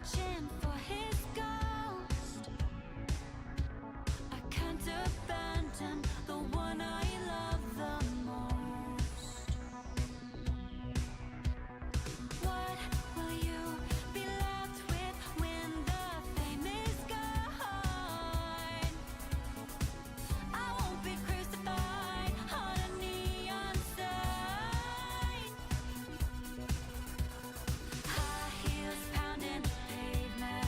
searching for his ghost. I can't abandon the one I love the most. What will you be left with when the fame is gone? I won't be crucified on a neon sign. High heels pounding the pavement.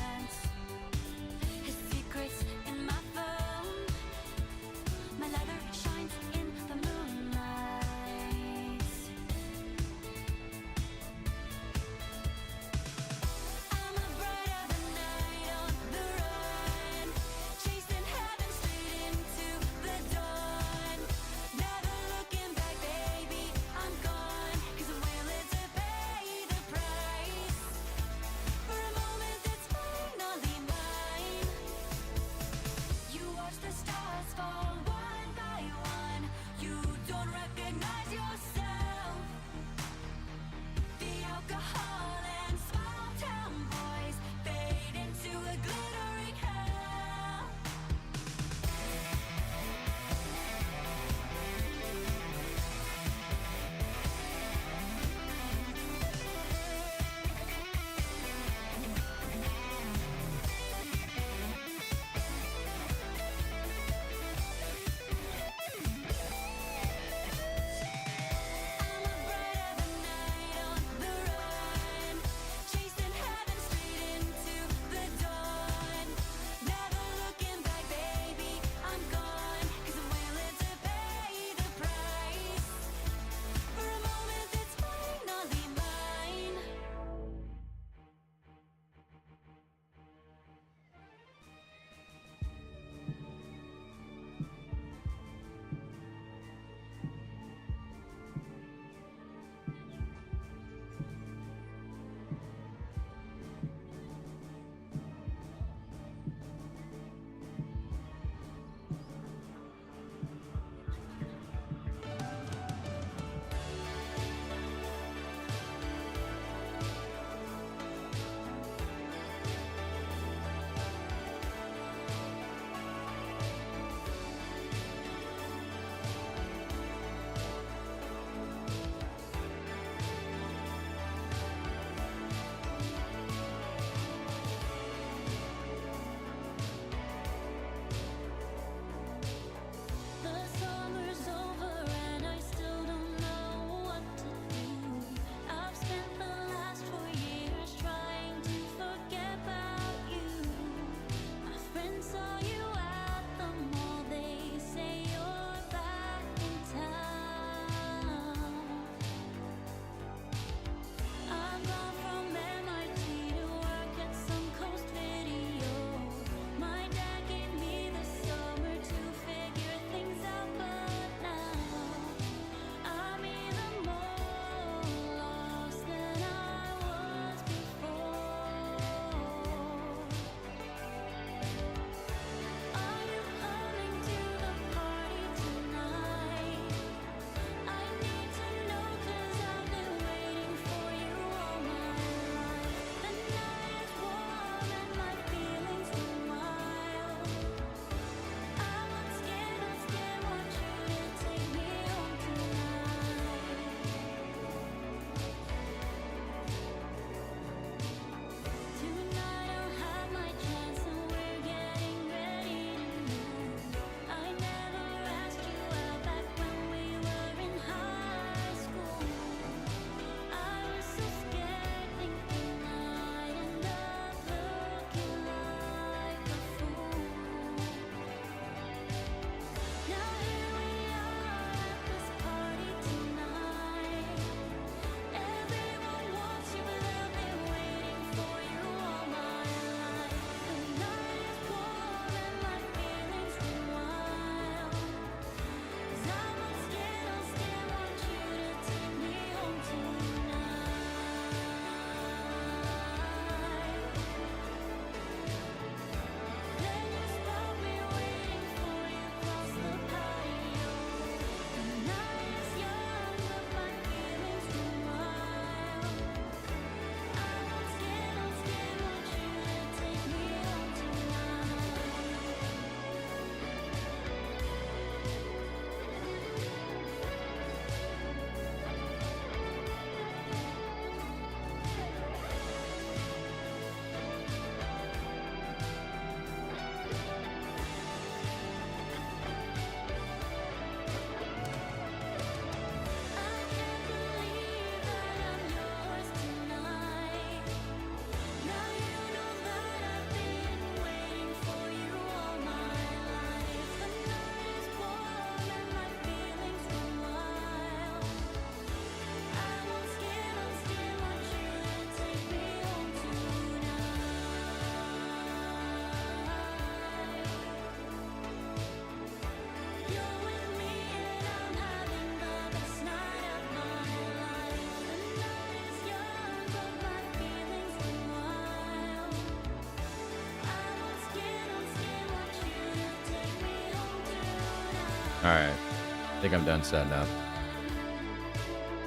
Alright. I think I'm done setting up.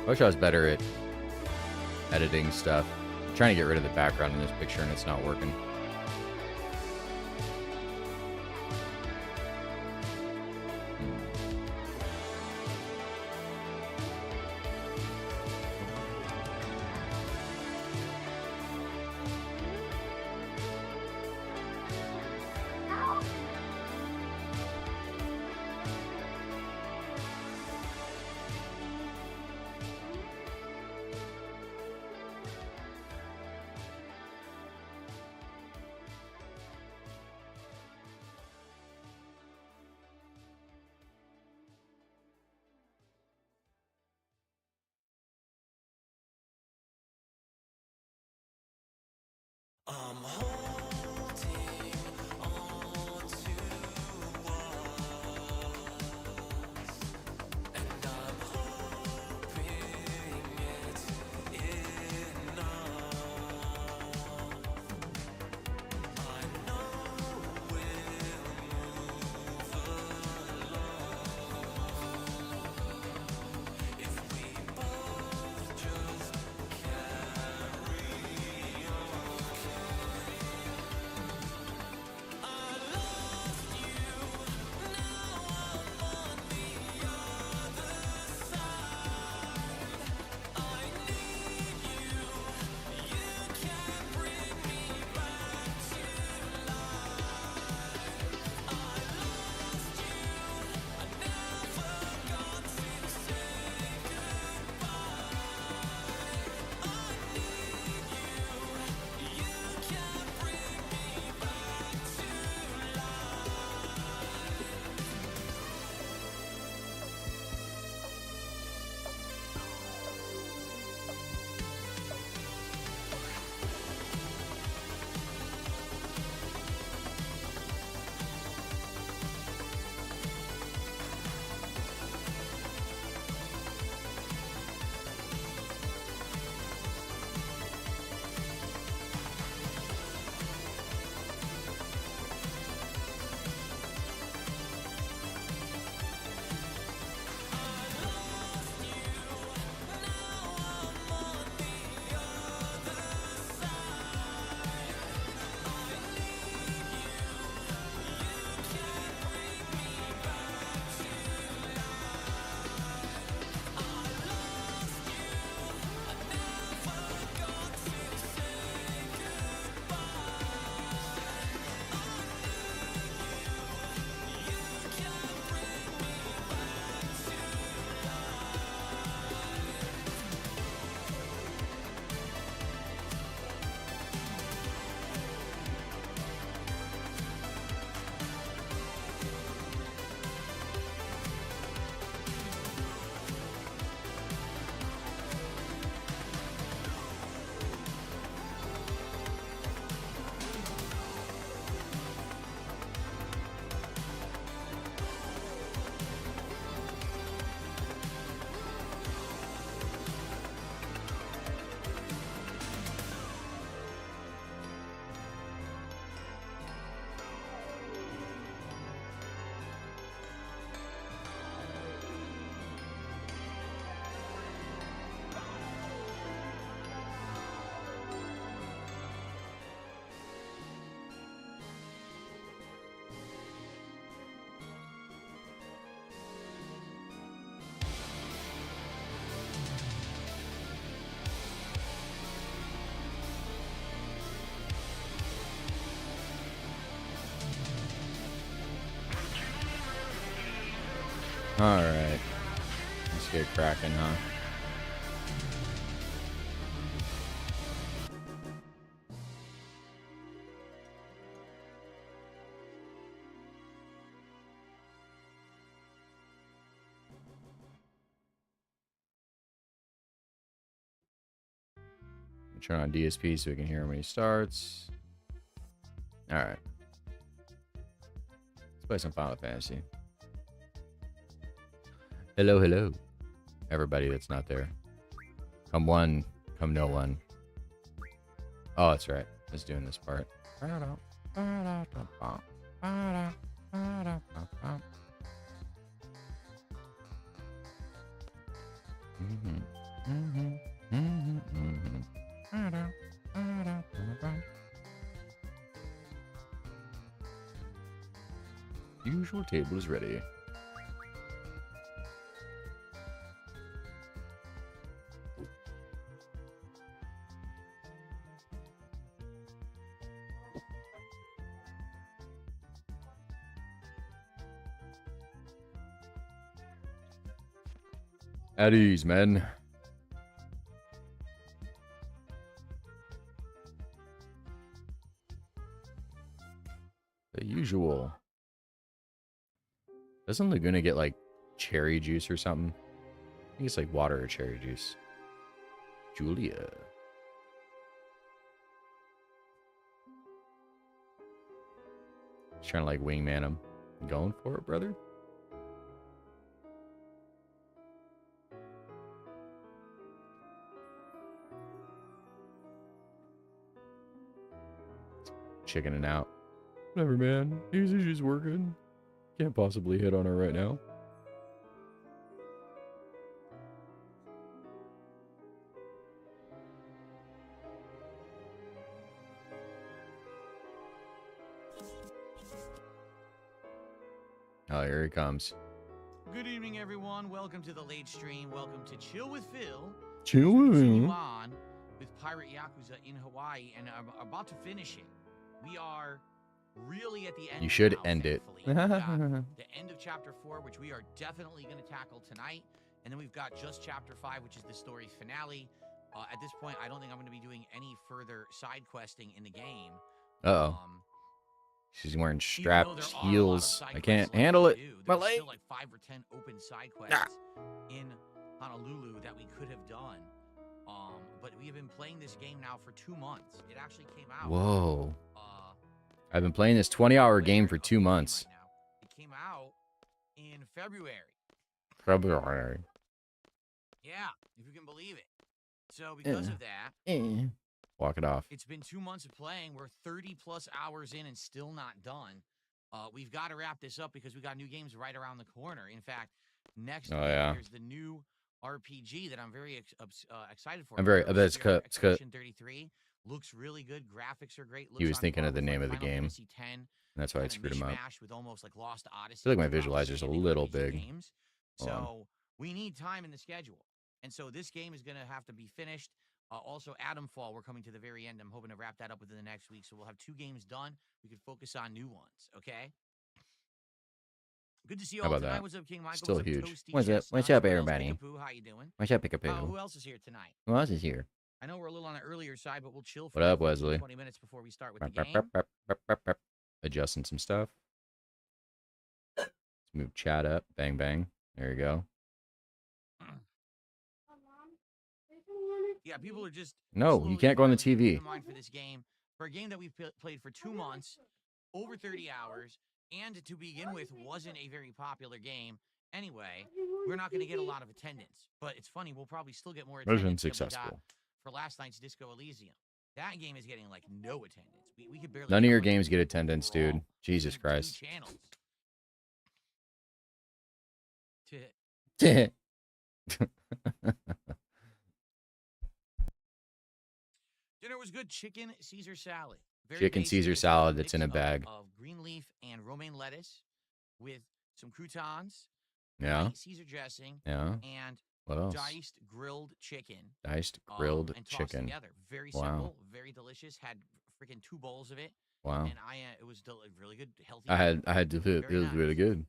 I wish I was better at editing stuff. I'm trying to get rid of the background in this picture and it's not working. Alright. Let's get cracking, huh? Turn on DSP so we can hear him when he starts. Alright. Let's play some Final Fantasy. Hello, hello. Everybody that's not there. Come one, come no one. Oh, that's right. I was doing this part. Usual table is ready. At ease, men. The usual. Doesn't Laguna get like cherry juice or something? I think it's like water or cherry juice. Julia. Just trying to like wingman him. Going for it, brother? Chickening out. Whatever, man. Easy, just working. Can't possibly hit on her right now. Oh, here he comes. Good evening, everyone. Welcome to the late stream. Welcome to Chill with Phil. Chill We with continue Phil. on with Pirate Yakuza in Hawaii, and I'm about to finish it. We are really at the end. You should now, end it. thankfully. We've got the end of chapter 4, which we are definitely going to tackle tonight, and then we've got just chapter 5, which is the story finale. At this point, I don't think I'm going to be doing any further side questing in the game. Uh-oh. She's wearing Even though strapped there are a lot of heels. side I quests can't left handle to it. do, My there's leg. still like 5 or 10 open side quests in Honolulu that we could have done. But we have been playing this game now for 2 months. It actually came out. Whoa. I've been playing this 20-hour game for 2 months. Right now. It came out in February. February. Yeah, if you can believe it. So because of that, Walk it off. it's been 2 months of playing. We're 30 plus hours in and still not done. We've got to wrap this up because we got new games right around the corner. In fact, next week there's the new RPG that I'm very excited for. I'm very. I bet it's cut. It's cut. 33 looks really good. Graphics are great. He was Looks on thinking par of the with, name like, of the Final game. Fantasy X, That's why I kinda screwed him up. mishmash with almost like Lost Odyssey. I feel like my with visualizer's a outstanding little RPG big. games. Hold on. So we need time in the schedule. And so this game is going to have to be finished. Also, Adamfall, we're coming to the very end. I'm hoping to wrap that up within the next week. So we'll have 2 games done. We can focus on new ones, okay? Good to see you How all about tonight. that? What's up, King Michael? Still What's up, huge. Toasty What's up? Chestnut? What's up, What else, everybody? Pickapoo? How you doing? What's up, Pickapoo? Who else is here tonight? Who else is here? I know we're a little on the earlier side, but we'll chill for What up, 15, Wesley? 20 minutes before we start with the game. Adjusting some stuff. Let's move chat up. Bang, bang. There you go. Yeah, people are just No, you slowly can't go on the finally getting TV. in mind for this game. For a game that we've played for 2 months, over 30 hours, and to begin with wasn't a very popular game anyway, we're not going to get a lot of attendance. But it's funny, we'll probably still get more attendance Mission than we got successful. for last night's Disco Elysium. That game is getting like no attendance. We could barely. None of get your one games view get attendance, overall dude. Jesus between 2 Christ. channels. Dinner was good. Chicken Caesar salad. Very Chicken basic. Caesar It's salad a that's in a mix bag. of green leaf and romaine lettuce with some croutons, Yeah. light Caesar dressing, Yeah. and What else? diced grilled chicken. Diced grilled and tossed chicken. together. Very Wow. simple, very delicious. Had freaking 2 bowls of it, Wow. and it was really good, healthy. I had to hit. It Very was really nice. good.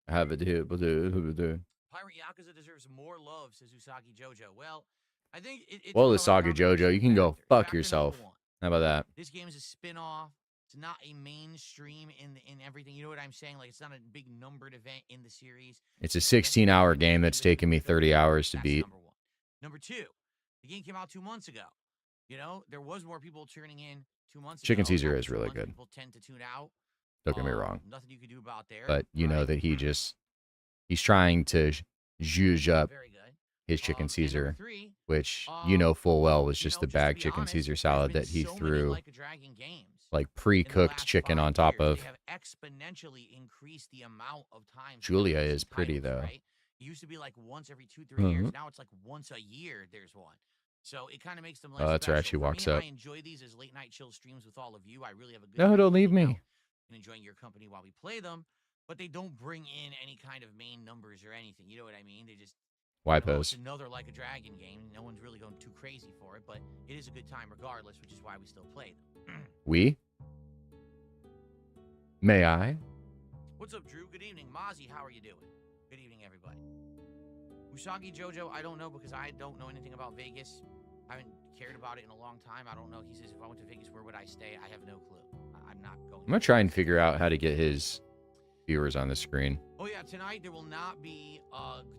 I have it hit, but Pirate Yakuza deserves more love, says Usagi Jojo. Well, I think it's well, more of a Usagi Jojo, combination you can go factor. fuck Factor yourself. number 1. How about that? This game is a spin-off. It's not a mainstream in everything. You know what I'm saying? Like, it's not a big numbered event in the series. It's a 16-hour game that's taken me 30 hours to That's beat. number 1. Number 2, the game came out 2 months ago. You know, there was more people turning in 2 months Chicken ago. Caesar After is 2 really months, good. People tend to tune out. Don't get me wrong. Nothing you can do about there. But you know right? that he's trying to zhuzh up Very good. his chicken And Caesar, number 3, which you know full well was you just know, the just bag to be chicken honest, Caesar there's salad been that he so many threw Like a Dragon games. like In the pre-cooked last chicken 5 on top years, of. they have exponentially increased the amount of times Julia players is and pretty titles, though. right? It used to be like once every 2-3 Mhm. years. Now it's like once a year there's one. So it kind of makes them less Oh, that's right. special. She For walks me, up. I enjoy these as late night chill streams with all of you. I really have a good No, time don't leave hanging me. out and enjoying your company while we play them. But they don't bring in any kind of main numbers or anything. You know what I mean? They just Why oh, it's pose? another Like a Dragon game. No one's really going too crazy for it, but it is a good time regardless, which is why we still play them. We? May I? What's up, Drew? Good evening. Mozzie, how are you doing? Good evening, everybody. Usagi Jojo, I don't know because I don't know anything about Vegas. I haven't cared about it in a long time. I don't know. He says, if I went to Vegas, where would I stay? I have no clue. I'm not going. I'm gonna try and figure out how to get his viewers on the screen. Oh, yeah. Tonight, there will not be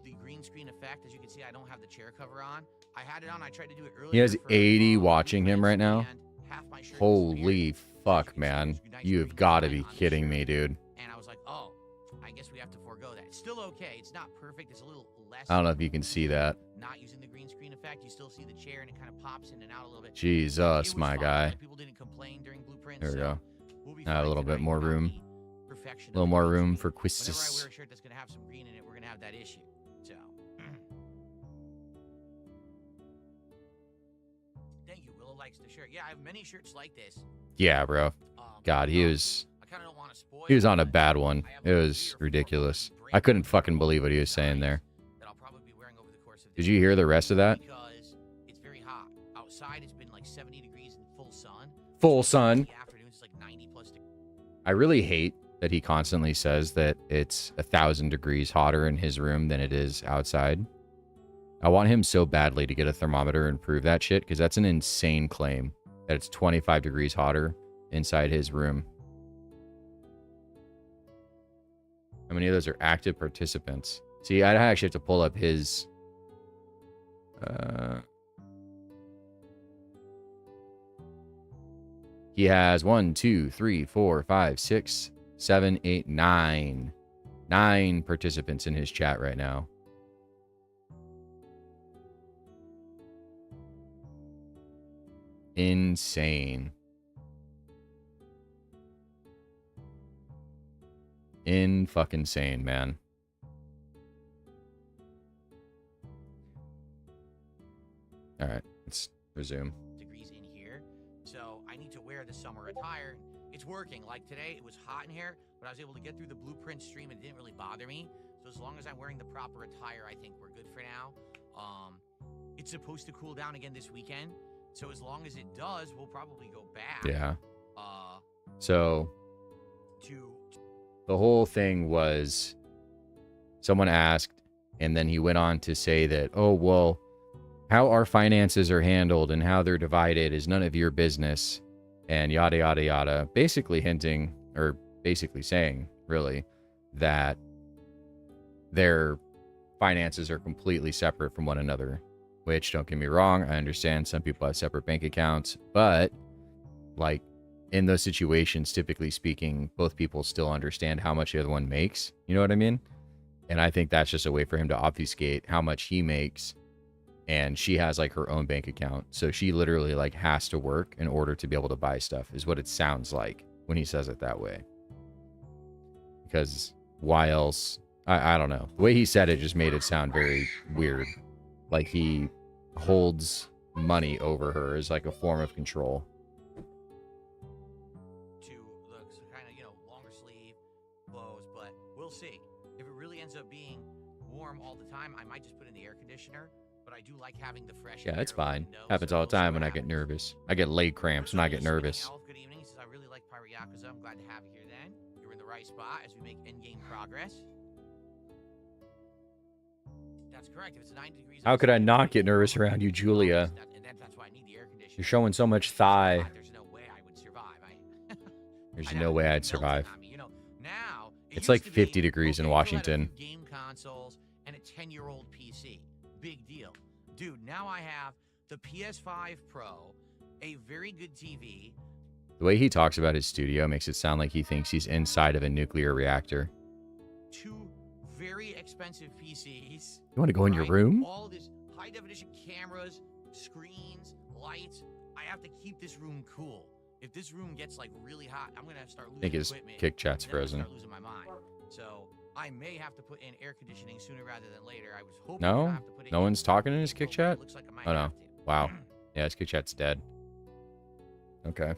the green screen effect. As you can see, I don't have the chair cover on. I had it on. I tried to do it earlier. He has for, 80 watching him right now. and half my shirt Holy disappeared. fuck, As you can see, man. there's a nice You have green got to line be on the kidding shirt. me, dude. And I was like, oh, I guess we have to forego that. It's still okay. It's not perfect. It's a little less. I don't know if you can see that. Not using the green screen effect. You still see the chair and it kind of pops in and out a little bit. It Jesus, was my fine. guy. Like, people didn't complain during Blueprint. There we so go. We'll be A fine little bit tonight more without room. the perfection A little of the more green room screen. for Whenever I quizzes. wear a shirt that's going to have some green in it, we're going to have that issue. So. Thank you. Willow likes the shirt. Yeah, I have many shirts like this. Yeah, bro. God, he was I kind of don't want to spoil he was on a but bad one. I have It like was 3 or 4 ridiculous. break I couldn't fucking believe what he was saying there. that I'll probably be wearing over the course of Did this you hear the rest of that? because it's very hot. Outside it's been like 70 degrees in full sun. Full So in sun. the afternoons it's like 90 plus degrees. I really hate that he constantly says that it's 1,000 degrees hotter in his room than it is outside. I want him so badly to get a thermometer and prove that shit, because that's an insane claim that it's 25 degrees hotter inside his room. How many of those are active participants? See, I actually have to pull up his... He has 1, 2, 3, 4, 5, 6, 7, 8, 9. 9 participants in his chat right now. Insane. Fucking sane, man. All right, let's resume. Degrees in here. So I need to wear the summer attire. It's working. Like today it was hot in here, but I was able to get through the Blueprint stream and it didn't really bother me. So as long as I'm wearing the proper attire, I think we're good for now. It's supposed to cool down again this weekend. So as long as it does, we'll probably go back. Yeah. To The whole thing was someone asked, and then he went on to say that, oh, well, how our finances are handled and how they're divided is none of your business, and yada, yada, yada. Basically hinting, or basically saying, really, that their finances are completely separate from one another. Which, don't get me wrong, I understand some people have separate bank accounts, but, like, in those situations, typically speaking, both people still understand how much the other one makes. You know what I mean? And I think that's just a way for him to obfuscate how much he makes. And she has like her own bank account. So she literally like has to work in order to be able to buy stuff, is what it sounds like when he says it that way. Because why else? I don't know. The way he said it just made it sound very weird. Like he holds money over her as like a form of control. to the kind of, longer sleeve clothes, but we'll see. If it really ends up being warm all the time, I might just put in the air conditioner, but I do like having the fresh Yeah, air it's in the fine. window, Happens so all the we'll see time what when I get happens. nervous. I get leg cramps when I get nervous. Elf, good evening. He says, I really like Pirate Yakuza. I'm glad to have you here then. You're in the right spot as we make endgame progress. That's correct. If it's 90 degrees How could I outside, not get nervous around you, Julia? That's why I need the air conditioner. You're showing so much thigh. There's no way I would survive. There's I'd no have way it I'd melting survive. on me, Now, it It's used like to 50 be, degrees in okay, you had a Washington. few game consoles and a 10-year-old PC. Big deal. Dude, now I have the PS5 Pro, a very good TV. The way he talks about his studio makes it sound like he thinks he's inside of a nuclear reactor. 2 very expensive PCs. You want to go in your right? room? All this high-definition cameras, screens, lights. I have to keep this room cool. If this room gets like really hot, I'm gonna start losing I think his equipment. kick chat's Then I'm gonna frozen. start losing my mind. So I may have to put in air conditioning sooner rather than later. I was hoping No? to have to put it No in one's talking in his kick April, but chat? it looks like I might Oh, no. have to. Wow. Yeah, his kick chat's dead. Okay.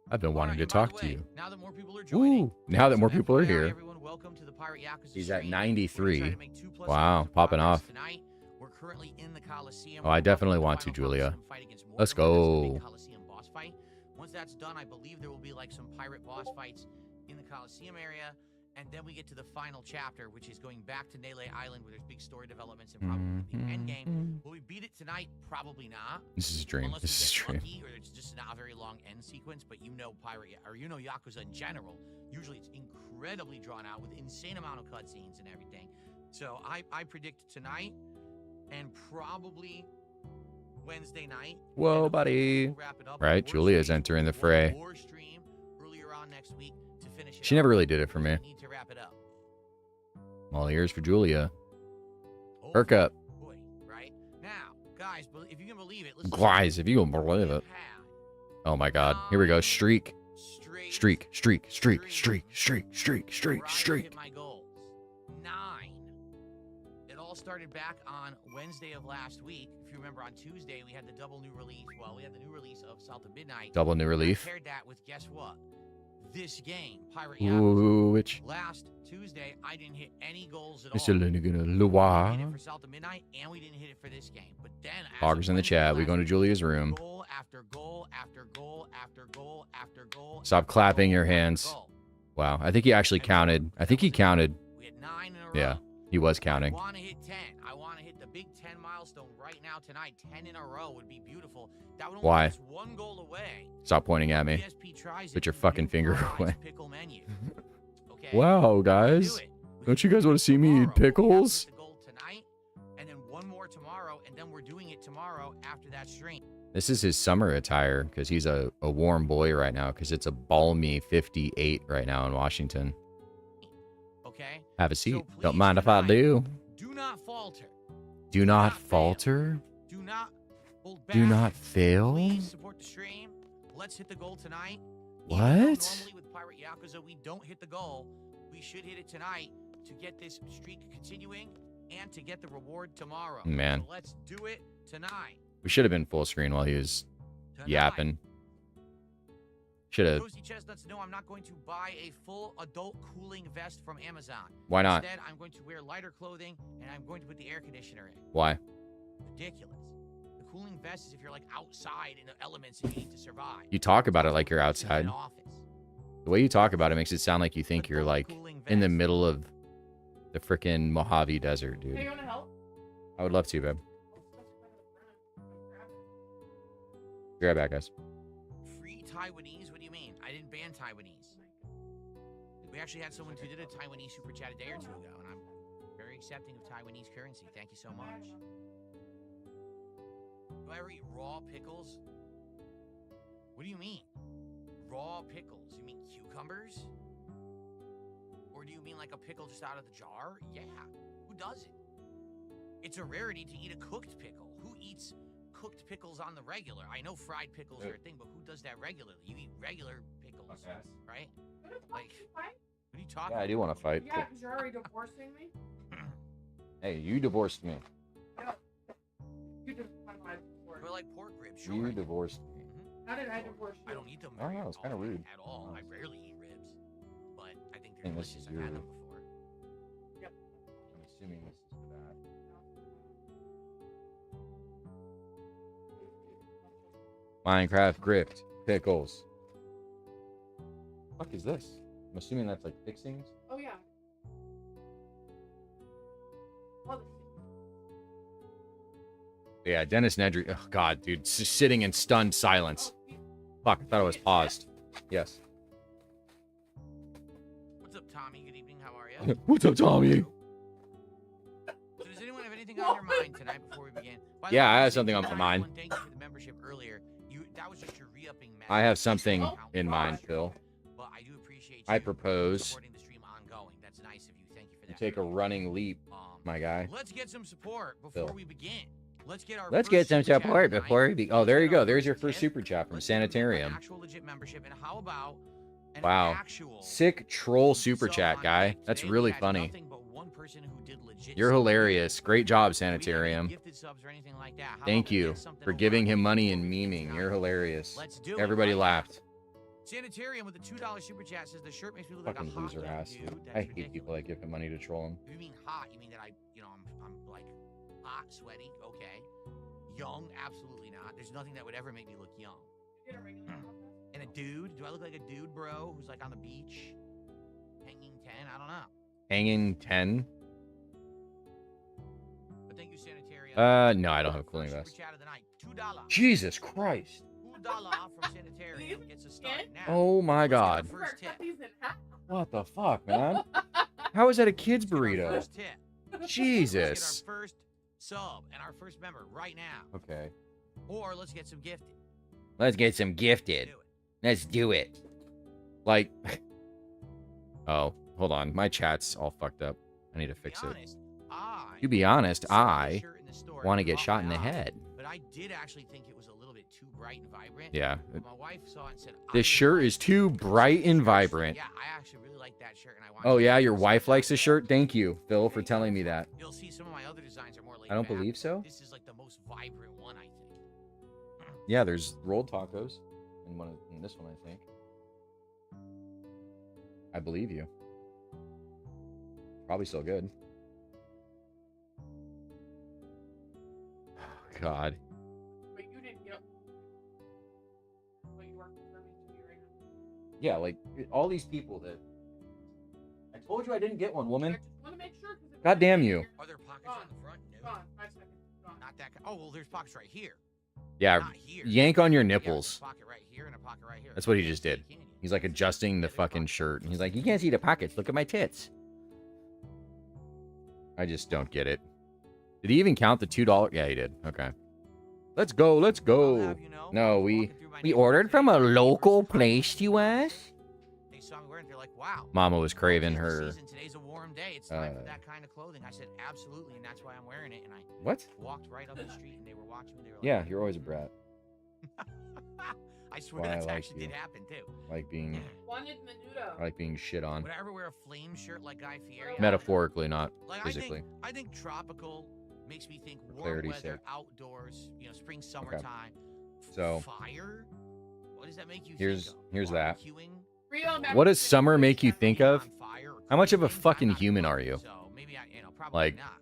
I've been wanting to Alright, by the talk to way, you. Now that more people are joining. Ooh, now that more some people are FYI, here. Everyone, welcome to the Pirate Yakuza He's at stream. We're gonna 93. try to make 2+ Wow, hours of popping progress off. Tonight. We're currently in the Coliseum. Oh, I We're definitely roughing the want to, final Julia. Coliseum fight against Let's Mortimer. That's the big go. Coliseum boss fight. Once that's done, I believe there will be like some pirate boss fights in the Coliseum area. And then we get to the final chapter, which is going back to Nele Island, where there's big story developments and probably the end game. Will we beat it tonight? Probably not. This is a dream. Unless This is a we get dream. lucky, or it's just not a very long end sequence. But you know, Yakuza in general, usually it's incredibly drawn out with insane amount of cutscenes and everything. So I predict tonight and probably Wednesday night. Whoa, And buddy. we'll wrap it up. Right, War Julia's stream. entering the One fray. more stream earlier on next week to finish it She up. never really did it for me. We need to wrap it up. All ears for Julia. Oh, Perk up. boy, right now, guys. If you can believe it, listen. Guys, if you can believe it. Oh my god. Here we go. Streak. Streak. Streak. Streak. Streak. Streak. Streak. Streak. Streak. My goals. 9. It all started back on Wednesday of last week. If you remember, on Tuesday we had the double new release. Well, we had the new release of Salt of Midnight. Double new relief. I paired that with, guess what? This game, Pirate Yakuza. Ooh, which? Last Tuesday, I didn't hit any goals at Mr. all. We didn't hit it Loire. for Salt of Midnight, and we didn't hit it for this game. But then, as Hoggers of in the Wednesday chat. We last going to week, Julia's room. goal after goal after goal after goal after goal. Stop after clapping goal your after hands. goal. Wow. I think he actually counted. I think he counted. We had 9 in a row. Yeah, he was counting. I want to hit 10. I want to hit the big 10 milestone right now tonight. 10 in a row would be beautiful. That would only Why? be just one goal away. Stop pointing at me. DSP tries Put it your with the fucking new finger Popeyes away. Pickle menu. Okay? Wow, Do guys. it. We Don't can you guys do wanna it see me eat tomorrow. We have to pickles? hit the goal tonight, and then one more tomorrow, and then we're doing it tomorrow after that stream. This is his summer attire because he's a warm boy right now because it's a balmy 58 right now in Washington. Okay? Have a seat. So Don't please mind if I tonight, do. Do not falter. Do not not fail. falter. Do not hold back. Do not fail. Please support the stream. Let's hit the goal tonight. Even though What? Normally with Pirate Yakuza, we don't hit the goal. We should hit it tonight to get this streak continuing and to get the reward tomorrow. Man. So let's do it tonight. We should have been full screen while he was Tonight. yapping. Should have. Roasty Chestnuts, no, I'm not going to buy a full adult cooling vest from Amazon. Why not? Instead, I'm going to wear lighter clothing and I'm going to put the air conditioner in. Why? Ridiculous. The cooling vest is if you're like outside in the elements and you need to survive. You talk about it like you're This is outside. an office. The way you talk about it makes it sound like you think you're Adult like cooling in the vest. middle of the frickin' Mojave Desert, Hey, dude. you want to help? I would love to, babe. Be right back, guys. Free Taiwanese? What do you mean? I didn't ban Taiwanese. We actually had someone who did a Taiwanese super chat a day or two ago, and I'm very accepting of Taiwanese currency. Thank you so much. Do I ever eat raw pickles? What do you mean? Raw pickles? You mean cucumbers? Or do you mean like a pickle just out of the jar? Yeah. Who does it? It's a rarity to eat a cooked pickle. Who eats cooked pickles on the regular? I know fried pickles are a thing, but who does that regularly? You eat regular pickles, right? Like, what are you talking Yeah, I do want to fight. Yeah, because you're already divorcing me. Hey, you divorced me. You just went my divorce. Or like pork ribs, sure. You divorced me. How did I divorce you? I don't eat them. I don't very know, it's kinda often rude. At all. Oh. I rarely eat ribs, but I think they're think this delicious. is I've had your- them before. I'm assuming this is for that. Minecraft gripped pickles. What the fuck is this? I'm assuming that's like fixings. Oh yeah. Well, Yeah, Dennis Nedry. Oh God, dude, just sitting in stunned silence. Fuck, I thought it was paused. Yes. What's up, Tommy? Good evening. How are you? What's up, Tommy? So does anyone have anything on your mind tonight before we begin? By the Yeah, way, I have thank something you on to my mind. everyone. Thank you for the membership earlier. That was just your re-upping message. I have something Account in mind, manager. Phil. But I do appreciate you I propose supporting the stream ongoing. That's nice of you. Thank you for You that. take a running leap, my guy. Let's get some support before Phil. we begin. Let's get our Let's first get some super chat support tonight. before we be. Oh, Let's there get you go. our There's your first first tip. super chat from Let's get them an Sanitarium. actual legit membership. And how about An Wow. actual Sick troll super sub chat, on guy. gift. That's Today really we had funny. nothing but one person who did legit You're sub. hilarious. Great job, We didn't have any Sanitarium. gifted subs or anything like that. How Thank about we you get something for over giving on him the money Discord and we did memeing. tonight? You're hilarious. Let's do it. Everybody right laughed. now. Sanitarium with the $2 super chat says the shirt makes me look Fucking like a hot loser young ass. dude. That's I hate ridiculous. people that give him money to troll him. If you mean hot, you mean that I'm like hot, sweaty, okay. Young, absolutely not. There's nothing that would ever make me look young. Get a regular contest? And a dude? Do I look like a dude, bro, who's like on the beach? Hanging 10? I don't know. Hanging 10? But thank you, Sanitarium. No, I don't have a clue First about super chat of the night. $2. Jesus Christ. $2 from Sanitarium gets us started now. Oh my Let's get our God. First tip. Cut these in half. What the fuck, man? How is that a kid's Let's get our burrito? First tip. Let's Jesus. get our first sub and our first member right now. Okay. Or let's get some gifted. Let's get some gifted. Do it. Let's do it. Like, oh, hold on. My chat's all fucked up. I need to fix it. To be honest, I want to get shot in the head. But I did actually think it was a little bit too bright and vibrant. Yeah. But my wife saw it and said, This shirt is too bright and vibrant. Yeah, I actually really like that shirt, and I want. Oh, yeah, your wife likes the shirt? Thank you, Phil, for telling me that. You'll see some of my other designs are more laid I don't back. believe so. This is like the most vibrant one, I think. Yeah, there's rolled tacos in this one, I think. I believe you. Probably still good. God. But you didn't get what you were confirming to me right now. Yeah, like all these people that I told you I didn't get one, I woman. just want to make sure. God damn you. Are there pockets Gone. on the front? No. Gone. 5 seconds. Gone. Not that. Oh well, there's pockets right here. Yeah, Not here. yank on your Yeah, there's nipples. a pocket right here and a pocket right here. That's what he You just can't did. see, can you? He's like adjusting the Yeah, there's fucking pockets. shirt. And he's like, you can't see the pockets. Look at my tits. I just don't get it. Did he even count the $2? Yeah, he did. Okay. Let's go. Let's I'll go. have you know, No, walking we through my we neighborhood ordered from a today, local first time place, you ask? They saw me wearing it. They're like, wow. Mama was craving Tis the her. season. Today's a warm day. It's time for uh, that kind of clothing. I said, absolutely, and that's why I'm wearing it. And I What? walked right up the street, and they were watching me. They were like, Yeah, you're always a brat. I swear Why I that like actually you. did happen too. Like being Wanted menudo. I like being shit on. Would I ever wear a flame shirt like Guy Fieri? Metaphorically, not Like physically. I think tropical makes me think warm clarity's weather, sake. outdoors, spring, summertime. So, Fire? What does that make you here's- think of? here's that. Barbecuing? Rio What does Mexican summer food make you chef. think Being of? on fire or How much of a cooking? I'm fucking not a human cook, are you? So maybe probably Like- not.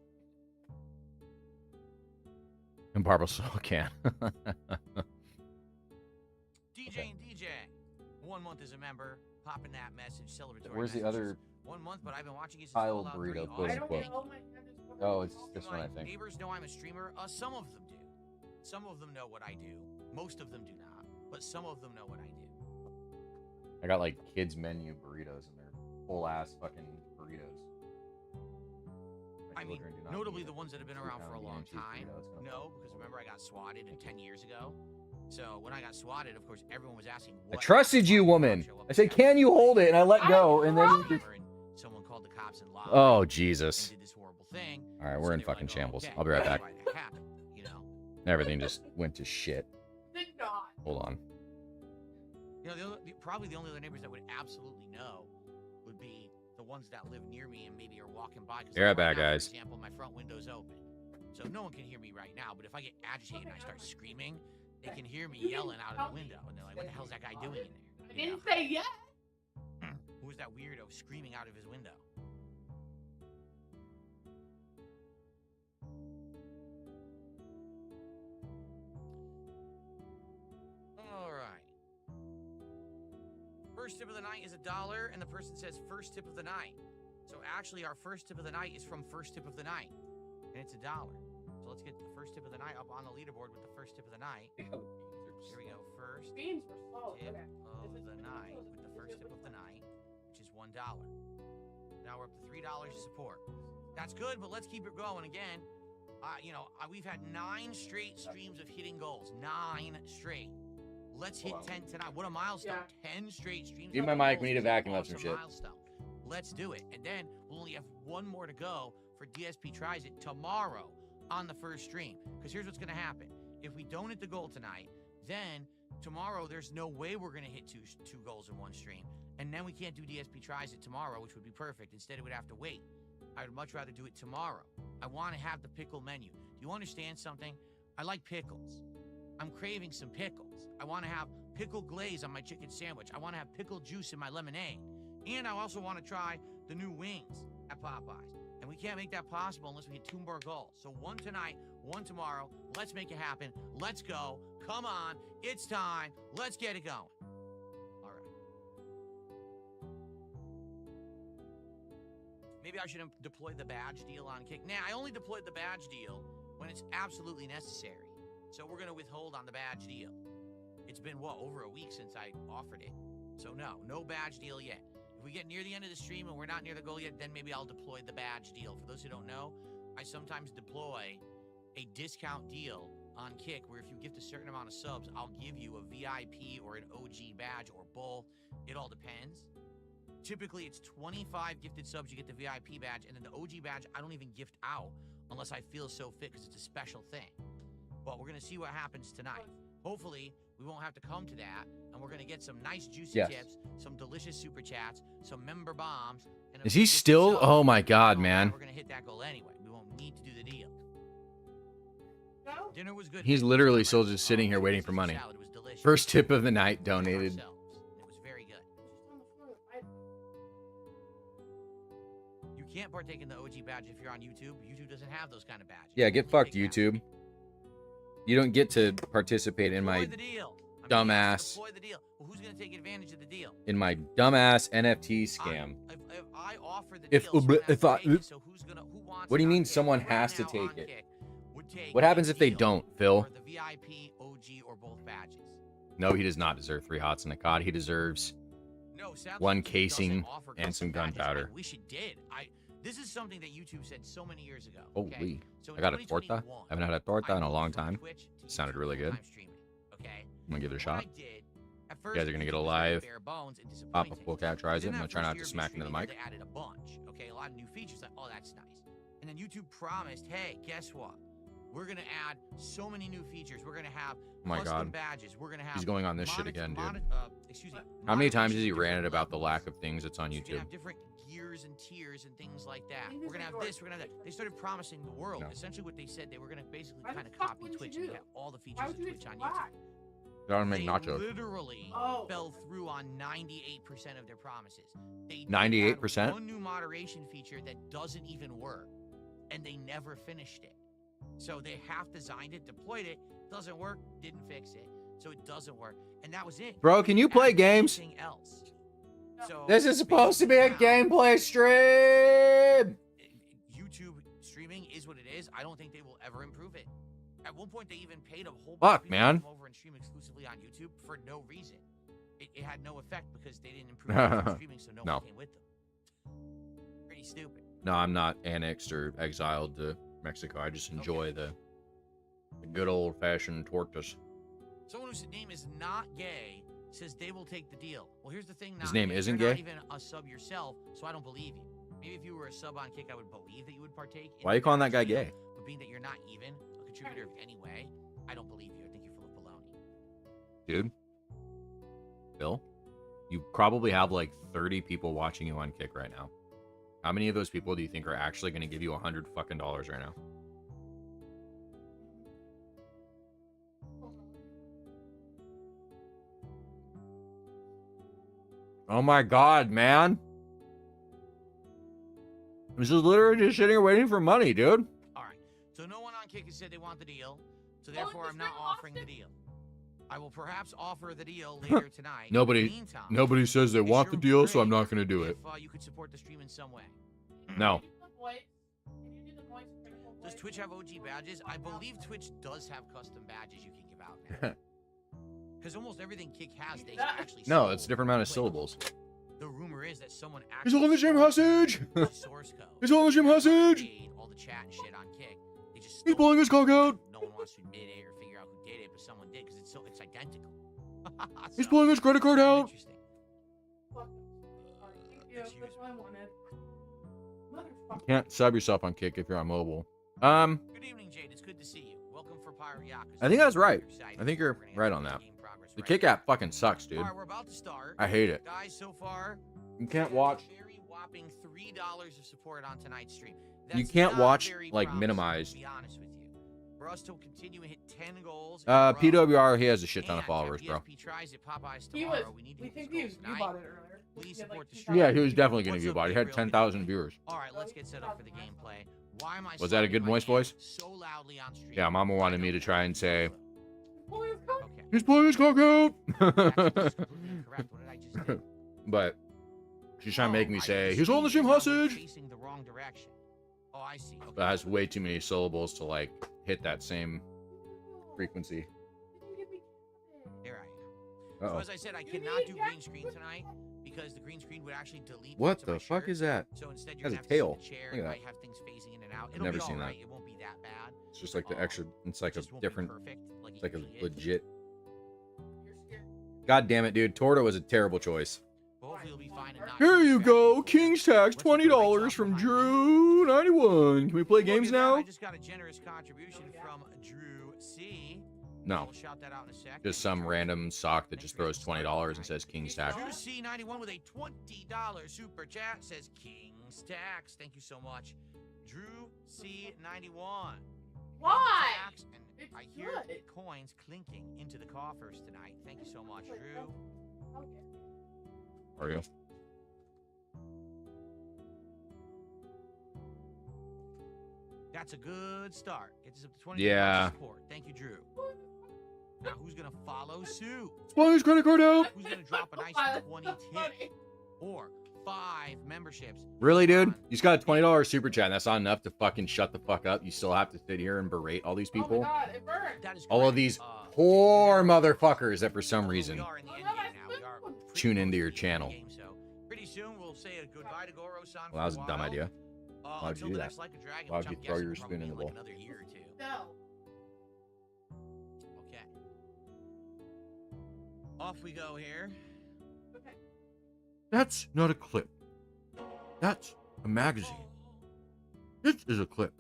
And Barbara still can. DJ and DJ. 1 month as a member. Popping that message. Celebratory. Where's the messages. other 1 month, but I've been watching you since Kyle Fallout burrito, 3. quote I Awesome. don't unquote? know. My head is covered Oh, in it's salt. this Do one, I my think. neighbors know I'm a streamer? Some of them do. Some of them know what I do. Most of them do not. But some of them know what I do. I got like kids menu burritos and they're full ass fucking burritos. My I mean, children do not notably need the ones that have been 2 around for a pound long yam cheese time. burrito. It's gonna No, because remember I got swatted 10 years ago. So when I got swatted, of course, everyone was asking. I What trusted you, happened. woman. Show up I said, to "Can you hold it?" And I let go, and then you and just. someone called the cops and lied. Oh and Jesus! did this horrible thing. All right, So we're in they were fucking like, "Oh, shambles. okay, I'll be right that's back. why that happened, Everything just went to shit. Did not. Hold on. Probably the only other neighbors that would absolutely know would be the ones that live near me and maybe are walking by. 'Cause Be right like back, now, guys. For example, my front window's open, so no one can hear me right now. But if I get agitated and I start screaming, they can hear me You didn't yelling out of tell the me window, and they're like, "What the hell's that guy doing in there?" I didn't say yes. Who was that weirdo screaming out of his window? All right. First tip of the night is $1, and the person says first tip of the night. So actually, our first tip of the night is from first tip of the night, and it's $1. So let's get the first tip of the night up on the leaderboard with the first tip of the night. Here we go. First Beans were slow. tip Okay. of the night with the first tip of the night, which is $1. Now we're up to $3 to support. That's good, but let's keep it going again. We've had 9 straight streams of hitting goals. 9 straight. Let's hit 10 tonight. What a milestone. 10 straight streams. Give of my mic, goals we need to is an vacuum up some awesome shit. milestone. Let's do it. And then we'll only have 1 more to go for DSP Tries It tomorrow on the first stream. Because here's what's going to happen. If we don't hit the goal tonight, then tomorrow there's no way we're going to hit two goals in one stream. And then we can't do DSP tries it tomorrow, which would be perfect. Instead, it would have to wait. I would much rather do it tomorrow. I want to have the pickle menu. Do you understand something? I like pickles. I'm craving some pickles. I want to have pickle glaze on my chicken sandwich. I want to have pickle juice in my lemonade. And I also want to try the new wings at Popeyes. And we can't make that possible unless we hit 2 more goals. So 1 tonight, 1 tomorrow. Let's make it happen. Let's go. Come on. It's time. Let's get it going. All right. Maybe I should deploy the badge deal on Kick. Nah, I only deployed the badge deal when it's absolutely necessary. So we're going to withhold on the badge deal. It's been, what, over a week since I offered it. So no badge deal yet. If we get near the end of the stream and we're not near the goal yet, then maybe I'll deploy the badge deal. For those who don't know, I sometimes deploy a discount deal on Kick where if you gift a certain amount of subs, I'll give you a VIP or an OG badge or both. It all depends. Typically, it's 25 gifted subs, you get the VIP badge, and then the OG badge, I don't even gift out unless I feel so fit because it's a special thing. But we're going to see what happens tonight. Hopefully, we won't have to come to that, and we're going to get some nice juicy tips, some delicious super chats, some member bombs. And Is he still? Oh my God, man. We're going to hit that goal anyway. We won't need to do the deal. No? Dinner was good. He's literally still just sitting here waiting for money. Salad was delicious. First tip of the night donated. It was very good. You can't partake in the OG badge if you're on YouTube. YouTube doesn't have those kind of badges. Yeah, get Only fucked, Kick YouTube. badges. You don't get to participate in my Deploy the deal. dumbass- Deploy the deal. Well, who's going to take advantage of the deal? dumbass NFT scam. If I offer the If- deal, someone has if to I- take it, so who wants What do you it on mean Kick? someone Right has to now take on it? Kick would take What happens a if they deal don't, Phil? for the VIP, OG, or both badges. No, he does not deserve 3 hots and a cod. He deserves No, sadly, one YouTube casing doesn't offer and some custom badges. gunpowder. I wish it did. This is something that YouTube said so many years ago. Holy. Okay? So I in got a torta. 2021, I haven't had a torta I in a moved long from time. Twitch to It sounded YouTube really good. full-time streaming, okay? I'm gonna give it a What shot. I did, at first, guys are gonna get a YouTube was live bare bones and Papa disappointing. Cool Cat tries it. Then I'm gonna that try first not year to of me smack into the streaming, mic. They added a bunch, okay? A lot of new features. Like, oh, that's nice. And then YouTube promised, hey, guess what? We're gonna add so many new features. We're gonna have Oh my custom God. badges. We're gonna have. He's going on this shit again, dude. Excuse me. How many times moderation has he at ranted different about the levels. lack of things that's on So you can YouTube? have different gears and tiers and things like that. Maybe We're gonna it's have yours. this. We're gonna have that. They started promising the world. No. Essentially, what they said they were gonna basically Why the kind of fuck copy wouldn't Twitch you and do? have all the Why features of would you Twitch get on YouTube. black? Gotta make They nachos. literally Oh. fell through on 98% of their promises. They did 98%? add one new moderation feature that doesn't even work, and they never finished it. So they half designed it, deployed it, doesn't work, didn't fix it, so it doesn't work, and that was it. Bro, can you play Add games? anything else. So This is supposed to be a basically now, gameplay stream. YouTube streaming is what it is. I don't think they will ever improve it. At one point, they even paid a whole bunch Fuck, of people man. to come over and stream exclusively on YouTube for no reason. It had no effect because they didn't improve YouTube streaming, so no No. one came with them. Pretty stupid. No, I'm not annexed or exiled to Mexico. I just enjoy the good old-fashioned tortas. Someone whose name is not gay says they will take the deal. Well, here's the thing. His not name gay. isn't You're not gay? even a sub yourself, so I don't believe you. Maybe if you were a sub on Kick, I would believe that you would partake. In Why are you the calling that guy deal, gay? But being that you're not even a contributor of any way, I don't believe you. I think you're full of baloney. Dude. Bill, you probably have like 30 people watching you on Kick right now. How many of those people do you think are actually going to give you $100 fucking right now? Oh my God, man. This is literally just sitting here waiting for money, dude. All right. So no one on Kick has said they want the deal. So Well, therefore, if I'm this not guy offering the lost it- deal. I will perhaps offer the deal later tonight. Nobody- In the meantime, Nobody says they it want sure the deal, would so I'm great not going to do it. If you could support the stream in some way. No. Can you do the voice? Can you do the voice critical Does voice? Twitch have OG badges? I believe Twitch does have custom badges you can give out now. Because almost everything Kick has, they actually No, stole it's a different amount of Twitch. syllables. The rumor is that someone He's actually holding the gym stole hostage! the source code. He's holding the gym hostage! Paid all the chat and shit on Kick. They just He's stole pulling it. his cock out! No one wants to admit it or figure out who did it, but someone did because it's identical. He's So, pulling his credit card very out! Interesting. Fuck them. Alright, thank you. Excuse That's what I wanted. Motherfucker. Can't sub yourself on Kick if you're on mobile. Good evening, Jade. It's good to see you. Welcome for Pirate Yakuza. I think that's right. Your site. I think you're We're gonna right have on some that. game progress The right? kick app fucking sucks, dude. All right, we're about to start. I hate it. Guys, so far, You can't we have watch. a very whopping $3 of support on tonight's stream. You That's can't not watch, very like, promising, minimized. To be honest with you, for us to continue and hit 10 goals. in a row, PWR, he has a shit ton of and followers, if bro. DSP tries at Popeyes He tomorrow, was. we need to We hit think these he goals you tonight. bought it earlier. Please He had, support the 2,000. stream. Yeah, he was definitely getting What's a view up, body. He Gabriel? had 10,000 viewers. All right, let's get set up for the gameplay. Why am I Was that a slapping good my moist hand voice? so loudly on stream? Yeah, Mama wanted I me don't to try and say, Well, it's cool. Okay. he's playing his cock out. That's completely incorrect. What did I just do? But she's trying to make me I say, see. he's holding the same Now we're hostage. Facing the wrong direction. Oh, I see. Okay. That has way too many syllables to, like, hit that same frequency. Here I am. So Uh-oh. as I said, I cannot do green screen tonight because the green screen would actually delete. What parts of my the fuck shirt. is that? So instead, you're Has gonna a have to sit tail. in the chair. Look at It that. might have things phasing in and out. It'll never be seen that. alright. It won't be that bad. It's just like the extra, it's like a Just won't be different, perfect, like it's like a it usually is. legit. You're scared. God damn it, dude. Torta was a terrible choice. But hopefully it'll be fine and not Here too you bad. go. King's tax, Let's get the lights $20 off from behind me. Drew 91. Can we play Look games at that, now? I just got a generous contribution from Drew C. No. We'll shout that out in a sec. Just some random sock that just throws $20 and says King's tax. Drew C91 with a $20 super chat says King's tax. Thank you so much. Drew C91. Why? Tax, and It's I hear good. coins clinking into the coffers tonight. Thank you so much, Drew. Are you? That's a good start. Gets us up to 20 Yeah. support. Thank you, Drew. Now who's gonna follow suit? Spell his credit card out. Who's gonna drop a nice 20 tip or 5 memberships? Really, dude? You just got a $20 super chat. And that's not enough to fucking shut the fuck up. You still have to sit here and berate all these Oh my people. god, it burned. That is All of correct. these poor motherfuckers that for some although reason we are in the Oh, end no, game that's now. We good. are pretty tune close into to your the end channel. game, so pretty soon we'll say a goodbye to Goro-san. Well, that was a dumb idea. Why'd Until you do the that? next Like a Dragon, Why'd which you I'm throw guessing your will spoon probably in the be like bowl? another year or two. No. Okay. Off we go here. Okay. That's not a clip. That's a magazine. This is a clip.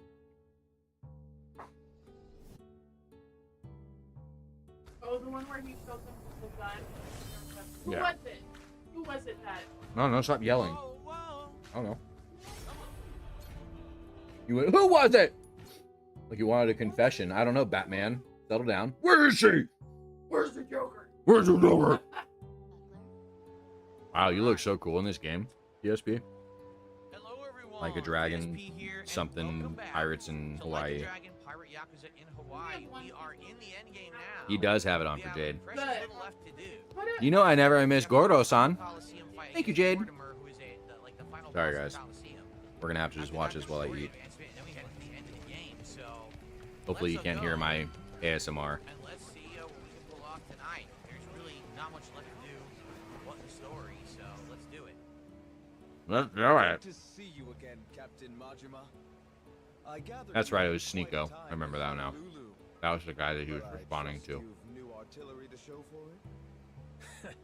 Oh, the one where he killed them with the gun. Who Yeah. was it? Who was it that? No, stop yelling. Whoa, whoa. I don't know. You went, who was it? Like you wanted a confession. I don't know, Batman. Settle down. Where is she? Where's the Joker? Where's the door? Wow, you look so cool in this game, DSP. Hello, everyone. Like a dragon, DSP here, and something welcome back pirates in to Like a Hawaii. Dragon, Pirate Yakuza in Hawaii. We are in the end game now. He does have it on We for have Jade. a precious Good. little left to do. What a- You know I never miss Gordo-san. Coliseum fight Thank you, against Jade. Mortimer, who is like the final Sorry, boss of guys. Coliseum. We're gonna have to just After watch that, this while I story eat. advancement, and then we head to the end of the game. So Hopefully you let's can't go. hear my ASMR. And let's see what we can pull off tonight. There's really not much left to do. What the story? So let's do it. Let's do Good to see you again, Captain Majima. I gather That's you right, it had was quite a Sneeko. time I remember that now. in Honolulu, That was the guy that he was but I responding trust to. you've new artillery to show for it?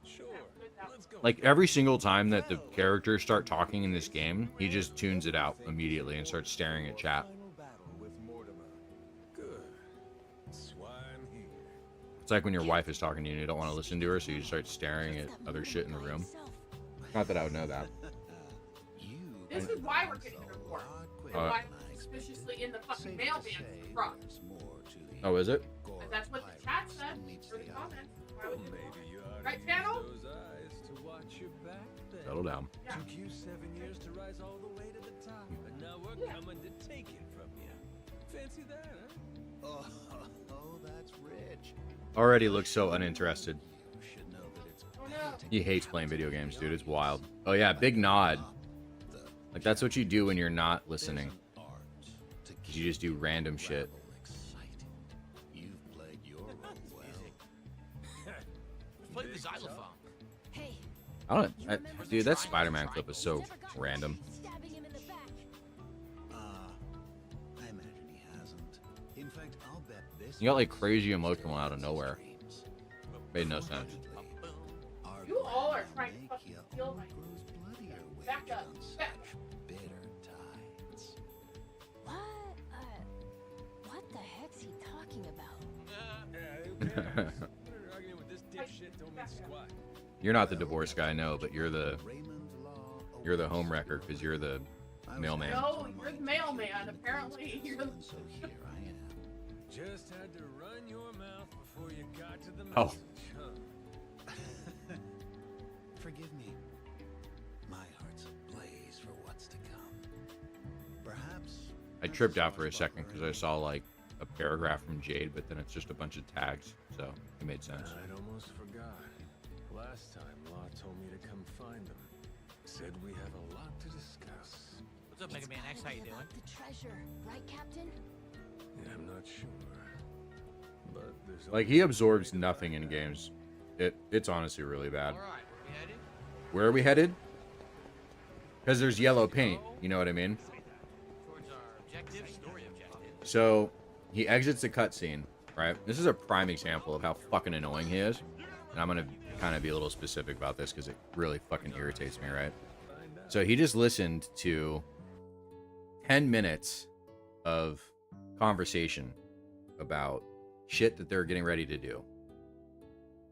Sure. Let's go. Like every single time that the characters start talking in this game, he just tunes it out immediately and starts staring at chat. Final battle with Mortimer. Good. That's why I'm here. It's like when your wife is talking to you and you don't want to listen to her, so you just start staring at other shit in the room. Not that I would know that. This is why we're getting the report. And Uh, why we're suspiciously in the fucking mailman truck. Oh, is it? And that's what the chat said, or the comments. Why would you? Maybe you ought Right, to channel? use those eyes to watch your back then. Settle down. Yeah. Took you 7 years to rise all the way to the top, and now we're Yeah. coming to take it from you. Fancy that, huh? Oh, that's rich. Already looks so uninterested. You should know that it's Oh no. He hates playing video games, dude. It's wild. Oh yeah, big nod. Like that's what you do when you're not listening. You just do random shit. You've played your role well. Play the xylophone. Hey, I don't. Dude, that Spider-Man clip is so random. stabbing him in the back. I imagine he hasn't. In fact, I'll bet this. You got like crazy emotional out of nowhere. Made no sense. You all are trying to fucking steal my. Back up. Back. Bitter tides. What? What the heck's he talking about? Yeah, who cares? Better don't mean squat. You're not the divorce guy, no, but you're the Raymond Law home wrecker because you're the mailman. No, you're the mailman. Apparently, you're the... So here I am. Just had to run your mouth before you got to the Oh. message, huh? Forgive me. My heart's ablaze for what's to come. Perhaps I tripped out for a second because I saw like a paragraph from Jade, but then it's just a bunch of tags, so it made sense. I'd almost forgot. Last time, Law told me to come find them. Said we have a lot to discuss. What's up, Mega Man X? How you doing? The treasure, right, Captain? Yeah, I'm not sure. But there's Like he absorbs nothing in games. It's honestly really bad. All right, where we headed? Where are we headed? Because there's yellow paint. You know what I mean? Towards our objective, story objective. So he exits the cutscene, right? This is a prime example of how fucking annoying he is. And I'm gonna kind of be a little specific about this because it really fucking irritates me, right? So he just listened to 10 minutes of conversation about shit that they're getting ready to do.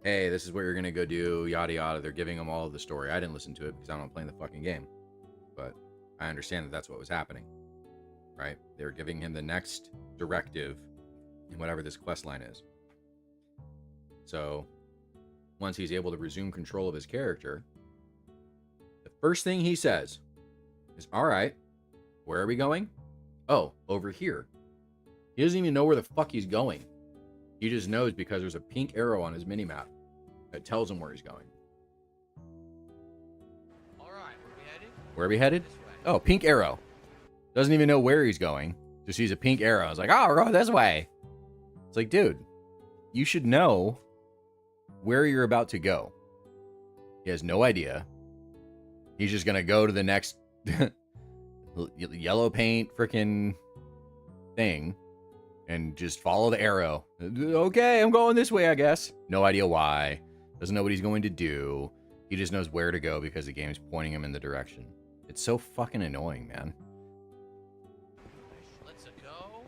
Hey, this is what you're gonna go do, yada yada. They're giving him all of the story. I didn't listen to it because I'm not playing the fucking game, but I understand that that's what was happening, right? They were giving him the next directive in whatever this quest line is. So once he's able to resume control of his character, the first thing he says is, all right, where are we going? Oh, over here. He doesn't even know where the fuck he's going. He just knows because there's a pink arrow on his minimap that tells him where he's going. All right, where we headed? Where are we headed? This way. Oh, pink arrow. Doesn't even know where he's going. Just sees a pink arrow. It's like, oh, we're going this way. It's like, dude, you should know where you're about to go. He has no idea. He's just gonna go to the next yellow paint freaking thing and just follow the arrow. Okay, I'm going this way, I guess. No idea why. Doesn't know what he's going to do. He just knows where to go because the game's pointing him in the direction. It's so fucking annoying, man. Let's go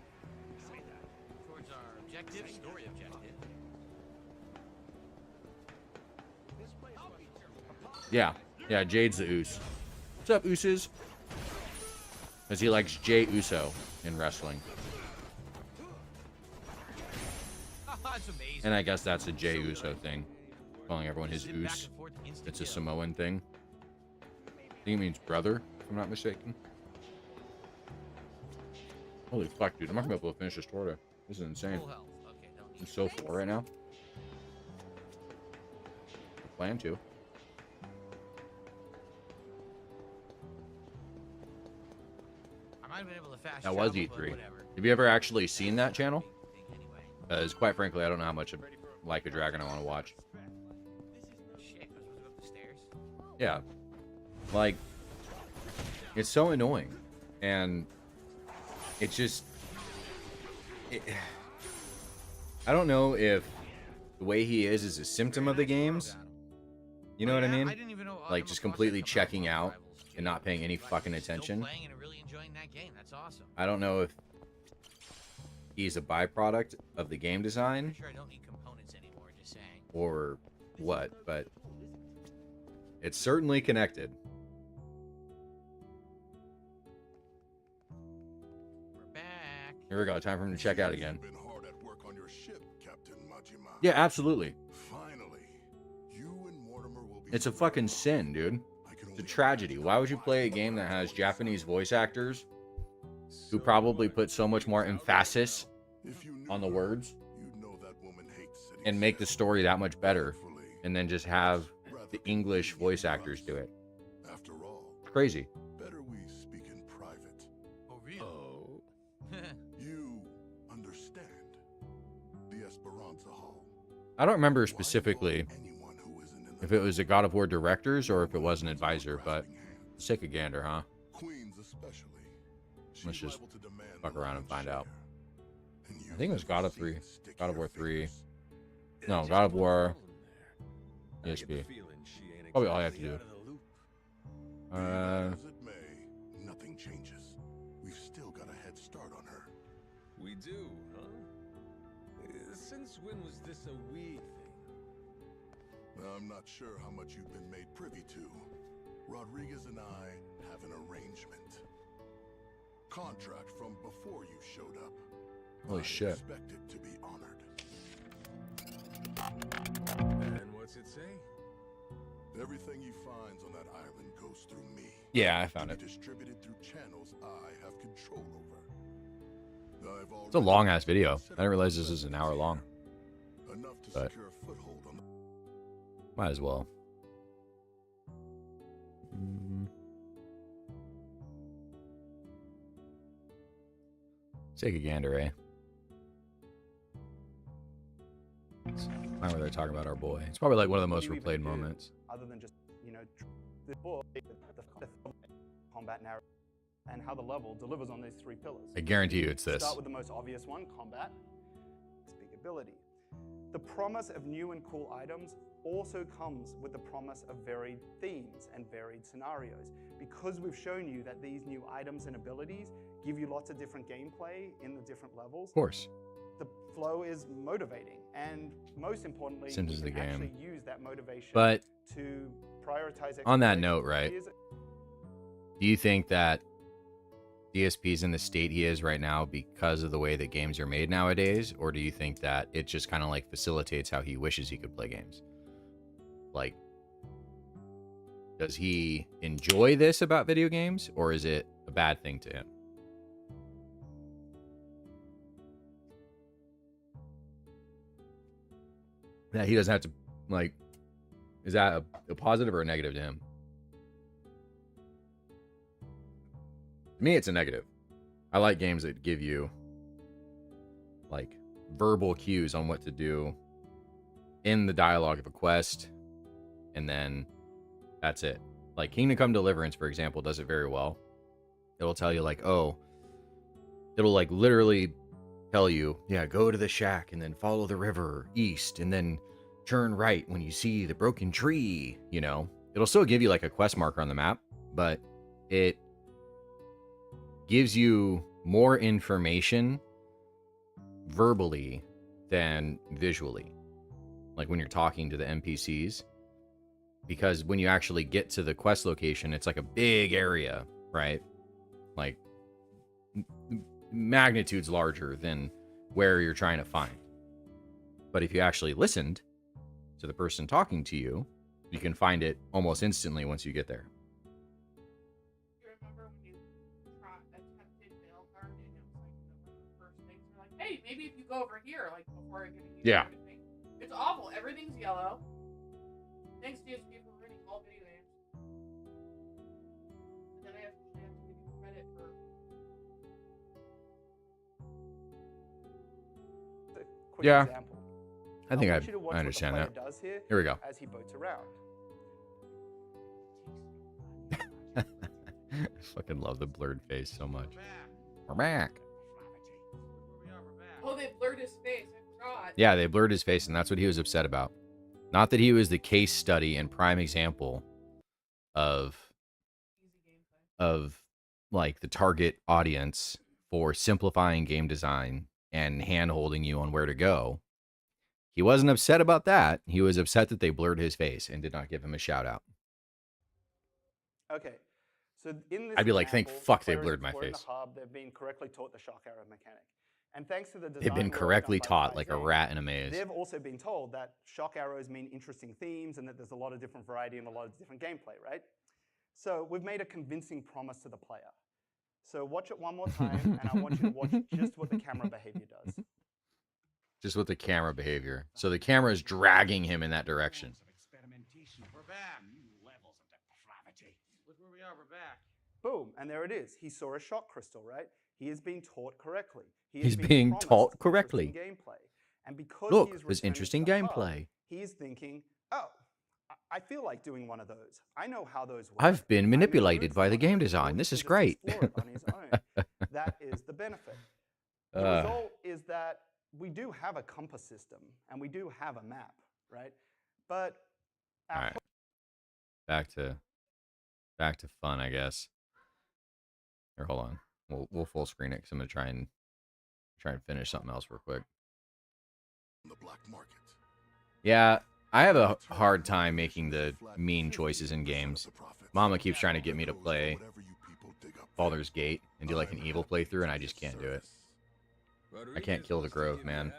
towards our objective, story objective. Yeah, Jade's the Oos. What's up, Ooses? Because he likes Jay Uso in wrestling. That's amazing. And I guess that's a Jay Uso thing. Calling everyone his Zip back Oos. and forth, instant It's a kill. Samoan thing. I think it means brother, if I'm not mistaken. Holy fuck, dude. I'm not gonna be able to finish this tour. This is insane. Full health. Okay, don't need I'm so full right now. I plan to. I might have been able to fast That was travel, but E3. whatever. Have you ever actually seen that channel? Anyway. Because quite frankly, I don't know how much of Like a Dragon I want to watch. Shit, I was supposed to go up the stairs. Yeah. Like, it's so annoying. And it's just... I don't know if the way he is a symptom of the games. You know what I mean? didn't even know Like, just completely checking out and not paying any fucking attention. Still playing and really enjoying that game. That's awesome. I don't know if he's a byproduct of the game design Pretty sure I don't need components anymore. Just saying. or what, but it's certainly connected. We're back. Here we go. Time for him to check out again. You've been hard at work on your ship, Captain Majima. Yeah, absolutely. Finally, you and Mortimer will be. It's a fucking sin, dude. It's a tragedy. Why would you play a game that has Japanese voice actors who probably put so much more emphasis If you knew on the her, words you'd know that woman hates city and make the story that much better Thankfully, and then just have rather the English voice actors do it? After all, Crazy. better we speak in private. Oh, really? Oh. You understand the Esperanza Hall. I don't remember Why specifically follow anyone who isn't in the if it was a God of War directors or if it was an advisor, but grasping hand? sick a gander, huh? Queens especially. Let's She's just liable to demand fuck the around and lion's find out. share. And I think it was you've God of seen 3. it stick God of your War 3. fingers. No, God of War I get the DSP. feeling she ain't Probably all you have to exactly do. out of the loop. Be that as it may, nothing changes. We've still got a head start on her. We do, huh? Since when was this a we thing? I'm not sure how much you've been made privy to. Rodriguez and I have an arrangement. Contract from before you showed up. Holy I shit. expect it to be honored. And what's it say? Everything he finds on that island goes through me. Yeah, I found to it. be distributed through channels I have control over. It's a long ass video. I didn't realize this was an hour long. Enough to But secure a foothold on the might as well. Mm. Let's take a gander, eh? It's fine where they're talking about our boy. It's probably like one of the most replayed moments. Other than just, the book, the combat narrative, and how the level delivers on these three pillars. I guarantee you it's this. Start with the most obvious one, combat. Speak ability. The promise of new and cool items also comes with the promise of varied themes and varied scenarios. Because we've shown you that these new items and abilities give you lots of different gameplay in the different levels. Of course. The flow is motivating, and most importantly, Sims you is the can actually game. use that motivation But to prioritize. on that exploration. note, right? Here's- Do you think that DSP is in the state he is right now because of the way that games are made nowadays? Or do you think that it just kind of like facilitates how he wishes he could play games? Like, does he enjoy this about video games, or is it a bad thing to him? That he doesn't have to, like, is that a positive or a negative to him? To me, it's a negative. I like games that give you, like, verbal cues on what to do in the dialogue of a quest, and then that's it. Like, Kingdom Come Deliverance, for example, does it very well. It'll tell you, like, oh, it'll, like, literally tell you, yeah, go to the shack, and then follow the river east, and then turn right when you see the broken tree, you know? It'll still give you, like, a quest marker on the map, but it gives you more information verbally than visually, like when you're talking to the NPCs, because when you actually get to the quest location, it's like a big area, right? Like magnitudes larger than where you're trying to find. But if you actually listened to the person talking to you, you can find it almost instantly once you get there. You remember when you attempted mail card and it was like one of the first things were like, hey, maybe if you go over here, like before giving you everything. It's awful. Everything's yellow. Thanks DSP for ruining all video games. And then I have to give you credit for. Quick Yeah. example. I think want you to watch I understand what the that. player does here. Here we go. As he boats around. I fucking love the blurred face so much. We're back. We're back. Where we are, we're back. Oh, they blurred his face. I forgot. Yeah, they blurred his face, and that's what he was upset about. Not that he was the case study and prime example of like the target audience for simplifying game design and hand-holding you on where to go. He wasn't upset about that. He was upset that they blurred his face and did not give him a shout out. Okay. So in this I'd be like, thank example, fuck they players blurred my exploring face. The hub, they've been correctly taught the shock arrow mechanic. And thanks to the design They've been work correctly done by taught like a Rising, rat in a maze. They've also been told that shock arrows mean interesting themes and that there's a lot of different variety and a lot of different gameplay, right? So we've made a convincing promise to the player. So watch it one more time, and I want you to watch just what the camera behavior does. Just with the camera behavior. So the camera is dragging him in that direction. We're back. Look where we are. We're back. Boom, and there it is. He saw a shock crystal, right? He is being taught correctly. He's being taught correctly. Gameplay. And because Look, he is there's returning interesting to the hub, gameplay. he is thinking, oh, I feel like doing one of those. I know how those work. I've been I know the manipulated routes by the on game it, design. or This he is can just great. explore it on his own. That is the benefit. The result is that we do have a compass system and we do have a map, right? But All right. Back to fun, I guess. Here, hold on. We'll full screen it because I'm gonna try and finish something else real quick. the black market. Yeah, I have a hard time making the mean choices in games. Mama keeps trying to get me to play Baldur's Gate and do like an evil playthrough, and I just can't do it. I can't kill the Grove, man.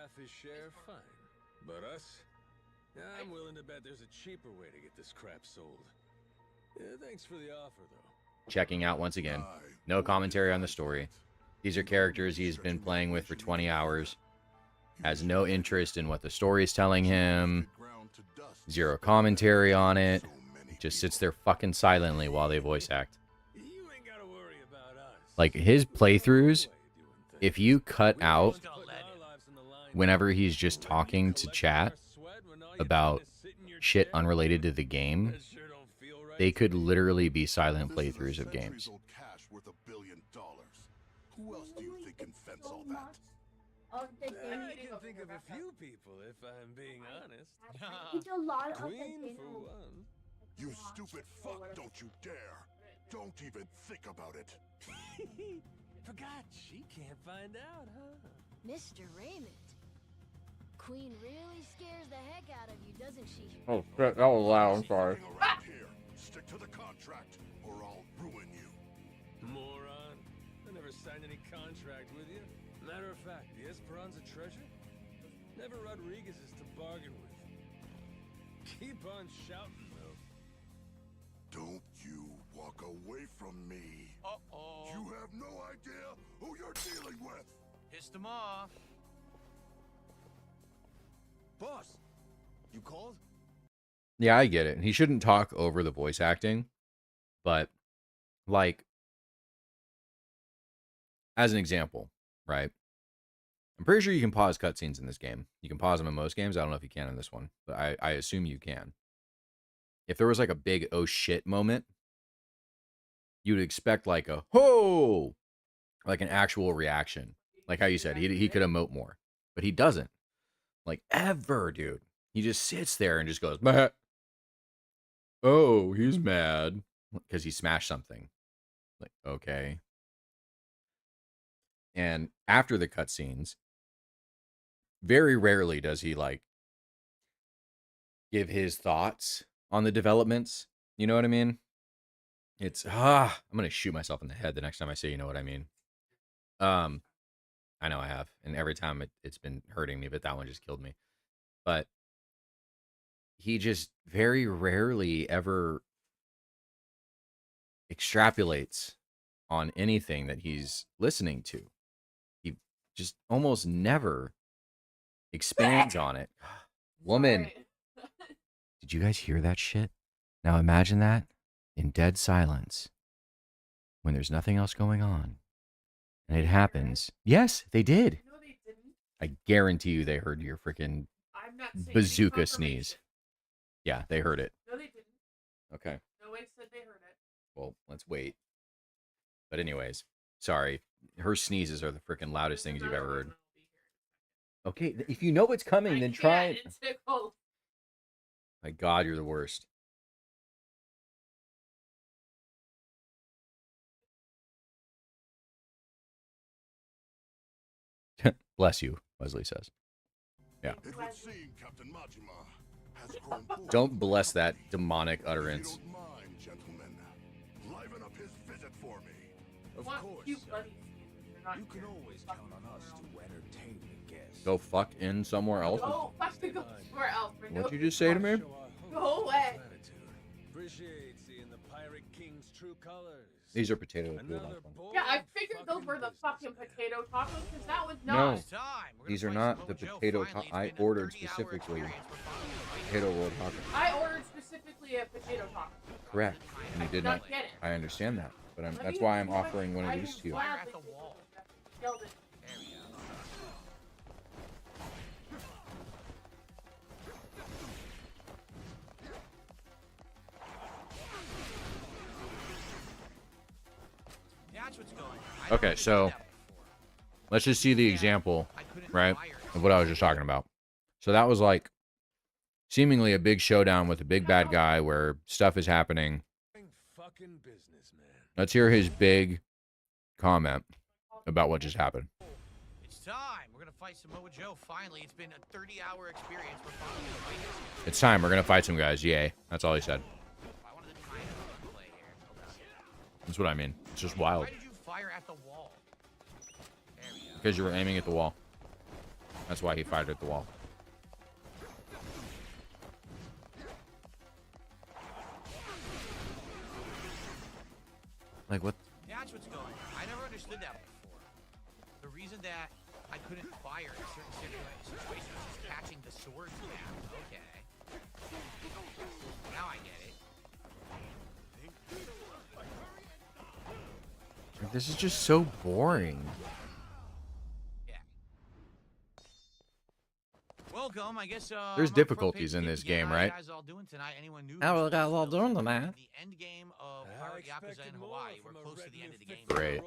But us? I'm willing to bet there's a cheaper way to get this crap sold. Yeah, thanks for the offer, though. Checking out once again. No commentary on the story. These are characters he's been playing with for 20 hours. Has no interest in what the story's telling him. Zero commentary on it. Just sits there fucking silently while they voice act. Like, his playthroughs, if you cut out whenever he's just talking to chat about shit unrelated to the game, they could literally be silent playthroughs of games. Who else do you think can fence all that? I can think of a few people, if I'm being honest. It's a lot of Queen, for one. You stupid fuck, don't you dare! Don't even think about it. Forgot she can't find out, huh? Mr. Raymond. Queen really scares the heck out of you, doesn't she? Oh shit, that was loud, I'm sorry. Around here. Stick to the contract, or I'll ruin you. Moron. I never signed any contract with you. Matter of fact, the Esperanza treasure? Never Rodriguez's to bargain with. Keep on shouting, though. Don't you walk away from me. Uh-oh. You have no idea who you're dealing with. Pissed him off. Boss, you called? Yeah, I get it. He shouldn't talk over the voice acting, but, like, as an example, right? I'm pretty sure you can pause cutscenes in this game. You can pause them in most games. I don't know if you can in this one, but I assume you can. If there was like a big oh shit moment, you'd expect like a ho, like an actual reaction. Like how you said, he could emote more, but he doesn't. Like ever, dude. He just sits there and just goes, bah. Oh, he's mad because he smashed something. Like, okay. And after the cutscenes, very rarely does he like give his thoughts on the developments. You know what I mean? It's I'm gonna shoot myself in the head the next time I say you know what I mean. I know I have, and every time it's been hurting me, but that one just killed me. But he just very rarely ever extrapolates on anything that he's listening to. He just almost never expands on it. Woman, did you guys hear that shit? Now imagine that in dead silence when there's nothing else going on. And it happens. Yes, they did. No, they didn't. I guarantee you they heard your freaking I'm not saying bazooka any sneeze. confirmation. Yeah, they heard it. No, they didn't. Okay. No way said they heard it. Well, let's wait. But anyways, sorry. Her sneezes are the freaking loudest things you've ever heard. Okay, if you know what's coming, then try it. It's tickled. My God, you're the worst. Bless you, Wesley says. Yeah. It would seem Captain Majima has grown bored. Don't bless that demonic utterance. If you don't mind, gentlemen, liven up his visit for me. Of Want course. cute buddies. They're not You can here. always count on us to entertain the guests. Go fuck in somewhere else. Go fuck to go somewhere else. for no What'd you just say to me? Go away. Appreciate seeing the Pirate King's true colors. These are potato Another one. Yeah, I bold figured those were the fucking businessman. potato tacos because that was No. not. It's time. We're gonna These are play not some the Mojo. potato Finally, I it's been a ordered 30-hour specifically. experience. We're finally gonna play Potato some roll Mojo. taco. I ordered specifically a potato taco. Correct. And you did not. Not get it. I understand that. But Let that's me- why I'm offering one of I these will to you. Fire gladly at the do wall. that. Yelled it. There we go. That's what's going on. I Okay, never so did that before. let's just see the Yeah, example, I couldn't right, fire it. of what I was just talking about. So that was like seemingly a big showdown with a big bad guy where stuff is happening. Fucking businessman. Let's hear his big comment about what just happened. It's time. We're gonna fight Samoa Joe. Finally, it's been a 30-hour experience. We're finally gonna fight this guy. It's time. We're gonna fight some guys. Yay. That's all he said. I wanted to try and play here. That's what I mean. It's just wild. Why did you fire at the wall? There we go. Because you were aiming at the wall. That's why he fired at the wall. Like what? That's what's going on. I never understood that before. The reason that I couldn't fire in certain situations was just catching the swords down. Okay. Now I get it. Like, this is just so boring. Yeah. Welcome, I guess. There's front difficulties page in game this again. game, How right? you guys all doing tonight? Anyone new? How are you guys all doing tonight? The end game of Pirate Yakuza in Hawaii. We're close to the end of the game. Great.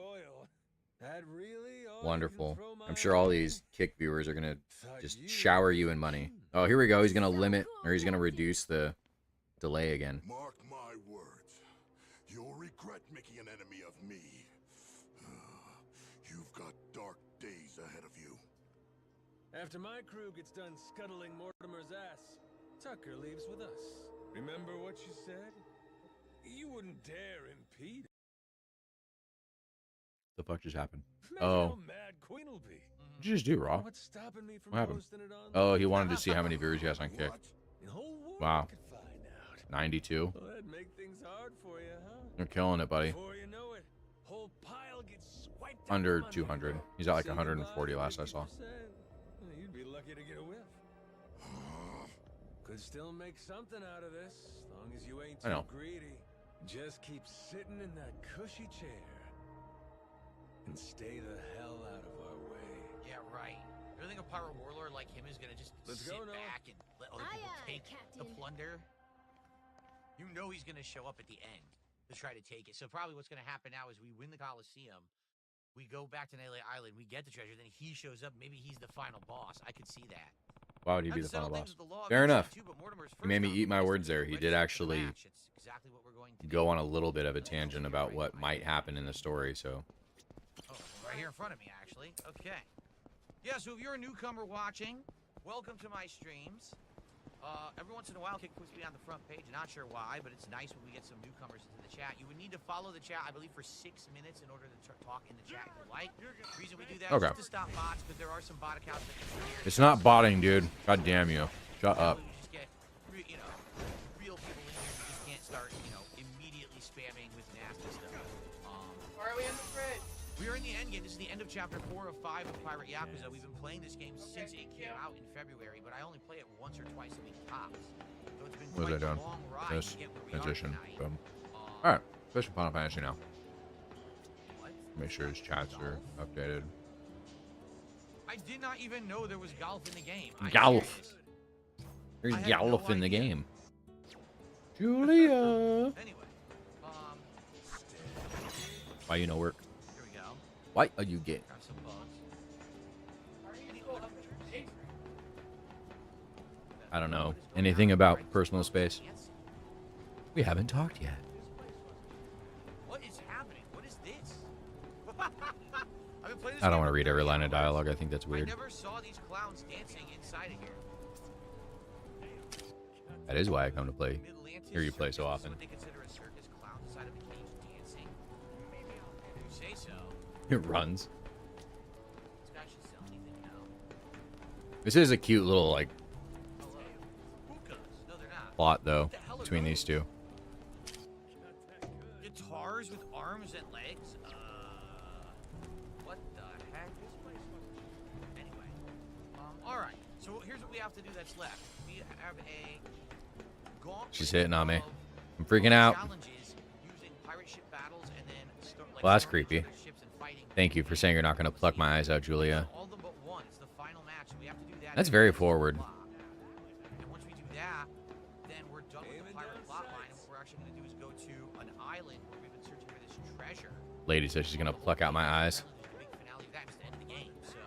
Wonderful. I'm sure all these kick viewers are gonna just shower you in money. Oh, here we go. He's gonna limit, or he's gonna reduce the delay again. Mark my words. You'll regret making an enemy of me. You've got dark days ahead of you. After my crew gets done scuttling Mortimer's ass, Tucker leaves with us. Remember what you said? You wouldn't dare impede. The fuck just happened? Imagine Oh. how mad Queen will be. What'd you just do, Raw? What's stopping me from What happened? posting it on? Oh, he wanted to see how many viewers he has on Kick. What? The whole world Wow. could find out. 92. Well, that'd make things hard for you, huh? You're killing it, buddy. Before you know it, whole pile gets swiped out Under from under 200. you. He's at like Say 140 goodbye last I saw. 50%. You'd be lucky to get a whiff. Could still make something out of this, as long as you ain't I know. too greedy. Just keep sitting in that cushy chair and stay the hell out of our way. Yeah, right. You think a pirate warlord like him is gonna just Let's sit go, Noah. back and let other Aye, people aye, take the Captain. plunder? You know he's gonna show up at the end to try to take it. So probably what's gonna happen now is we win the Coliseum, we go back to Nele Island, we get the treasure, then he shows up. Maybe he's the final boss. I could see that. Why would he be Not the to settle final things boss? with the law of Fair enough. too, but Mortimer's He made me first eat my option is words to there. He register did for the actually match. It's exactly what we're going to do. go on a little bit of a tangent about what might happen in the story, so. Oh, right here in front of me, actually. Okay. Yeah, so if you're a newcomer watching, welcome to my streams. Every once in a while, Kick puts me on the front page. Not sure why, but it's nice when we get some newcomers into the chat. You would need to follow the chat, I believe, for 6 minutes in order to talk in the chat if you like. The reason we do that is Okay. just to stop bots, but there are some bot accounts that can hear. It's not botting, dude. God damn you. Shut up. You just get, real people in here who just can't start, immediately spamming with nasty stuff. Why are we in the fridge? We are in the end game. This is the end of chapter 4 of 5 of Pirate Yakuza. We've been playing this game since it came out in February, but I only play it once or twice a week tops. So it's been What was I quite a doing? long ride This to get where we are transition. tonight. Boom. Alright. Especially Final Fantasy now. What? Make sure his chats are updated. I did not even know there was golf in the game. I Golf. serious. There's I had no golf in the idea. game. Julia. Anyway, Why you no work? here we go. Why are you get? Grab some bugs. Why are you still up in the I don't know. Anything about personal space? We haven't talked yet. What is happening? What is this? I've been playing this I don't game want to for read every 30 line of hours. dialogue. I think that's I weird. never saw these clowns dancing inside of here. That is why I come to play. Mid-Atlantis Hear you play so circus is often. What they consider a circus, clowns inside of a cage dancing. You say so. It runs. This guy should sell anything now. This is a cute little like Hello. Hookahs. No, they're not. plot though What the hell are between these those? two. Guitars with arms and legs? What the heck? Anyway. Alright. So here's what we have to do that's left. We have a gauntlet She's hitting on me. of I'm freaking out. challenges using pirate ship battles and then Well, that's storming creepy. other ships and fighting. Thank you for saying you're not going to pluck my eyes out, Julia. All of them but one. It's the final match. So we have to do that. That's in very the forward. plot. And once we do that, then we're done with the pirate plot line. And what we're actually going to do is go to an island where we've been searching for this treasure. Lady says she's going to pluck out my eyes. Big finale of that. It's the end of the game. So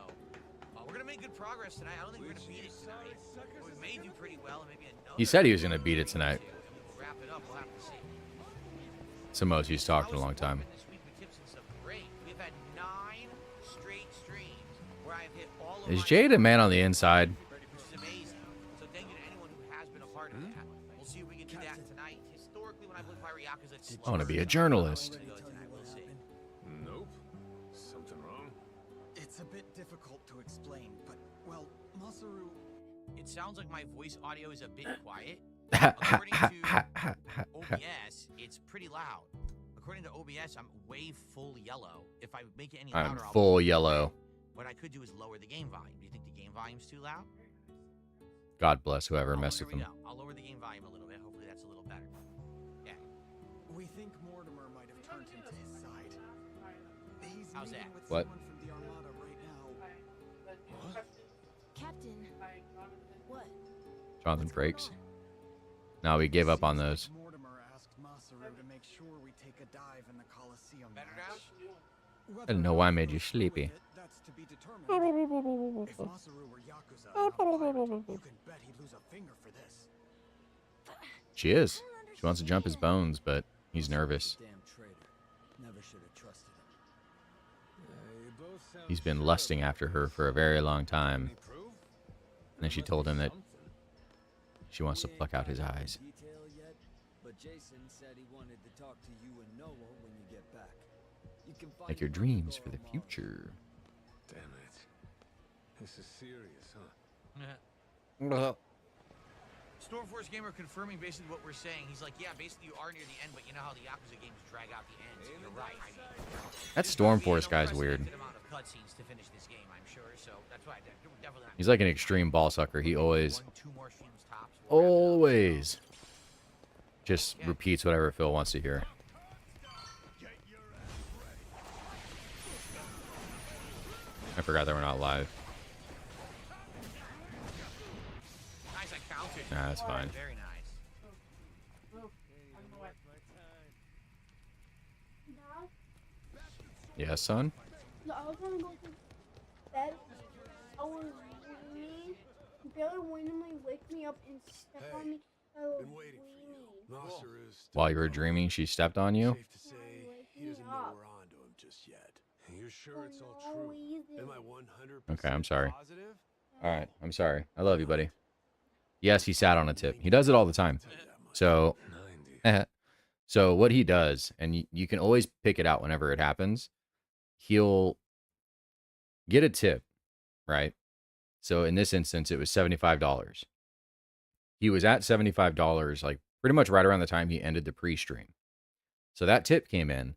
we're going to make good progress tonight. I don't think we're going to beat it tonight. But we may do pretty well. And maybe another He said he was going to beat it tonight. and we'll wrap it up. We'll have to see. It's the most he's talked in a long time. This week with tips and stuff. Great. We've had 9 straight streams where I've hit all of Is Jade a man on the inside? Which is amazing. So thank you to anyone who has been a part of that. We'll see if we can do that tonight. Historically, when I play Pirate Yakuza, it's I want to slower. be a journalist. We'll see. Nope. Something wrong? It's a bit difficult to explain, but, well, Masaru... It sounds like my voice audio is a bit quiet. According to OBS, it's pretty loud. According to OBS, I'm way full yellow. If I make it any louder, I'm I'll full yellow. What I could do is lower the game volume. Do you think the game volume's too loud? God bless whoever Oh, messed here with we them. go. I'll lower the game volume a little bit. Hopefully that's a little better. Yeah. We think Mortimer might have turned him to his side. He's How's meeting that? with What? someone from the Armada right now. Captain, what? Jonathan Frakes. No, we gave up on those. Mortimer asked Masaru to make sure we take a dive in the Colosseum. Better match. I didn't know why I made you sleepy. That's to be determined. If Masaru were Yakuza, not a pirate, you can bet he'd lose a finger for this. She is. She wants to jump his bones, but he's nervous. Damn traitor. Never should have trusted him. You both sound He's been sure lusting about after her this. for a very long time. Any proof? And then she There told must him be that something. she wants to pluck out his eyes. Detail yet, but Jason said he wanted to talk to you and Noah when you get back. You can find Like your him on dreams for the Goro Mall. future. Damn it. This is serious, huh? Stormforce Gamer confirming basically what we're saying. He's like, yeah, basically you are near the end, but you know how the Yakuza games drag out the end. So you're right. I mean, That there's gonna be Stormforce an guy's weird. unprecedented amount of cutscenes to finish this game, I'm sure. So that's why we're definitely not. He's like an extreme ball sucker. He always, One, two more streams tops. We'll wrap it up. always just repeats whatever Phil wants to hear. I forgot that we're not live. Nice, I counted. Nah, that's fine. Very nice. Yeah, son? No, I was gonna go to bed. I was weaning. Barely randomly wake me up and step on me. I was Been waiting for you. Masaru's still While you were gone. dreaming, she stepped on you? Safe to say, he doesn't know we're on to him just yet. You're sure it's all No, true? easy. Am I 100% Okay, I'm sorry. positive? Alright, I'm sorry. I love you, buddy. Yes, he sat on a tip. He does it all the time. Tell you that much. So, 90. so what he does, and you can always pick it out whenever it happens, he'll get a tip, right? So in this instance, it was $75. He was at $75, like pretty much right around the time he ended the pre-stream. So that tip came in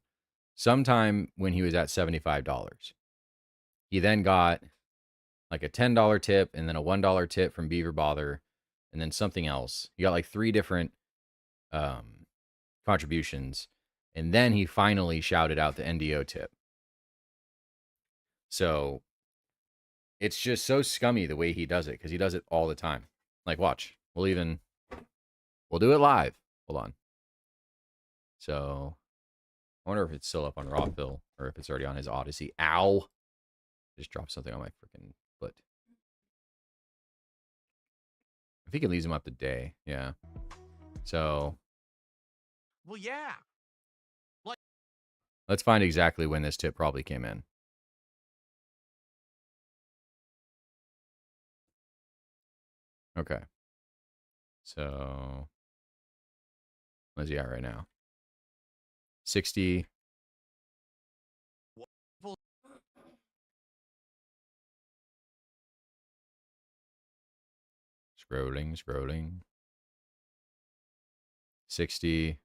sometime when he was at $75. He then got like a $10 tip and then a $1 tip from Beaver Bother and then something else. He got like 3 different contributions. And then he finally shouted out the NDO tip. So it's just so scummy the way he does it because he does it all the time. Like, watch. We'll do it live. Hold on. So I wonder if it's still up on Rawphil or if it's already on his Odyssey. Ow. Just dropped something on my freaking foot. I think it leaves him up to day. Yeah. So Well, yeah. let's find exactly when this tip probably came in. Okay. So where's he at right now? 60. Scrolling. 60.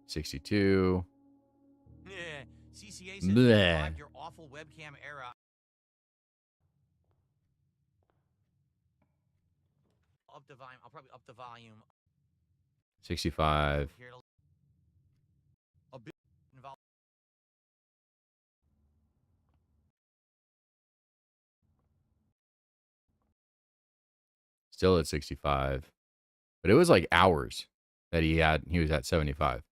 62. Yeah. CCA says Bleh. survived your awful webcam era. Up the volume. I'll probably up the volume 65. here. A bit involved. Still at 65. But it was like hours that he was at 75.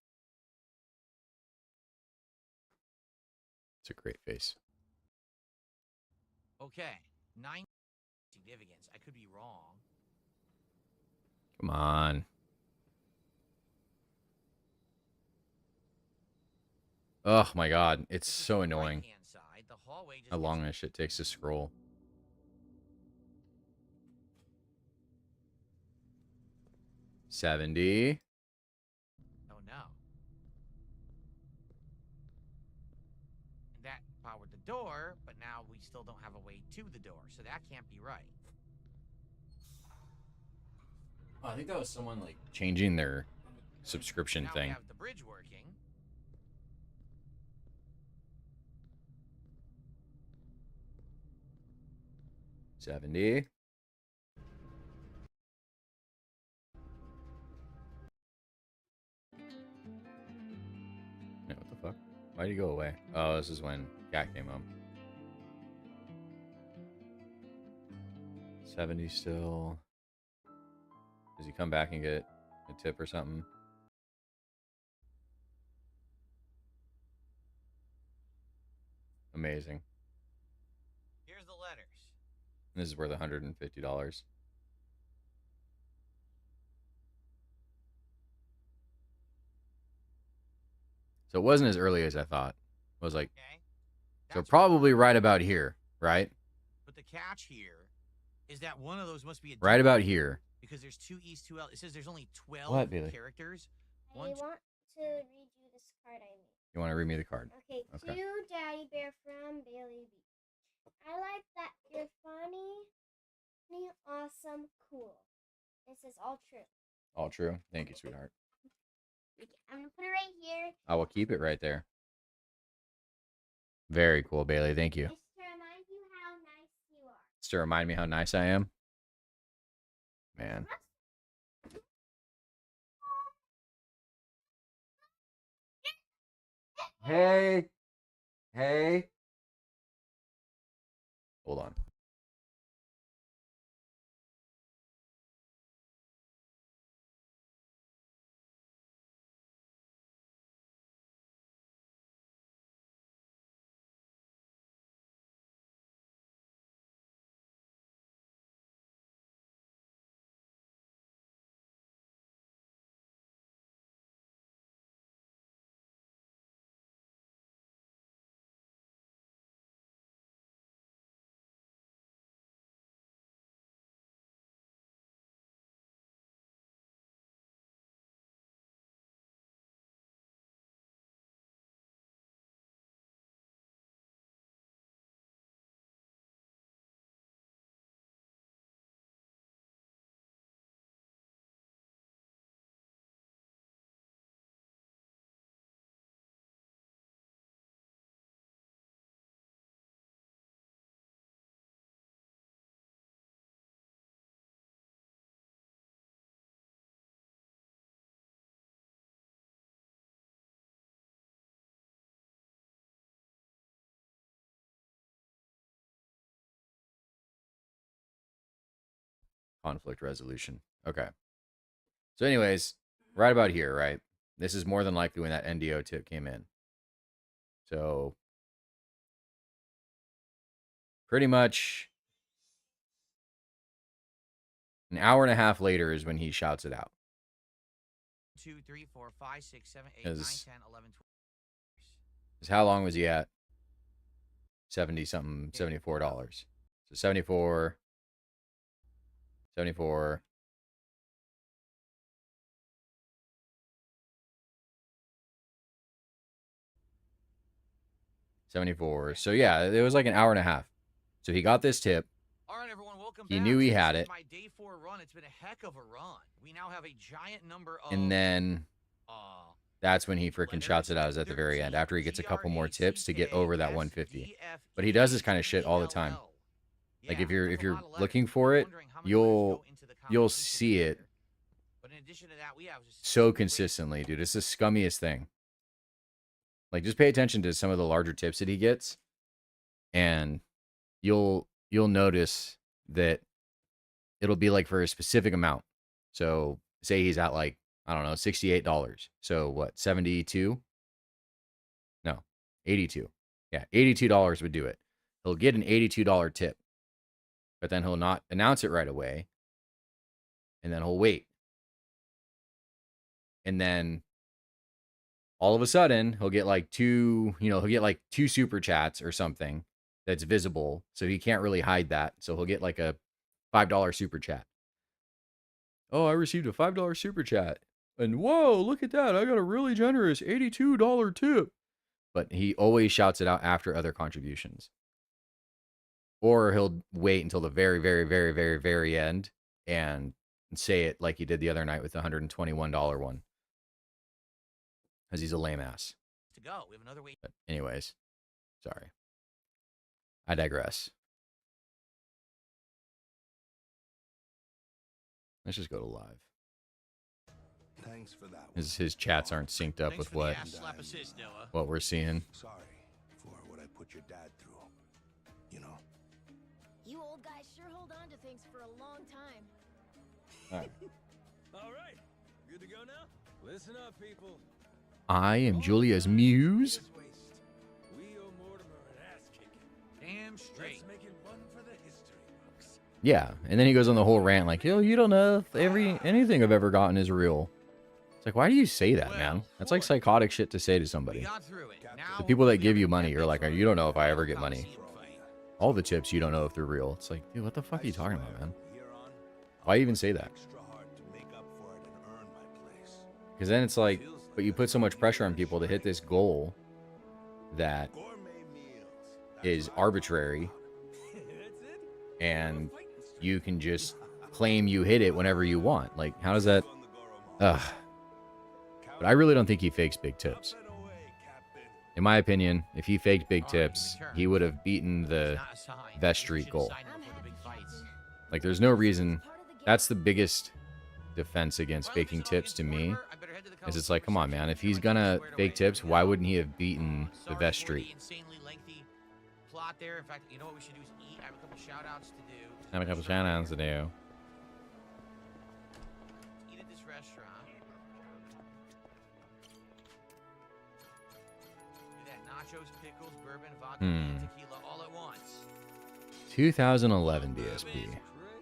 It's a great face. Okay. 9 significance. I could be wrong. Come on. Oh my god, it's This is so the annoying right-hand side. The hallway just how gets long this shit takes to scroll. 70. Oh no. And that powered the door, but now we still don't have a way to the door, so that can't be right. Oh, I think that was someone like changing their subscription Now we thing. have the bridge working. $70. Yeah, what the fuck? Why'd he go away? Oh, this is when Cat came home. 70 still. Does he come back and get a tip or something? Amazing. Here's the letters. This is worth $150. So it wasn't as early as I thought. It was like, Okay. so That's probably right about here, right? But the catch here is that one of those must be a Right duplicate, about here. because there's 2 E's, 2 L. It says there's only 12 What, Bailey? characters. I One, want to read you this card I made. You want to read me the card? Okay, Okay. to Daddy Bear from Bailey B. I like that you're funny, awesome, cool. This is all true. All true. Thank you, sweetheart. Okay, I'm gonna put it right here. I will keep it right there. Very cool, Bailey. Thank you. Just to remind you how nice you are. Just to remind me how nice I am. Man. Hey. Hey. Hold on. Conflict resolution. Okay. So anyways, right about here, right? This is more than likely when that NDO tip came in. So pretty much an hour and a half later is when he shouts it out. 2, 3, 4, 5, 6, 7, 8, 9, 10, 11, 12. Is how long was he at? 70 something, $74. So 74, 74. $74. So yeah, it was like an hour and a half. So he got this tip. All right, everyone, welcome He back. knew he This had is it. my day 4 run. It's been a heck of a run. We now have a giant number of. And then that's when he freaking shouts it out, is at the very end, after he gets a couple more tips to get over that 150. But he does this kind of shit all the time. Like if you're looking for it, you'll see it But in addition to that, we have so consistently, dude. It's the scummiest thing. Like just pay attention to some of the larger tips that he gets, and you'll notice that it'll be like for a specific amount. So say he's at like, I don't know, $68. So what, 72? No, 82. Yeah, $82 would do it. He'll get an $82 tip, but then he'll not announce it right away. And then he'll wait. And then all of a sudden he'll get like two super chats or something that's visible. So he can't really hide that. So he'll get like a $5 super chat. Oh, I received a $5 super chat. And whoa, look at that. I got a really generous $82 tip. But he always shouts it out after other contributions. Or he'll wait until the very, very, very, very, very end and say it like he did the other night with the $121 one. Because he's a lame ass. To go. We have another way. But anyways, sorry. I digress. Let's just go to live. Thanks for that. His chats aren't synced up with what we're seeing. Sorry for what I put your dad through. You know. You old guys sure hold on to things for a long time. All right. All right. Good to go now? Listen up, people. I am Julia's muse. We owe Mortimer an ass kicking. Damn straight. Let's make it one for the history books. Yeah, and then he goes on the whole rant like, yo, you don't know if anything I've ever gotten is real. It's like, why do you say that, man? That's like psychotic shit to say to somebody. The people that give you money are like, you don't know if I ever get money. All the tips, you don't know if they're real. It's like, dude, what the fuck are you talking about, man? Why even say that? Because then it's like, but you put so much pressure on people to hit this goal that is arbitrary, and you can just claim you hit it whenever you want. Like, how does that? Ugh. But I really don't think he fakes big tips. In my opinion, if he faked big tips, he would have beaten the Vest Street goal. Like, there's no reason. That's the biggest defense against faking tips to me. Is it's like, come on, man. If he's gonna fake tips, why wouldn't he have beaten the Vest Street? Plot there. In fact, you know what we should do is eat. I have a couple shout outs to do. Have a couple shout outs to do. Eat at this restaurant. Do that nachos, pickles, bourbon, vodka, and tequila all at once. 2011 DSP.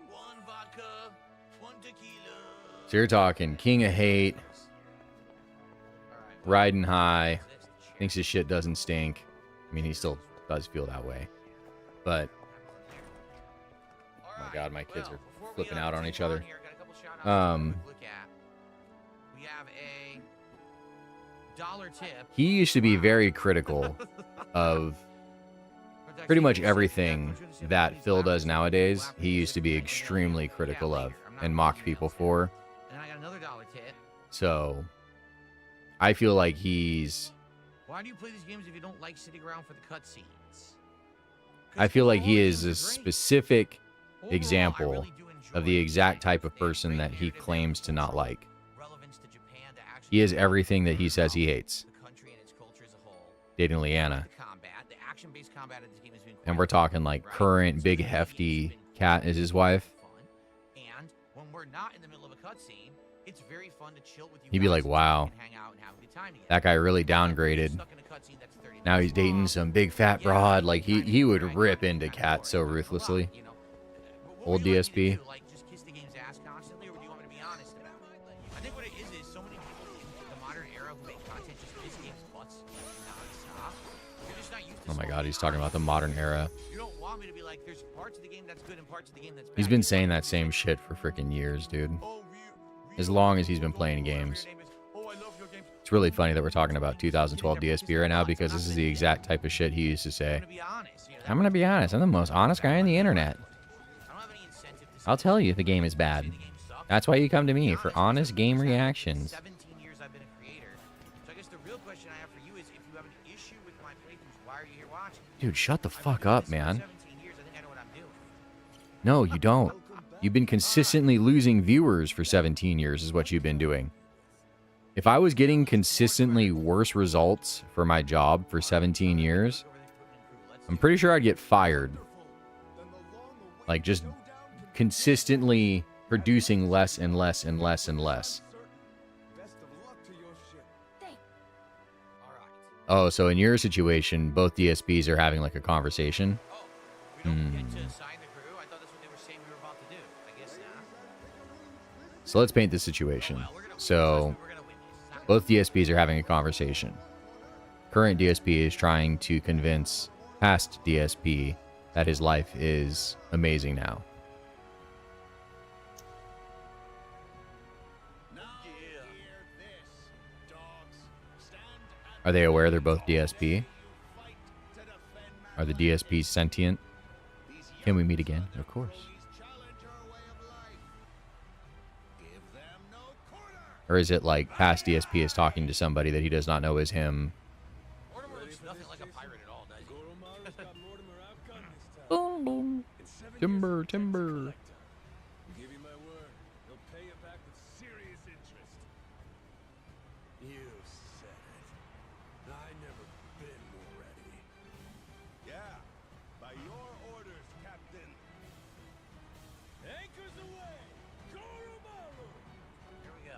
One vodka, one tequila. So you're talking King of Hate, riding high, thinks his shit doesn't stink. I mean, he still does feel that way. But, oh my god, my kids are flipping out on each other. We have a $1 tip. He used to be very critical of pretty much everything that Phil does nowadays. He used to be extremely critical of and mocked people for. And then I got another $1 tip. So, I feel like he's... Why do you play these games if you don't like sitting around for the cutscenes? I feel like he is a specific example of the exact type of person that he claims to not like. He is everything that he says he hates. Dating Leanna. And we're talking like current big hefty Cat is his wife. And when we're not in the middle of a cutscene, it's very fun to chill with you. He'd be like, wow, that guy really downgraded. Now he's dating some big fat broad. Like, he would rip into Cat so ruthlessly. Old DSP. Oh my god, he's talking about the modern era. He's been saying that same shit for freaking years, dude. As long as he's been playing games. It's really funny that we're talking about 2012 DSP right now because this is the exact type of shit he used to say. I'm gonna be honest. I'm the most honest guy on the internet. I'll tell you if the game is bad. That's why you come to me for honest game reactions. Dude, shut the fuck up, man. No, you don't. You've been consistently losing viewers for 17 years is what you've been doing. If I was getting consistently worse results for my job for 17 years, I'm pretty sure I'd get fired. Like, just consistently producing less and less and less and less. Oh, so in your situation, both DSPs are having like a conversation? So let's paint the situation. So Both DSPs are having a conversation. Current DSP is trying to convince past DSP that his life is amazing now. Are they aware they're both DSP? Are the DSPs sentient? Can we meet again? Of course. Or is it like past DSP is talking to somebody that he does not know is him? Mortimer looks nothing like a pirate at all, does he? Boom, boom. Timber, timber. Give you my word. He'll pay you back with serious interest. You said it. I never been more ready. Yeah, by your orders, Captain. Anchors away. Koromaru. Here we go.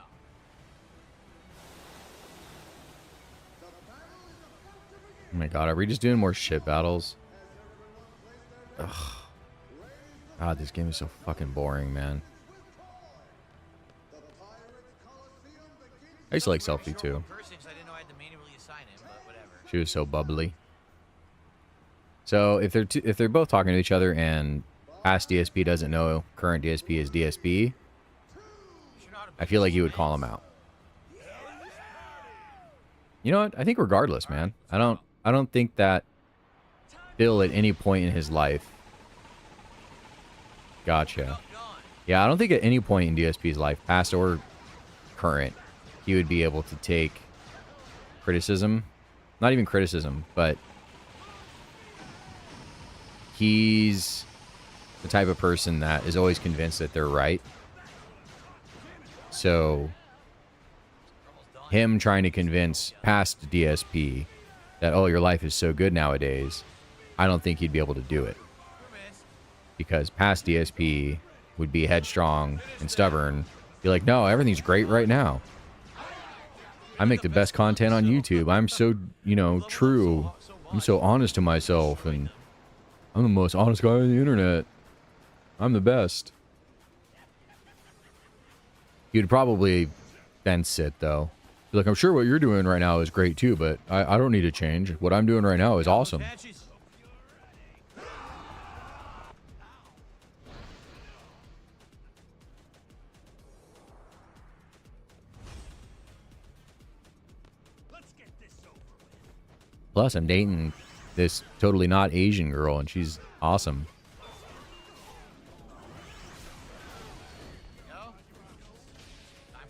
Oh my god, are we just doing more shit battles? Ugh. God, this game is so fucking boring, man. I used to like Selfie too. She was so bubbly. So if they're both talking to each other and past DSP doesn't know current DSP is DSP, I feel like you would call him out. You know what? I think regardless, man. I don't think that Bill at any point in his life. Gotcha. Yeah, I don't think at any point in DSP's life, past or current, he would be able to take criticism. Not even criticism, but he's the type of person that is always convinced that they're right. So him trying to convince past DSP that, oh, your life is so good nowadays, I don't think he'd be able to do it. Because past DSP would be headstrong and stubborn. Be like, no, everything's great right now. I make the best content on YouTube. I'm so, you know, true. I'm so honest to myself, and I'm the most honest guy on the internet. I'm the best. You'd probably then sit, though. Be like, I'm sure what you're doing right now is great, too, but I don't need to change. What I'm doing right now is awesome. Plus, I'm dating this totally not Asian girl, and she's awesome.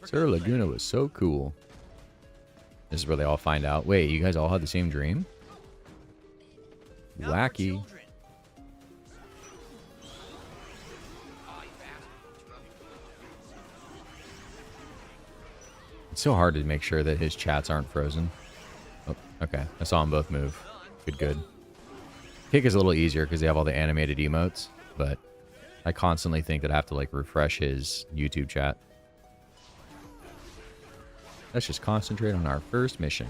Sir Laguna was so cool. This is where they all find out. Wait, you guys all had the same dream? Wacky. It's so hard to make sure that his chats aren't frozen. Oh, okay. I saw them both move. Good, good. Kick is a little easier because they have all the animated emotes, but I constantly think that I have to, like, refresh his YouTube chat. Let's just concentrate on our first mission.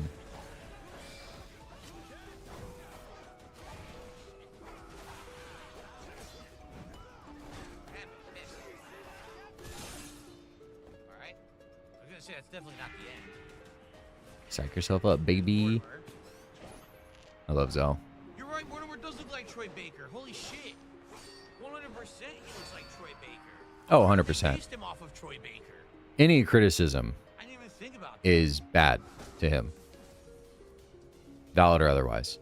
Alright. I was gonna say that's definitely not the end. Psych yourself up, baby. I love Zell. You're right, Mortimer does look like Troy Baker. Holy shit. 100% he looks like Troy Baker. Oh, 100%. Based him off of Troy Baker. Any criticism I didn't even think about that. is bad to him. Valid or otherwise.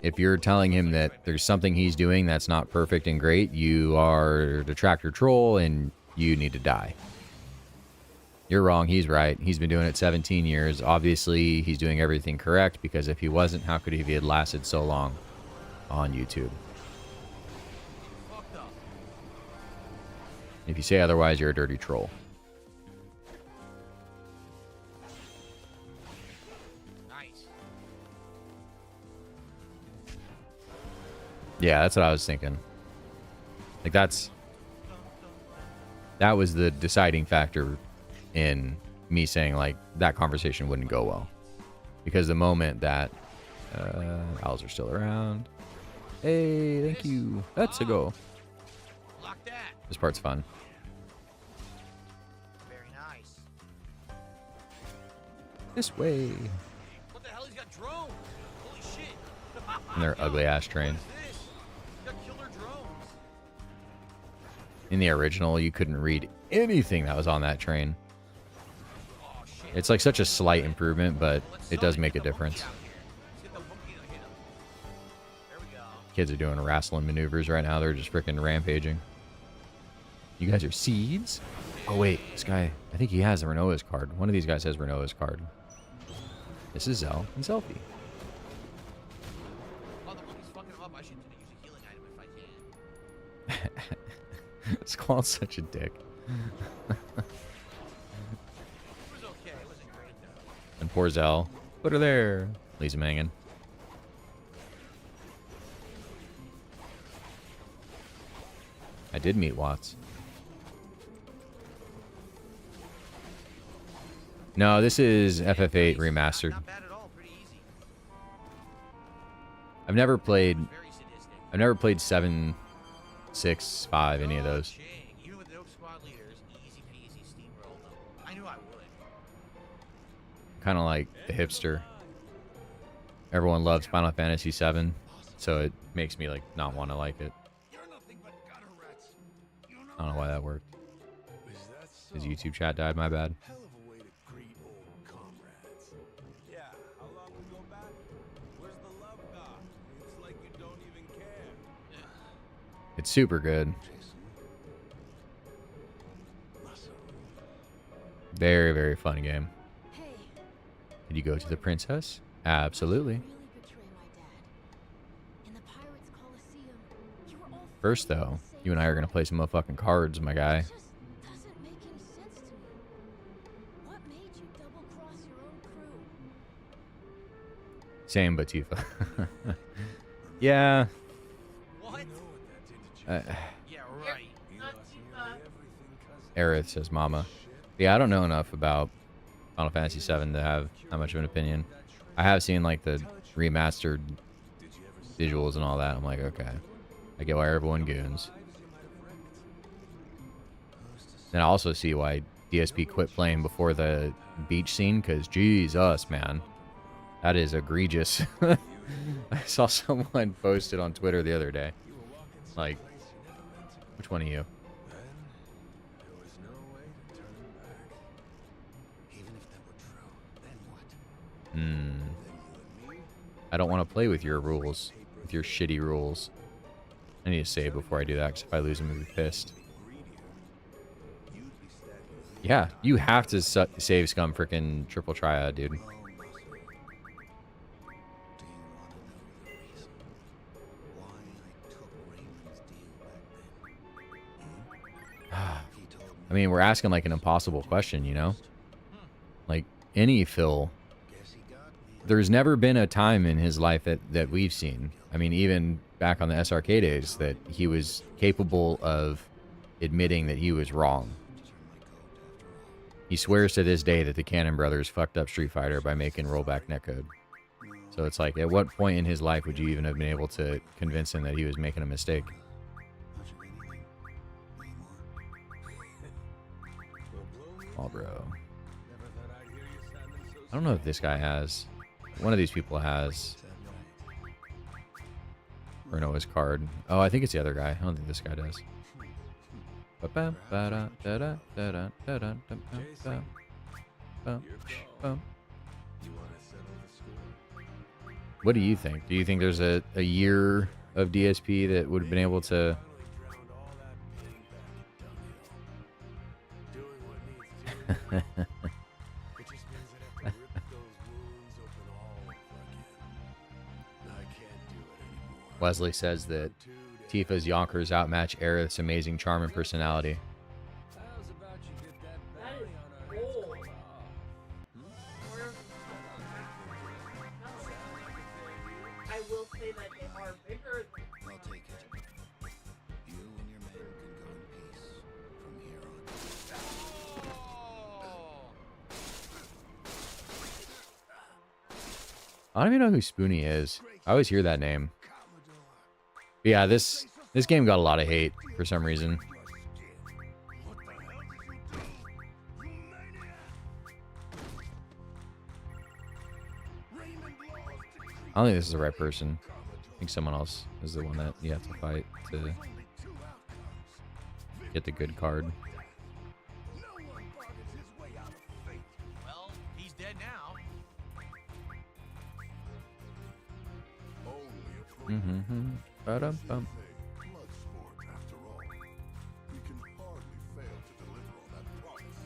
If you're telling him that there's something he's doing that's not perfect and great, you are a detractor troll and you need to die. You're wrong. He's right. He's been doing it 17 years. Obviously, he's doing everything correct, because if he wasn't, how could he have lasted so long on YouTube? If you say otherwise, you're a dirty troll. Nice. Yeah, that's what I was thinking. Like, that was the deciding factor in me saying, like, that conversation wouldn't go well. Because the moment that owls are still around. Hey, thank you. Let's go. Lock that. This part's fun. Very nice. This way. What the hell? He's got drones. Holy shit. And their ugly ass train. What is this? He's got killer drones. In the original, you couldn't read anything that was on that train. Oh, shit. It's like such a slight improvement, but it does make a difference. Let's get the monkey to hit him. There we go. Kids are doing wrestling maneuvers right now. They're just freaking rampaging. You guys are seeds? Oh, wait. This guy, I think he has a Renoa's card. One of these guys has Renoa's card. This is Zell and Selfie. Oh, the monkey's fucking him up. I should use a healing item if I can. Squall's such a dick. It was okay. It wasn't great, though. And poor Zell. Put her there. Leaves him hanging. I did meet Watts. No, this is FF8 remastered. Not bad at all. Pretty easy. I've never played Very sadistic. 7, 6, 5, any of those. Ching. Even with no squad leaders, easy peasy steamrolled them. I knew I would. Kind of like the hipster. Everyone loves Final Fantasy 7, so it makes me like not want to like it. I don't know why that worked. His YouTube chat died, my bad. Hell of a way to greet old comrades. Yeah, how long we go back? Where's the love doc? It's like you don't even care. It's super good. Very, very fun game. Hey, Did you go to the princess? Absolutely. really betray my dad. In the Pirates Coliseum, you were all First, though, you and I are going to play some motherfucking cards, my guy. It just doesn't make any sense to me. What made you double cross your own crew? Same, but Tifa. Yeah. What? Uh, Yeah, right. Aerith says mama. Yeah, I don't know enough about Final Fantasy 7 to have that much of an opinion. I have seen like the remastered visuals and all that. I'm like, okay. I get why everyone goons. And I also see why DSP quit playing before the beach scene, because Jesus, man. That is egregious. I saw someone posted on Twitter the other day. Like, which one of you? I don't want to play with your rules. With your shitty rules. I need to save before I do that, because if I lose, I'm going to be pissed. Yeah, you have to save Scum frickin' triple triad, dude. I mean, we're asking like an impossible question, you know? Like, any Phil, there's never been a time in his life that we've seen. I mean, even back on the SRK days, that he was capable of admitting that he was wrong. He swears to this day that the Cannon brothers fucked up Street Fighter by making rollback netcode. So it's like, at what point in his life would you even have been able to convince him that he was making a mistake? Oh, bro. I don't know if this guy has. One of these people has Renoa's card. Oh, I think it's the other guy. I don't think this guy does. What do you think? Do you think there's a year of DSP that would have been able to... Wesley says that Tifa's Yonkers outmatch Aerith's amazing charm and personality. I will say that they are bigger. I'll take it. You and your men can go in peace from here on. I don't even know who Spoonie is. I always hear that name. But yeah, this game got a lot of hate for some reason. I don't think this is the right person. I think someone else is the one that you have to fight to get the good card. Well, he's dead now. Mm-hmm. Ba-dum-bum. Blood sport, after all. We can hardly fail to deliver on that promise.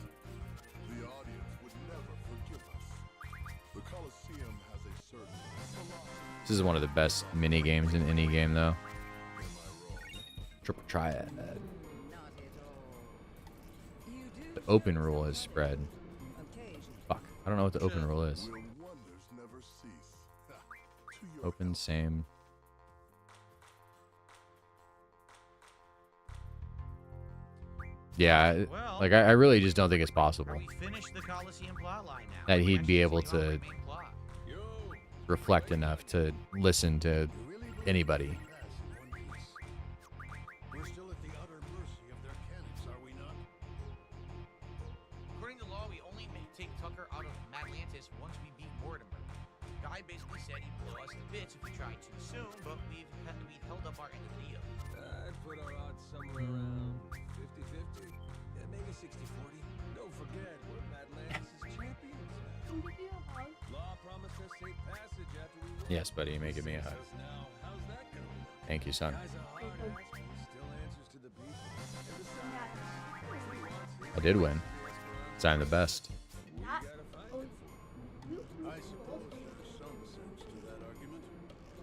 The audience would never forgive us. The Colosseum has a certain philosophy. This is one of the best mini games in any game, though. Triple triad. The open rule is spread. Fuck. I don't know what the open rule is. Will wonders never cease? To your Open, same. Yeah, Well, like I really just don't think it's possible we finished the Coliseum plotline now. that We're he'd be actually able getting on to with the main plot. reflect enough to listen to anybody. We're still at the utter mercy of their cannons, are we not? According to law, we only may take Tucker out of Atlantis once we beat Mortimer. Guy basically said he'd blow us to bits if we tried too soon, but we held up our end of the deal. I'd put our odds somewhere around 50-50. Yeah, maybe 60-40. Don't forget, we're Atlantis' champions now. Law promised us safe passage after we won. Yes, buddy, you're making me a hug. Now, how's that going? Thank you, son. Guys are hard ass, but he still answers to the people. And besides, I did win. So I'm the best. we gotta fight it for. I suppose there's some sense to that argument.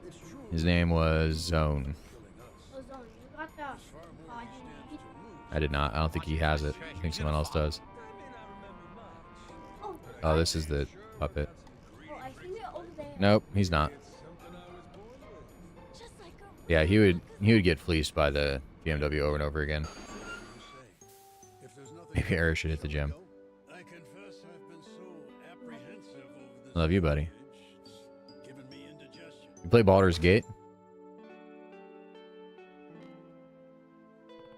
It's true. His name was Zone. I did not. I don't think he has it. I think someone else does. Oh, this is the puppet. Nope, he's not. Yeah, he would get fleeced by the BMW over and over again. If there's nothing Maybe Eric should hit the gym. I confess I've been so apprehensive over this. I love you, buddy. It's given me indigestion. You play Baldur's Gate?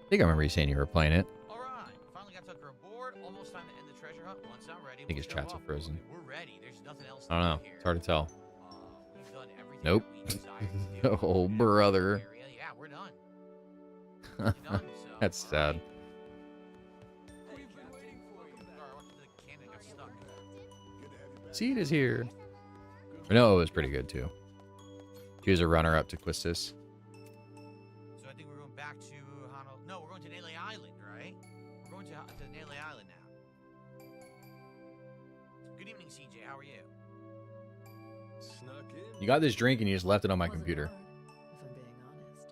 I think I remember you saying you were playing it. All right, finally got Tucker aboard. Almost time to end the treasure hunt. Once I'm ready, I think his we'll show chats are up. frozen. We're ready. There's nothing else. I don't know. to do here. It's hard to tell. We've done everything Nope. that we desired to do. Oh, brother. Area. Yeah, we're done. We're done, so, That's all sad. right. Hey, Captain. Sorry, I went to the cannon and got stuck. Seed is here. No, it was pretty good too. She was a runner-up to Quistis. So I think we're going back to Honolulu. No, we're going to Nele Island, right? We're going to Nele Island now. Good evening, CJ. How are you? Snuck in. You got this drink and you just left it on my computer. If I'm being honest.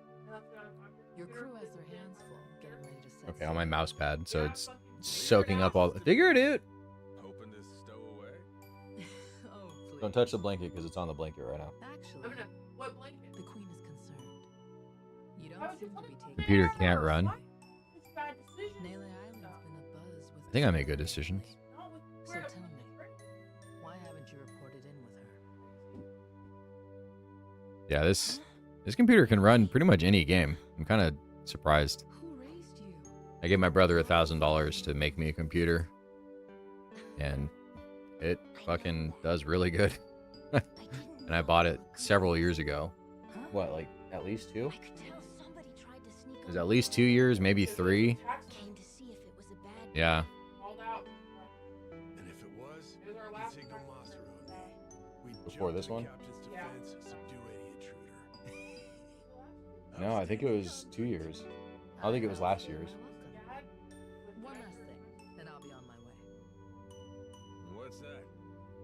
Your crew has their hands full getting ready to set Okay, on my sail. mouse pad, so it's soaking up all. Figure it out. Hoping to stow away. Oh, please. Don't touch the blanket because it's on the blanket right now. Actually, What blanket? the queen is concerned. You Why don't would you seem to put be it taking. Computer can't run. What? It's a bad decision. Nele Island's been abuzz with. I think I made good decisions. No, with- So where- tell me, why haven't you reported in with her? Yeah, this computer can run pretty much any game. I'm kind of surprised. Who raised you? I gave my brother $1,000 to make me a computer, and it fucking does really good. And I bought it several years ago. Huh? What, like at least 2? I could tell somebody tried to sneak It was up at least 2 years, maybe 3. came to see if it was a bad Yeah. Called out. And if it was, It was our you'd last say no practice. mas around me. We'd Before jump this to the one? captain's Yeah. defense, subdue any intruder. No, I think it was 2 years. I don't think it was last year's. Dad, with One Dad. last thing, then I'll be on my way. What's that?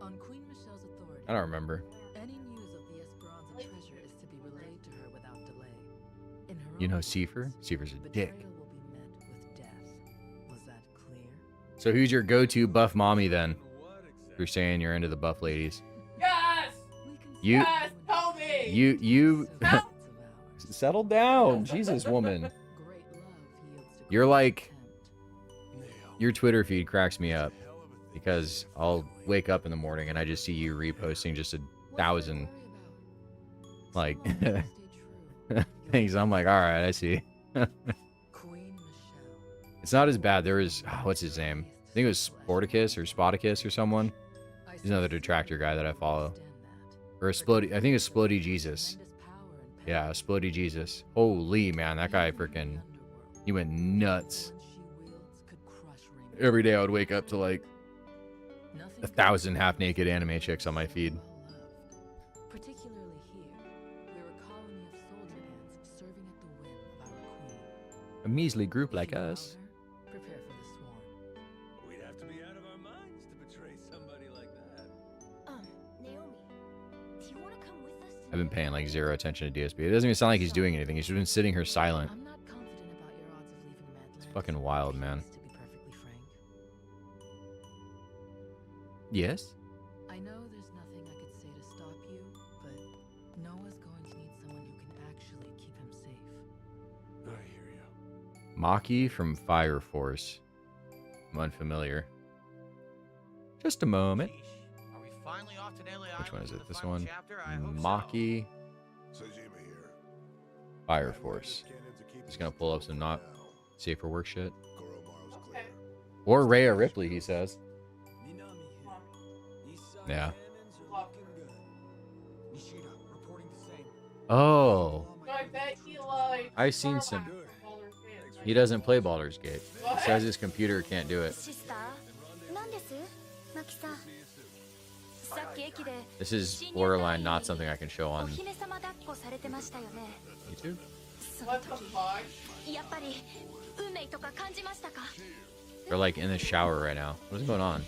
On Queen Michelle's authority, I don't remember. any news of the Esperanza treasure is to be relayed to her without delay. In her You know own Seifer? words, Seifer's a dick. betrayal will be met with death. Was that clear? So who's your go-to buff mommy then? What You're exactly? saying you're into the buff ladies. Yes! We can You- Yes, tell me! You Help! settle down, Jesus woman. Great love yields to You're great like- contempt. Your Twitter feed cracks me up because I'll wake up in the morning and I just see you reposting just 1,000 like things. I'm like, all right, I see. Queen Michelle. It's not as bad. There was what's his name? I think it was Sporticus or Spoticus or someone. He's another detractor guy that I follow. Or Splody. I think it's Splody Jesus. Yeah, Splody Jesus. Holy man, that guy freaking. He went nuts. Every day I would wake up to like 1,000 half-naked anime chicks on my feed. Particularly here, we're a colony of soldier ants serving at the whim of our queen. A measly group like us. Prepare for the swarm. We'd have to be out of our minds to betray somebody like that. Naomi, do you want to come with us? I've been paying like zero attention to DSP. It doesn't even sound like he's doing anything. He's just been sitting here silent. I'm not confident about your odds of leaving Madland. It's fucking wild, man. To be perfectly frank. Yes? I know there's nothing I could say to stop you, but Noah's going to need someone who can actually keep him safe. I hear you. Maki from Fire Force. I'm unfamiliar. Just a moment. Are we finally off to Daily Which one Island is for it? the This final one? chapter? I hope Maki Sejima here. Fire Force. Just gonna pull up some not safe for work shit. Goromaru's Okay. clear. Or Rhea Ripley, he says. Minami here. East side Yeah. cannons are looking good. Nishida reporting the same. Oh. So I bet he like. I've seen some. Baldur's Gate, right? He doesn't play Baldur's Gate. What? He says his computer can't do it. シスター、なんです？マキさん。さっき駅で This is borderline not something I can show お on 姫様抱っこされてましたよね。 YouTube. その What the 時、 fuck? やっぱり運命とか感じましたか？ They're like in the shower right now. What's going on?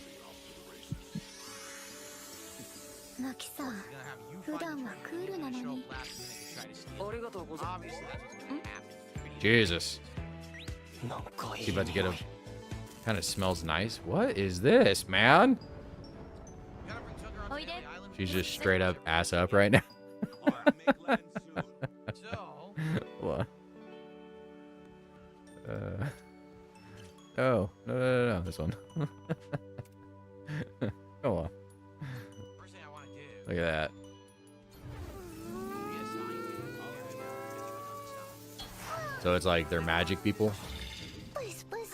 マキさん、 We're gonna have you 普 find 段 the は treasure クールな and の show に。 up last minute to try to steal it. ありがとうございます。 Obviously, that's what's gonna happen. Pretty Jesus. Is he about to get a... Kind of smells nice. What is this, man? You gotta bring Tucker onto Oh, you Daily did? Island. She's just straight up ass up right now. So, What? Oh, no. This one. Come on. first thing I want to do Look at that. is get a sign in. I'll let you know if it's on the side. So it's like they're magic people. プスプス。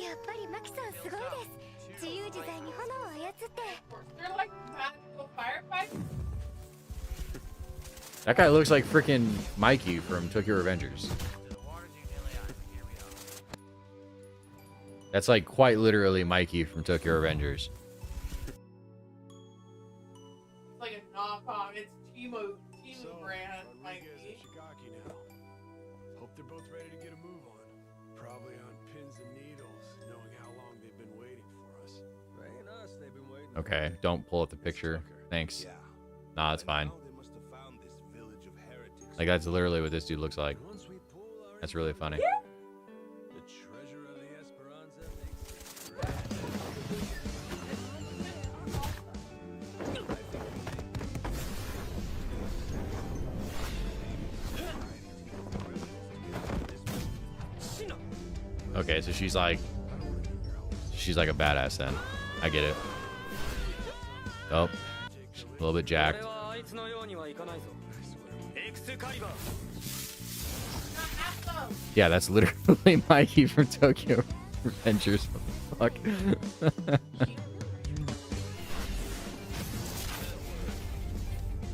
やっぱりマキさんすごいです。自由自在に炎を操って。 They're like magical firefighters. That guy looks like freaking Mikey from Tokyo Revengers. To the waters of Daily Island. Here we go. That's like quite literally Mikey from Tokyo Revengers. It's like a knockoff. It's Timo brand. Might Rodriguez be. and Shigaki now. Hope they're both ready to get a move on. Probably on pins and needles, knowing how long they've been waiting for us. Ain't us, they've been waiting. Okay, don't pull up the picture. Thanks. Yeah. Nah, it's fine. Now they must have found this village of heretics. Like that's literally what this dude looks like. Once we pull our That's really funny. the treasure of the Esperanza makes it Okay, so she's like a badass then. I get it. Oh, a little bit jacked. 俺はあいつのようにはいかないぞ。エクスカリバー。 Yeah, that's literally Mikey from Tokyo Revengers. Fuck.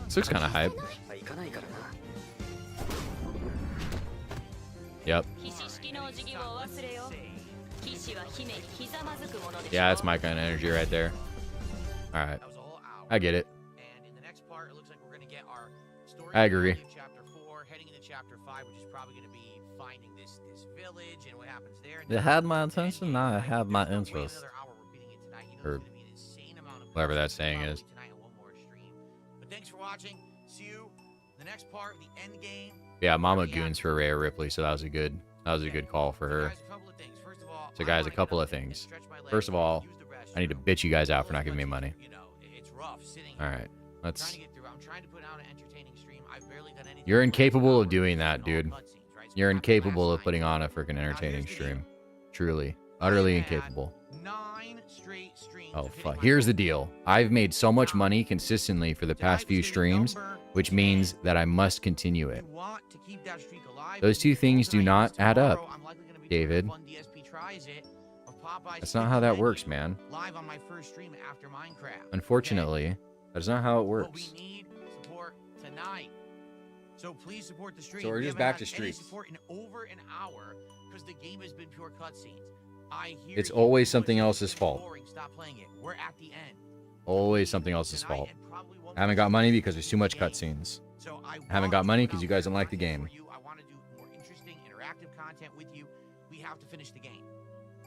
This looks kind of hype. はいかないからな。 Yep. ひし式のお辞儀をお忘れよ。騎士は姫にひざまずくものでしょ。 Yeah, that's my kind of energy right there. All right. That was a whole hour. I get it. And in the next part, it looks like we're going to get our story. I agree. In chapter 4, heading into chapter 5, which is probably going to be finding this village and what happens there. It had my attention, now it had my interest. Or whatever that saying is. But thanks for watching. See you in the next part, the end game. Yeah, Mama Goons for Rhea Ripley, so that was a good call for her. So guys, a couple of things. First of all, I need to bitch you guys out for not giving me money. All right, let's. You're incapable of doing that, dude. You're incapable of putting on a freaking entertaining stream. Truly, utterly incapable. Oh fuck! Here's the deal. I've made so much money consistently for the past few streams, which means that I must continue it. Those two things do not add up, David. stop by. That's not how that works, man. Live on my first stream after Minecraft. Unfortunately, that's not how it But works. we need support tonight. So please support the stream. So we're We just haven't back to had any streets. support in over an hour because the game has been pure cutscenes. I hear It's you, always but something it's else's been fault. boring. Stop playing it. We're at the end. Always something else's Tonight fault. and probably one I haven't more got money stream because there's too much game. cutscenes. So I Haven't got money because you guys don't like the game. For you. I want to do more interesting, interactive content with you. We have to finish the game.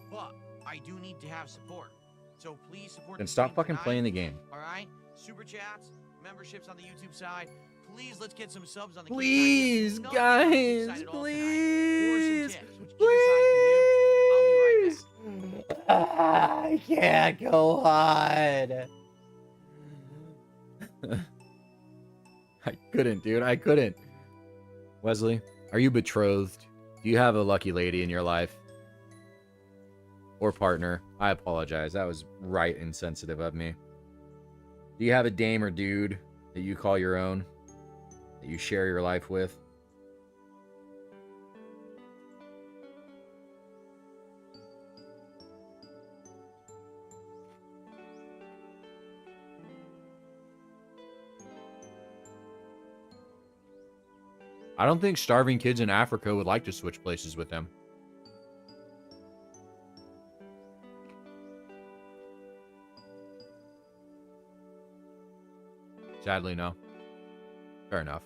But I do need to have support. So please support Then the stop stream fucking tonight. playing the game. All right? Super chats, memberships on the YouTube side. Please, let's get some subs on the Please, Kick side. Nothing else guys, excited all tonight. please, Or some tips, which either side can do. I'll be right back. I can't go on. I couldn't, dude. I couldn't. Wesley, are you betrothed? Do you have a lucky lady in your life? Or partner? I apologize. That was right insensitive of me. Do you have a dame or dude that you call your own? That you share your life with? I don't think starving kids in Africa would like to switch places with them. Sadly, no. Fair enough.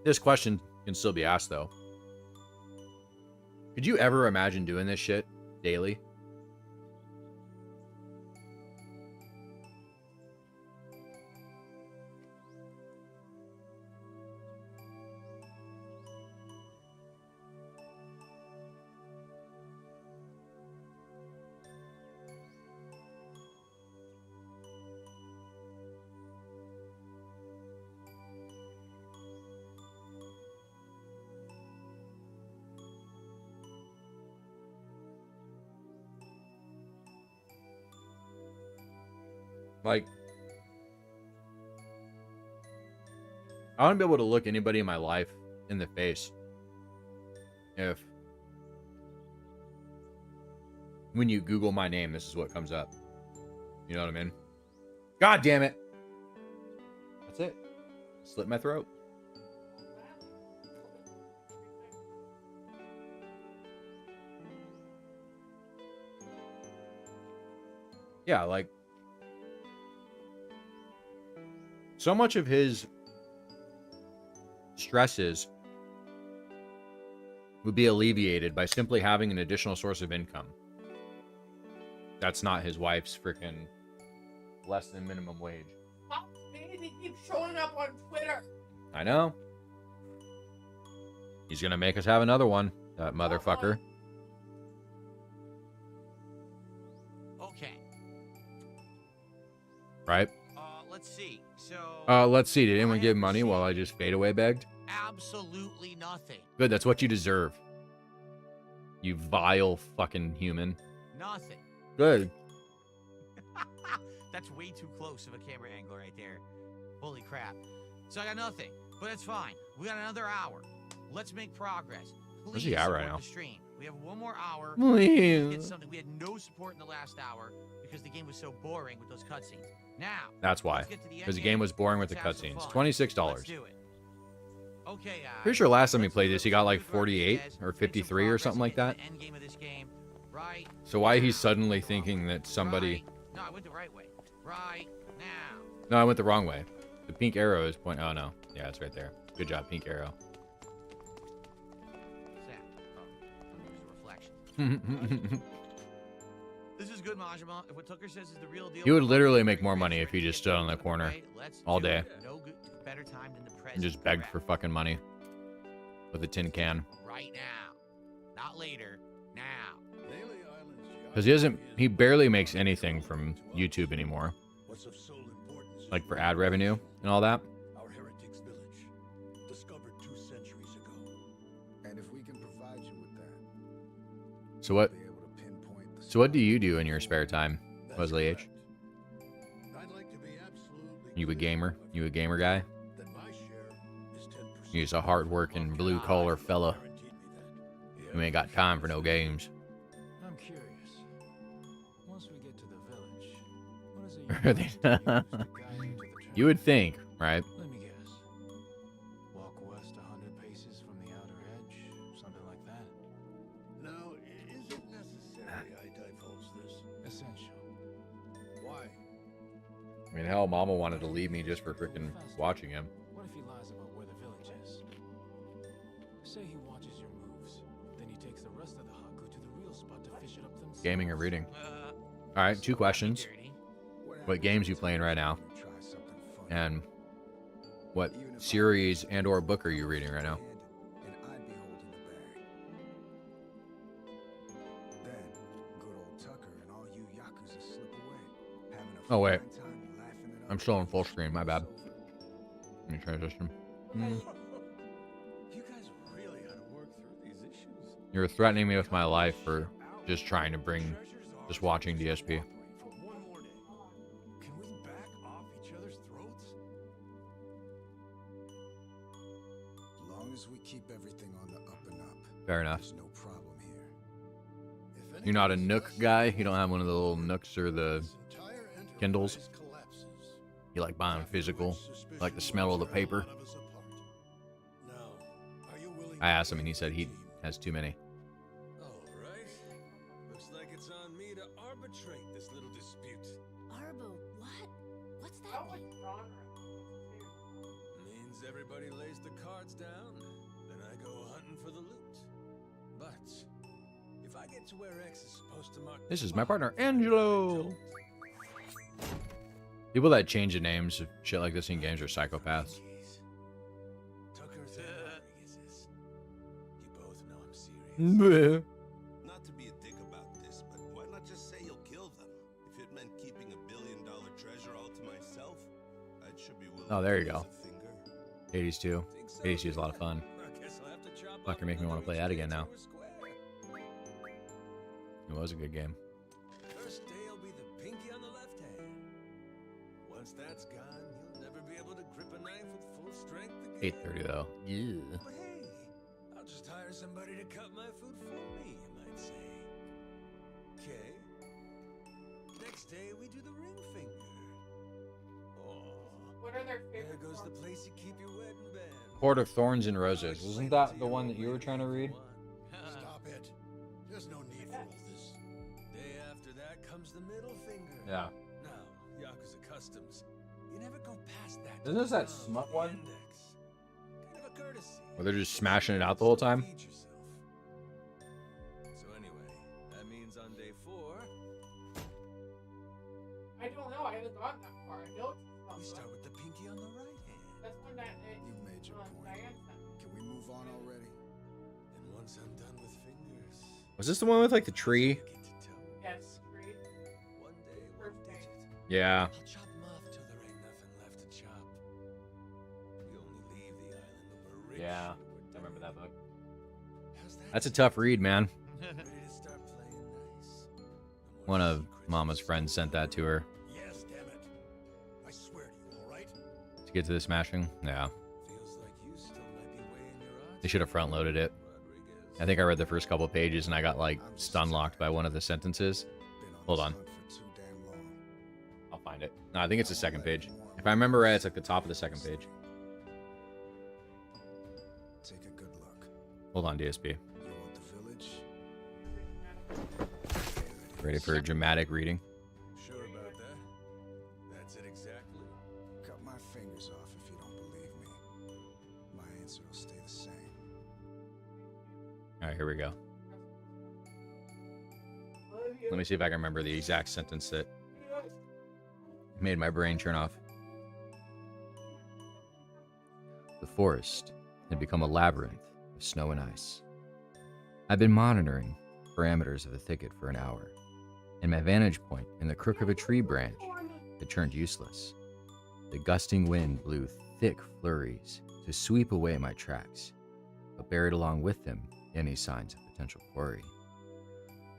This question can still be asked, though. Could you ever imagine doing this shit daily? Like, I want to be able to look anybody in my life in the face if, when you Google my name, this is what comes up. You know what I mean? God damn it. That's it. Slit my throat. Yeah, like, so much of his stresses would be alleviated by simply having an additional source of income. That's not his wife's freaking less than minimum wage. Stop me, they keep showing up on Twitter. I know. He's gonna make us have another one, that motherfucker. Okay. Right? Let's see. So. Let's see. Did anyone give money while I just fade away begged? Absolutely nothing. Good, that's what you deserve. You vile fucking human. Nothing. Good. That's way too close of a camera angle right there. Holy crap. So I got nothing, but it's fine. We got another hour. Let's make progress. Please Where's he at right support now? the stream. We have one more hour. Please. Get something. We had no support in the last hour because the game was so boring with those cutscenes. Now. That's why. let's get to the Because the end game was boring with the Let's have some cutscenes. fun. $26. Let's do it. Okay, Pretty sure last time he let's played do this, it. he got like We've got 48 Diaz, or make some 53 or progress something like in that. the end game of this game. Right. So why he's suddenly thinking that somebody... Right. No, I went the right way. Right now. No, I went the wrong way. The pink arrow is pointing... Oh, no. Yeah, it's right there. Good job, pink arrow. What's that? Oh, there's a reflection. This is good, Majima. If what Tucker says is the real deal, He would literally make more money if he just stood on the corner okay, let's all do day it. No good, better time than the present. and just begged Correct. for fucking money with a tin can. Right now, not later. Now. Because he barely makes anything from YouTube anymore. What's of sole importance Like for ad revenue and all that. Our heretics village, discovered 2 centuries ago. And if we can provide you with that, So what? be able to pinpoint the So what do you do in your spare time, That's Wesley H? correct. I'd like to be absolutely You a clear gamer? about You a gamer guy? that my share is 10%. He's a hard-working, blue-collar fella who ain't got time for no games. I'm curious. Once we get to the village, what is it you use to guide you to the You would think, right? Let me guess. Walk west 100 paces from the outer edge, something like that. Now, is it necessary I divulge this? Essential. Why? I mean, hell, Mama wanted to leave me just for freaking watching him. What if he lies about where the village is? Say he watches your moves, then he takes the rest of the Haku to the real spot to fish it up themselves. Gaming or reading? All right, 2 questions. What games you playing right now? And what series and or book are you reading right now? And I'd be holding the bag. Then good old Tucker and all you yakuza slip away, having a Oh, wait. fine time laughing it up. I'm still in full screen. My bad. Let me transition. You guys really had to work through these issues. You're threatening me with my life for just trying to bring, just watching DSP. For one more day. Can we back off each other's throats? As long as we keep everything on the up and up, Fair enough. there's no problem here. If You're not a anyone Nook says guy? You don't have one of the little Nooks or the this entire Kindles? enterprise collapses, You like buying physical? Like the smell of the paper? Now, are you willing I to asked him and he play said the he game? has too many. All right. Looks like it's on me to arbitrate this little dispute. Arbo, what? What's that How much mean? genre? Means everybody lays the cards down, then I go hunting for the loot. But if I get to where X is supposed to mark This the is my spot, partner, Angelo. People that change the names of shit like this in games are psychopaths. Tucker's and Rodriguez's. You both know I'm serious. Not to be a dick about this, but why not just say you'll kill them? If it meant keeping $1 billion treasure all to myself, I should be willing. Oh, there you to go. raise a finger. Hades 2. Think so? Hades 2 is a lot of fun. I guess I'll have to chop Fucking up make me wanna another play that each again day now. to a square. It was a good game. First day will be the pinky on the left hand. Once that's gone, you'll never be able to grip a knife with full strength again. 8:30 though. Yeah. But hey, I'll just hire somebody to cut my food for me, you might say. Okay. Next day we do the ring finger. Oh, What are their there favorite goes the songs? place you keep your wedding band. Court of Thorns and Roses. Wasn't that the one that you were trying to read? Stop it. There's no need for all this. Day after that comes the middle finger. Yeah. Now, Yakuza Customs. You never go past that. Isn't this that thumb smut on the one? index. Kind of a courtesy. Where they're just smashing it out the whole time? Feed yourself. So anyway, that means on day 4, I don't know. I haven't gotten that far. I know it's we start with the pinky on the right hand. That's one that You've made your point. Diane sent me. Can we move on already? And once I'm done with fingers, Was this the one with like the tree? get to toe. Yes, great. One day, one First day. digit. Yeah. I'll chop them off till there ain't nothing left to chop. We only leave the island when we're rich. Yeah. and we're I remember that book. How's that? That's a tough read, man. Ready to start playing nice? One of Mama's friends sent that to her Yes, damn it. I swear to you, all right? to get to the smashing. Yeah. Feels like you still might be weighing your odds. They should have front loaded it. Rodriguez. I think I read the first couple of pages and I got like stun locked by one of the sentences. Been Hold this on. hunt for too damn long. I'll find it. No, I think it's the second page. If I remember right, it's like the top of the second page. Take a good look. Hold on, DSP. You want the village? Ready for a dramatic reading? Sure about that? That's it exactly. Cut my fingers off if you don't believe me. My answer will stay the same. All right, here we go. Let me see if I can remember the exact sentence that made my brain turn off. The forest had become a labyrinth of snow and ice. I'd been monitoring parameters of the thicket for an hour, and my vantage point in the crook of a tree branch had turned useless. The gusting wind blew thick flurries to sweep away my tracks, but buried along with them any signs of potential quarry.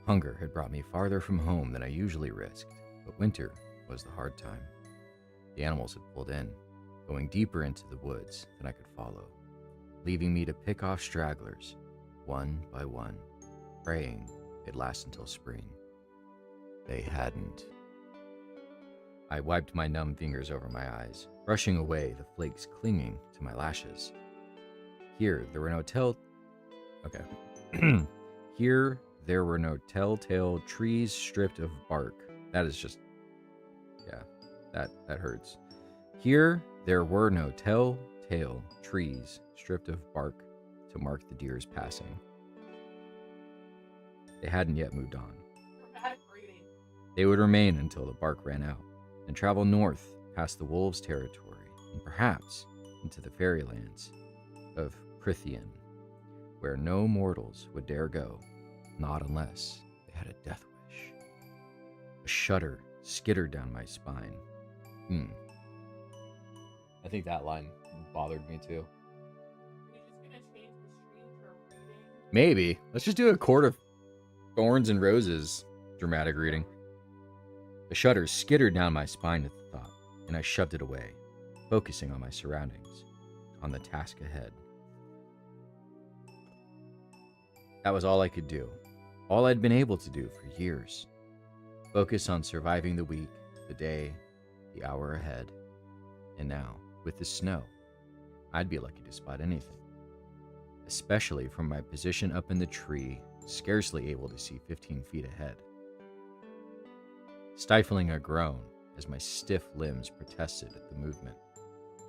Hunger had brought me farther from home than I usually risked, but winter was the hard time. The animals had pulled in, going deeper into the woods than I could follow. leaving me to pick off stragglers, one by one, praying it'd last until spring. They hadn't. I wiped my numb fingers over my eyes, brushing away the flakes clinging to my lashes. Here, there were no Here, there were no telltale trees stripped of bark. That is just, yeah, that hurts. Here, there were no telltale trees stripped of bark to mark the deer's passing. They hadn't yet moved on. They would remain until the bark ran out, and travel north past the wolves' territory, and perhaps into the fairylands of Prithian, where no mortals would dare go, not unless they had a death wish. A shudder skittered down my spine. I think that line bothered me too. Maybe. Let's just do a Court of Thorns and Roses dramatic reading. A shudder skittered down my spine at the thought, and I shoved it away, focusing on my surroundings, on the task ahead. That was all I could do, all I'd been able to do for years. Focus on surviving the week, the day, the hour ahead. And now, with the snow, I'd be lucky to spot anything, especially from my position up in the tree, scarcely able to see 15 feet ahead. Stifling a groan as my stiff limbs protested at the movement,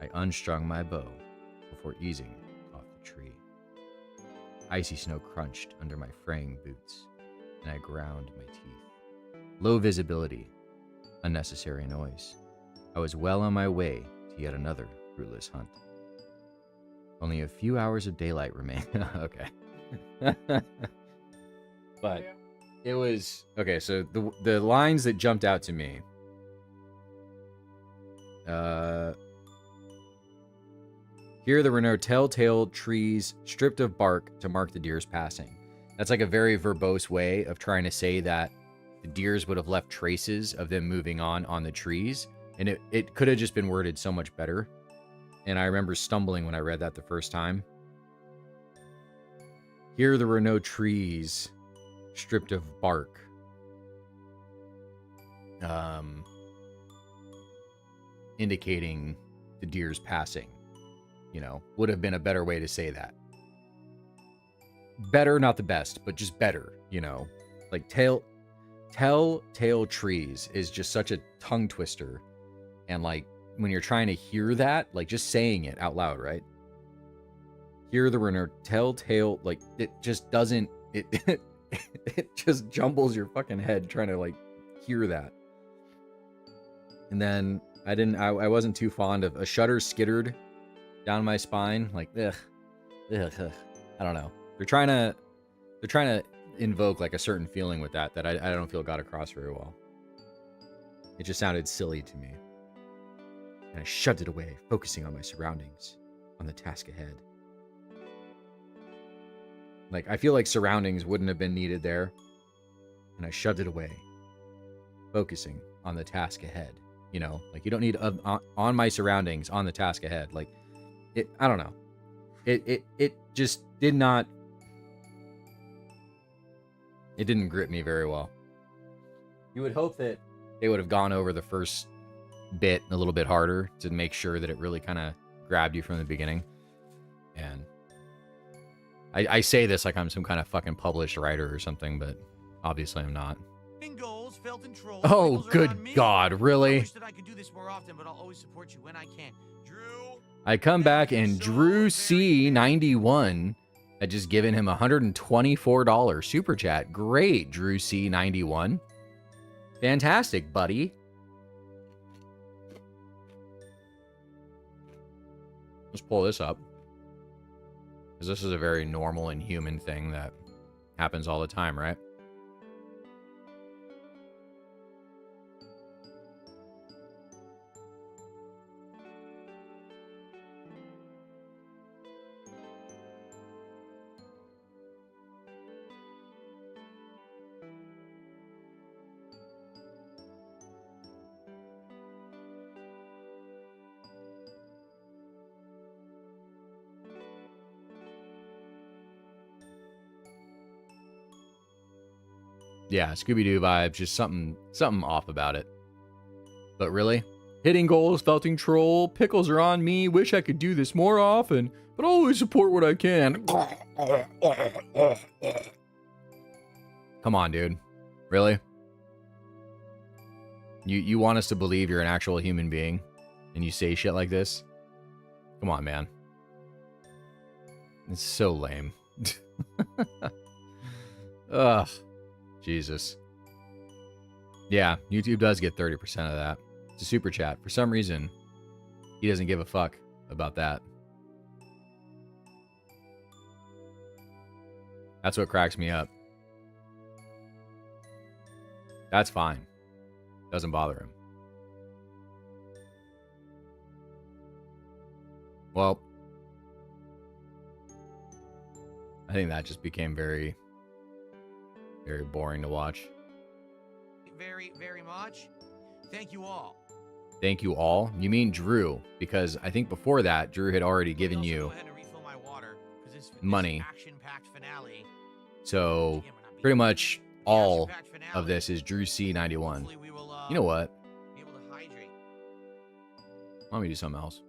I unstrung my bow before easing off the tree. Icy snow crunched under my fraying boots, and I ground my teeth. Low visibility, unnecessary noise. I was well on my way to yet another fruitless hunt. Only a few hours of daylight remained. Okay. But it was okay. So the lines that jumped out to me. Here there were no telltale trees stripped of bark to mark the deer's passing. That's like a very verbose way of trying to say that the deers would have left traces of them moving on the trees. And it could have just been worded so much better. And I remember stumbling when I read that the first time. Here there were no trees stripped of bark. Indicating the deer's passing. You know, would have been a better way to say that. Better, not the best, but just better, you know. Like telltale trees is just such a tongue twister. And like when you're trying to hear that, like just saying it out loud, right? Here there were no telltale, like it just doesn't, it just jumbles your fucking head trying to like hear that. And then I wasn't too fond of a shudder skittered down my spine, like ugh. I don't know. They're trying to invoke like a certain feeling with that I don't feel got across very well. It just sounded silly to me. And I shoved it away, focusing on my surroundings, on the task ahead. Like, I feel like surroundings wouldn't have been needed there. And I shoved it away, focusing on the task ahead. You know, like you don't need on my surroundings, on the task ahead. Like, I don't know. It just did not. It didn't grip me very well. You would hope that they would have gone over the first bit a little bit harder to make sure that it really kind of grabbed you from the beginning. And I say this like I'm some kind of fucking published writer or something, but obviously I'm not. Goals, Felton Trolls, oh, goals good God, really? I wish that I could do this more often, but I'll always support you when I can. Drew, I come back and Drew C91 had just given him $124 super chat. Great, Drew C91. Fantastic, buddy. Let's pull this up. Because this is a very normal and human thing that happens all the time, right? yeah, Scooby-Doo vibes, just something off about it. But really? Hitting goals, felting troll, pickles are on me, wish I could do this more often, but always support what I can. Come on, dude. Really? You want us to believe you're an actual human being and you say shit like this? Come on, man. It's so lame. Ugh. Jesus. Yeah, YouTube does get 30% of that. It's a super chat. For some reason, he doesn't give a fuck about that. That's what cracks me up. That's fine. Doesn't bother him. Well, I think that just became very, very boring to watch. Very, very much. Thank you all. Thank you all? You mean Drew? Because I think before that, Drew had already given you money. So pretty much all of this is Drew C91. You know what? Let me do something else.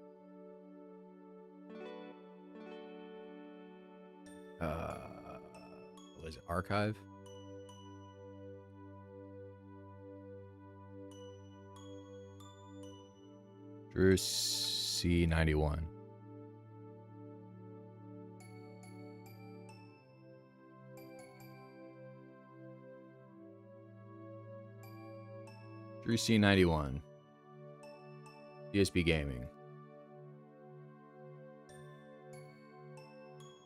What is it? Archive? Drew C91. Drew C91. DSP Gaming.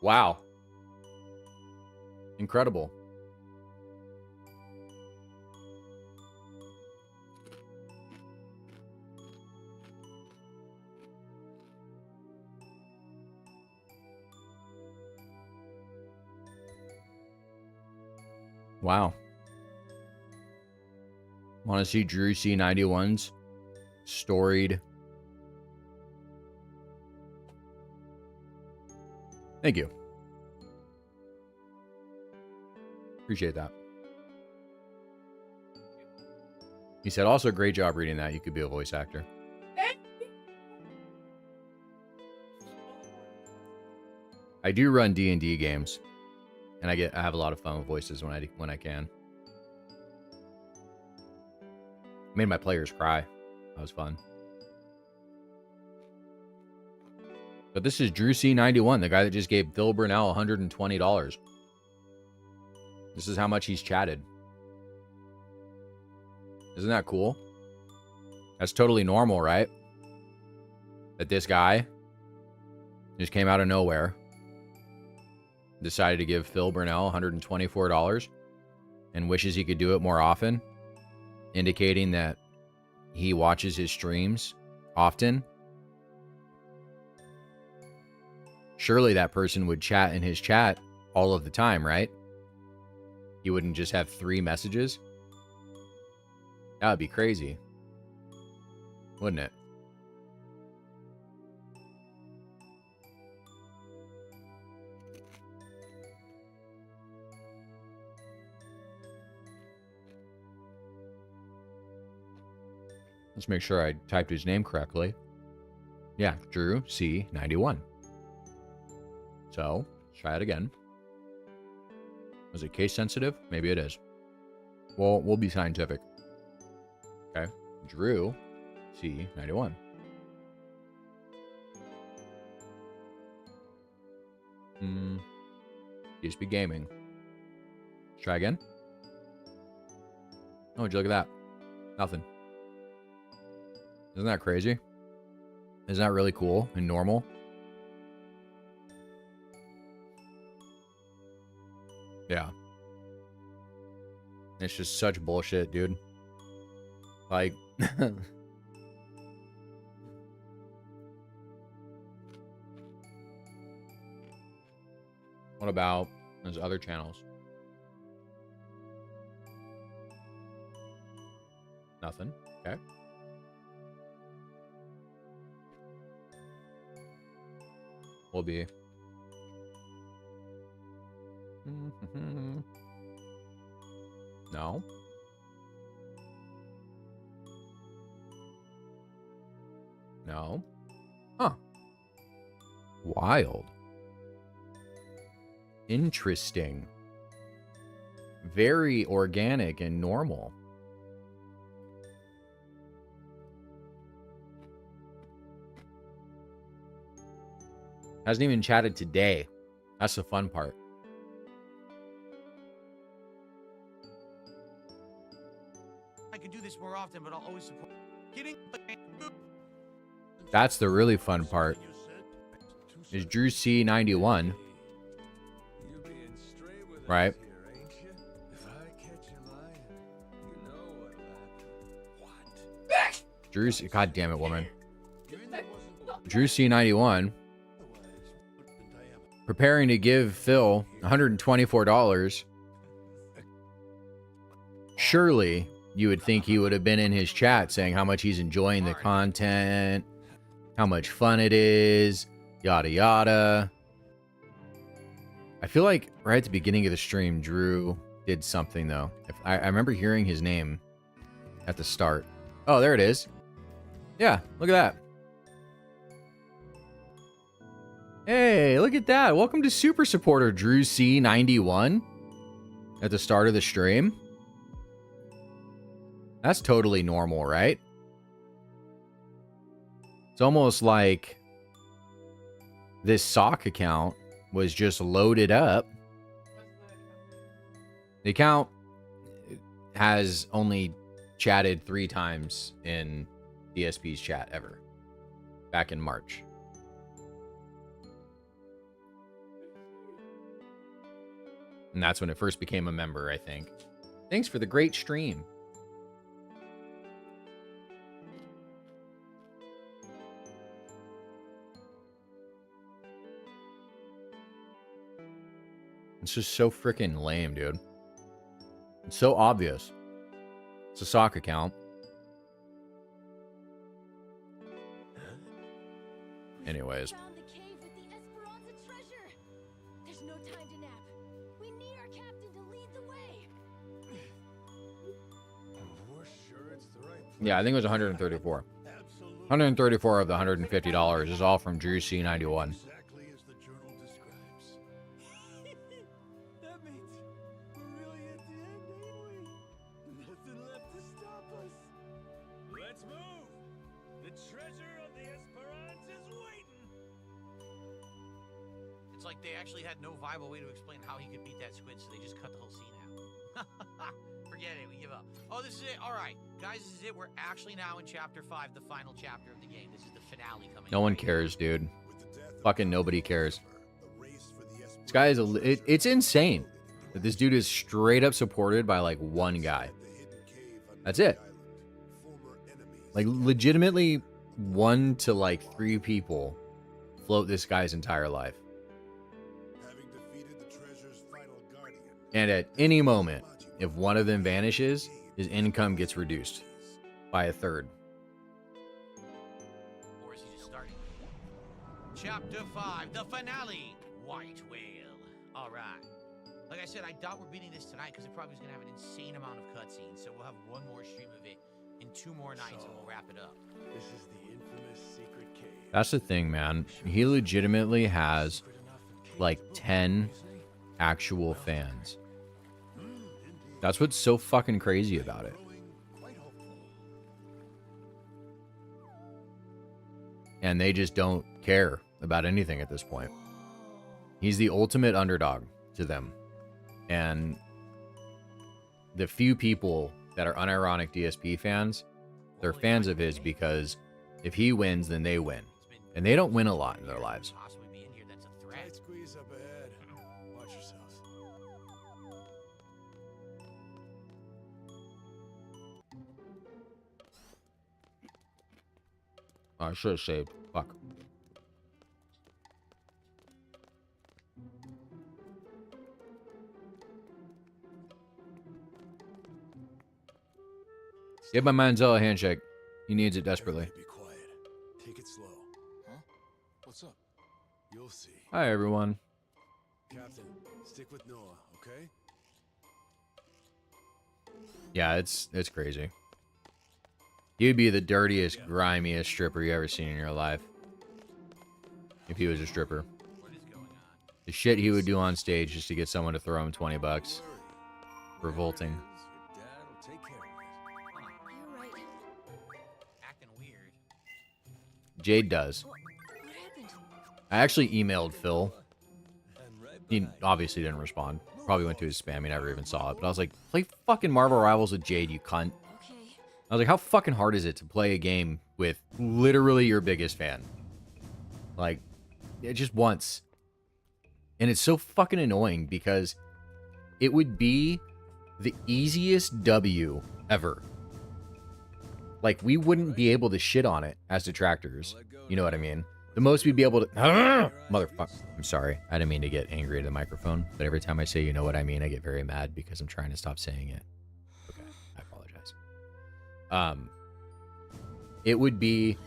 Wow. Incredible. Wow. Want to see Drew C91's storied? Thank you. Appreciate that. He said, also, great job reading that. You could be a voice actor. I do run D&D games, and I have a lot of fun with voices when I can. Made my players cry. That was fun. But this is Drew C91, the guy that just gave Phil Burnell $120. This is how much he's chatted. Isn't that cool? That's totally normal, right? That this guy just came out of nowhere, decided to give Phil Burnell $124 and wishes he could do it more often, indicating that he watches his streams often. Surely that person would chat in his chat all of the time, right? He wouldn't just have 3 messages. That would be crazy, wouldn't it? Let's make sure I typed his name correctly. Yeah, Drew C91. So, let's try it again. Was it case sensitive? Maybe it is. Well, we'll be scientific. Okay, Drew C91. DSP Gaming. Let's try again. Oh, would you look at that? Nothing. Isn't that crazy? Isn't that really cool and normal? Yeah. It's just such bullshit, dude. Like, what about those other channels? Nothing. Okay. Will be. No. No. Huh. Wild. Interesting. Very organic and normal. Hasn't even chatted today. That's the fun part. I could do this more often, but I'll always support. Getting. That's the really fun part. Is Drew C91. Right? Drew C. God damn it, woman. Drew C91. Preparing to give Phil $124. Surely you would think he would have been in his chat saying how much he's enjoying the content, how much fun it is, yada yada. I feel like right at the beginning of the stream, Drew did something though. I remember hearing his name at the start. Oh, there it is. Yeah, look at that. Hey, look at that. Welcome to Super Supporter Drew C91 at the start of the stream. That's totally normal, right? It's almost like this sock account was just loaded up. The account has only chatted 3 times in DSP's chat ever. Back in March. And that's when it first became a member, I think. Thanks for the great stream. It's just so freaking lame, dude. It's so obvious. It's a sock account. Anyways. Found the cave with the Esperanza treasure. There's no time to nap. We need our captain to lead the way. We're sure it's the right Yeah, I think it was 134. 134 of the $150 is all from Drew C91. Exactly as the journal describes. That means we're really at the end, ain't we? Nothing left to stop us. Let's move! The treasure of the Esperanza's waiting! It's like they actually had no viable way to explain how he could beat that squid, so they just cut the whole scene out. Forget it, we give up. Oh, this is it. All right, guys, this is it. We're actually now in chapter 5, the final chapter of the game. This is the finale coming. No one cares, dude. Fucking nobody cares. This guy is it's insane that this dude is straight up supported by like one guy. That's it. Like legitimately 1 to like 3 people float this guy's entire life. And at any moment, if one of them vanishes, his income gets reduced by 1/3. Or is he just starting? Chapter 5, the finale. White Whale. All right. Like I said, I doubt we're beating this tonight because it probably is going to have an insane amount of cutscenes. So we'll have one more stream of it in 2 more nights and we'll wrap it up. This is the infamous secret cave. That's the thing, man. He legitimately has like 10 actual fans. That's what's so fucking crazy about it. And they just don't care about anything at this point. He's the ultimate underdog to them. And the few people that are unironic DSP fans, they're fans of his because if he wins, then they win. And they don't win a lot in their lives. Tight squeeze up ahead. Watch yourselves. I should have saved. Fuck. Give my Manziel a handshake. He needs it desperately. Be quiet. Take it slow. Huh? What's up? You'll see. Hi, everyone. Captain, stick with Noah, okay? Yeah, it's crazy. He'd be the dirtiest, grimiest stripper you ever seen in your life. If he was a stripper. The shit he would do on stage just to get someone to throw him $20. Revolting. You're right. Acting weird. Jade does. What happened? I actually emailed Phil. He obviously didn't respond. Probably went to his spam. He never even saw it. But I was like, play fucking Marvel Rivals with Jade, you cunt. Okay. I was like, how fucking hard is it to play a game with literally your biggest fan? Like, just once. And it's so fucking annoying because it would be the easiest W ever. Like, we wouldn't be able to shit on it as detractors. You know what I mean? The most we'd be able to... Motherfucker. I'm sorry. I didn't mean to get angry at the microphone. But every time I say you know what I mean, I get very mad because I'm trying to stop saying it. Okay. I apologize. It would be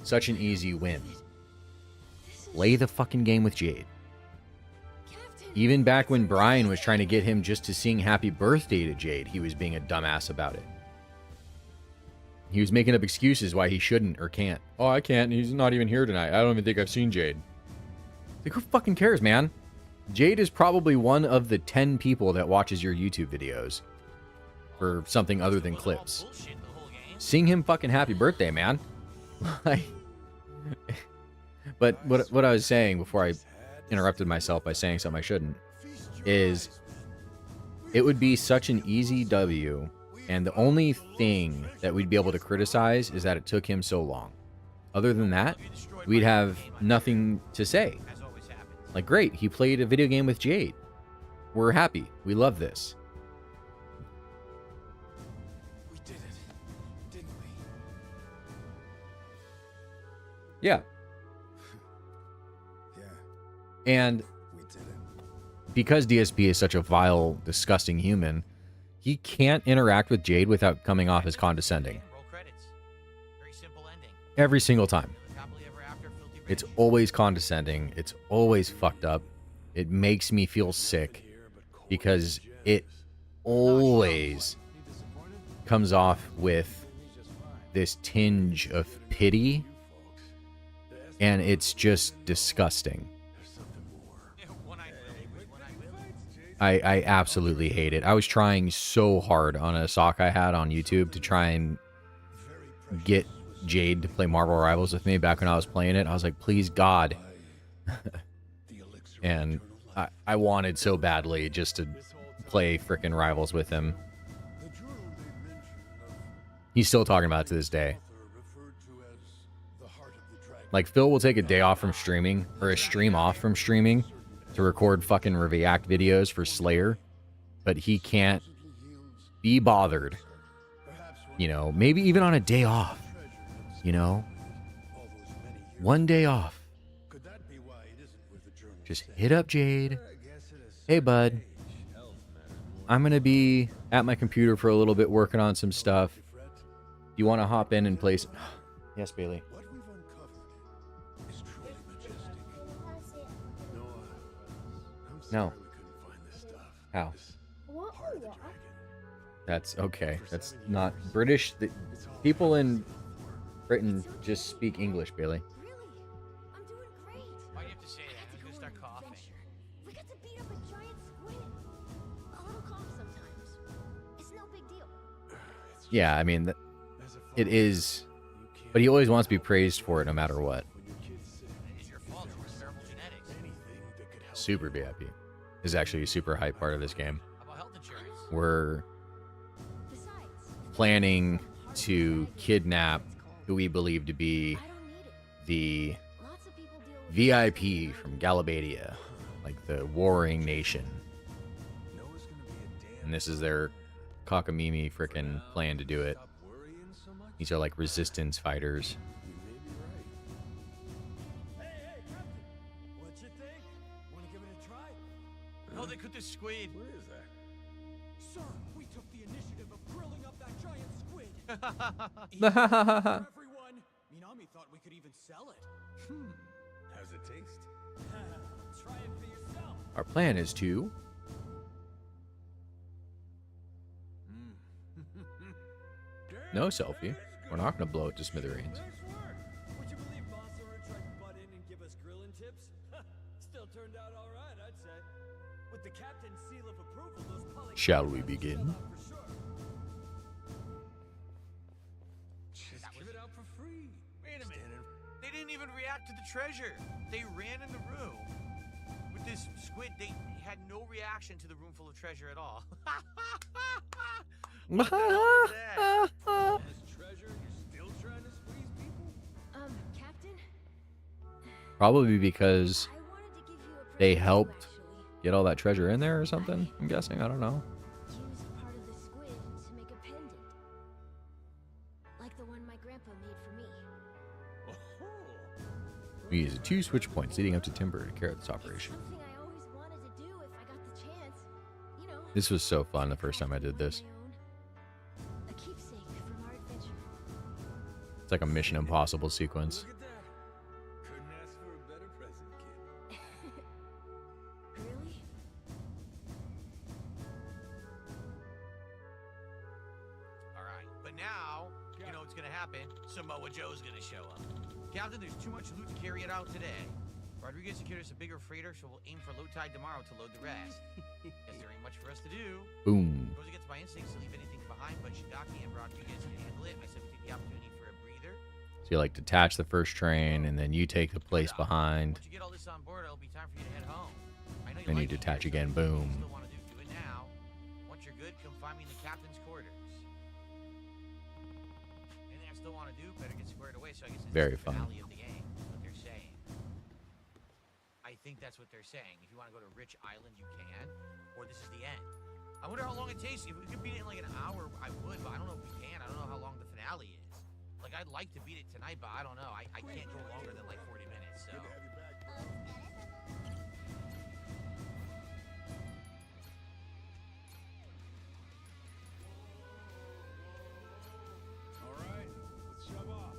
such an easy win. Play the fucking game with Jade. Even back when Brian was trying to get him just to sing happy birthday to Jade, he was being a dumbass about it. He was making up excuses why he shouldn't or can't. Oh, I can't. He's not even here tonight. I don't even think I've seen Jade. Like, who fucking cares, man? Jade is probably one of the 10 people that watches your YouTube videos for something other than clips. Sing him fucking happy birthday, man. But what I was saying before I interrupted myself by saying something I shouldn't is it would be such an easy W. And the only thing that we'd be able to criticize is that it took him so long. Other than that, we'd have nothing to say. Like, great, he played a video game with Jade. We're happy. We love this. We did it, didn't we? Yeah. Yeah, And we did it. because DSP is such a vile, disgusting human, he can't interact with Jade without coming off as condescending. Roll credits. Very simple ending. Every single time. Happily ever after, filthy rich. It's always condescending. It's always fucked up. It makes me feel sick because it always comes off with this tinge of pity, and it's just disgusting. I absolutely hate it. I was trying so hard on a sock I had on YouTube to try and get Jade to play Marvel Rivals with me back when I was playing it. I was like, please, God. And I wanted so badly just to play frickin' Rivals with him. He's still talking about it to this day. Like, Phil will take a day off from streaming, or a stream off from streaming, to record fucking react videos for Slayer, but he can't be bothered, you know, maybe even on a day off, you know, one day off, just hit up Jade. Hey, bud, I'm gonna be at my computer for a little bit working on some stuff. You want to hop in and play Yes, Bailey. No. How? That's okay. That's not British. The people in Britain just speak English, Bailey. Really? I'm doing great. Why do you have to say that? I'm gonna start coughing. We got to beat up a giant squid. A little cough sometimes. It's no big deal. Yeah, I mean, it is, but he always wants to be praised for it no matter what. It's your fault. It was terrible genetics. Super VIP is actually a super hype part of this game. How about health insurance? We're Besides, planning to kidnap who we believe to be I don't need it. the Lots of people deal with VIP from Galabadia, like the warring nation. And this is their cockamamie frickin' plan to do it. These are like resistance fighters. What'd you think? Want to give it a try? Oh, they cooked the squid. Where is that? Sir, we took the initiative of grilling up that giant squid. For everyone. Minami thought we could even sell it. How's it taste? Try it for yourself. Our plan is to No selfie. We're not gonna blow it to smithereens. Nice work. Would you believe Monster tried to butt in and give us grilling tips? Still turned out all right, I'd say. With the captain's seal of approval, those poly Shall we begin? for sure. Just give it out for free. Wait a minute. They didn't even react to the treasure. They ran in the room with this squid. They had no reaction to the room full of treasure at all. What the hell is that? As treasure, you're still trying to squeeze people? Captain? Probably because I wanted to give you a they present, helped actually. get all that treasure in there or something. I'm guessing. I don't know. Used part of the squid to make a pendant. Like the one my grandpa made for me. We use 2 switch points leading up to Timber to carry out this operation. Something I always wanted to do if I got the chance. You know. This was so fun the first time I did this. A keepsake from our adventure. It's like a Mission Impossible sequence. Look at that. Couldn't ask for a better present, kid. Really? All right, but now you know what's gonna happen. Samoa Joe's gonna show up. Captain, there's too much loot to carry it out today. Rodriguez secured us a bigger freighter, so we'll aim for low tide tomorrow to load the rest. Guess there ain't much for us to do. Boom. Goes against my instincts to leave anything behind, but Shigaki and Rodriguez can handle it. I said we take the opportunity for a breather. So you like detach the first train, and then you take the place behind. Once you get all this on board, it'll be time for you to head home. I know you Then you like it detach here, again. so if you Boom. still want to do it now. Once you're good, come find me in the captain's quarters. Anything I still want to do, better get squared away. So I guess it's Very the fun. finale of the game. That's what they're saying. I think that's what they're saying. If you want to go to Rich Island, you can, or this is the end. I wonder how long it takes. If we could beat it in like an hour, I would, but I don't know if we can. I don't know how long the finale is. Like, I'd like to beat it tonight, but I don't know. I can't go longer than like 40 minutes, so. All right, let's shove off.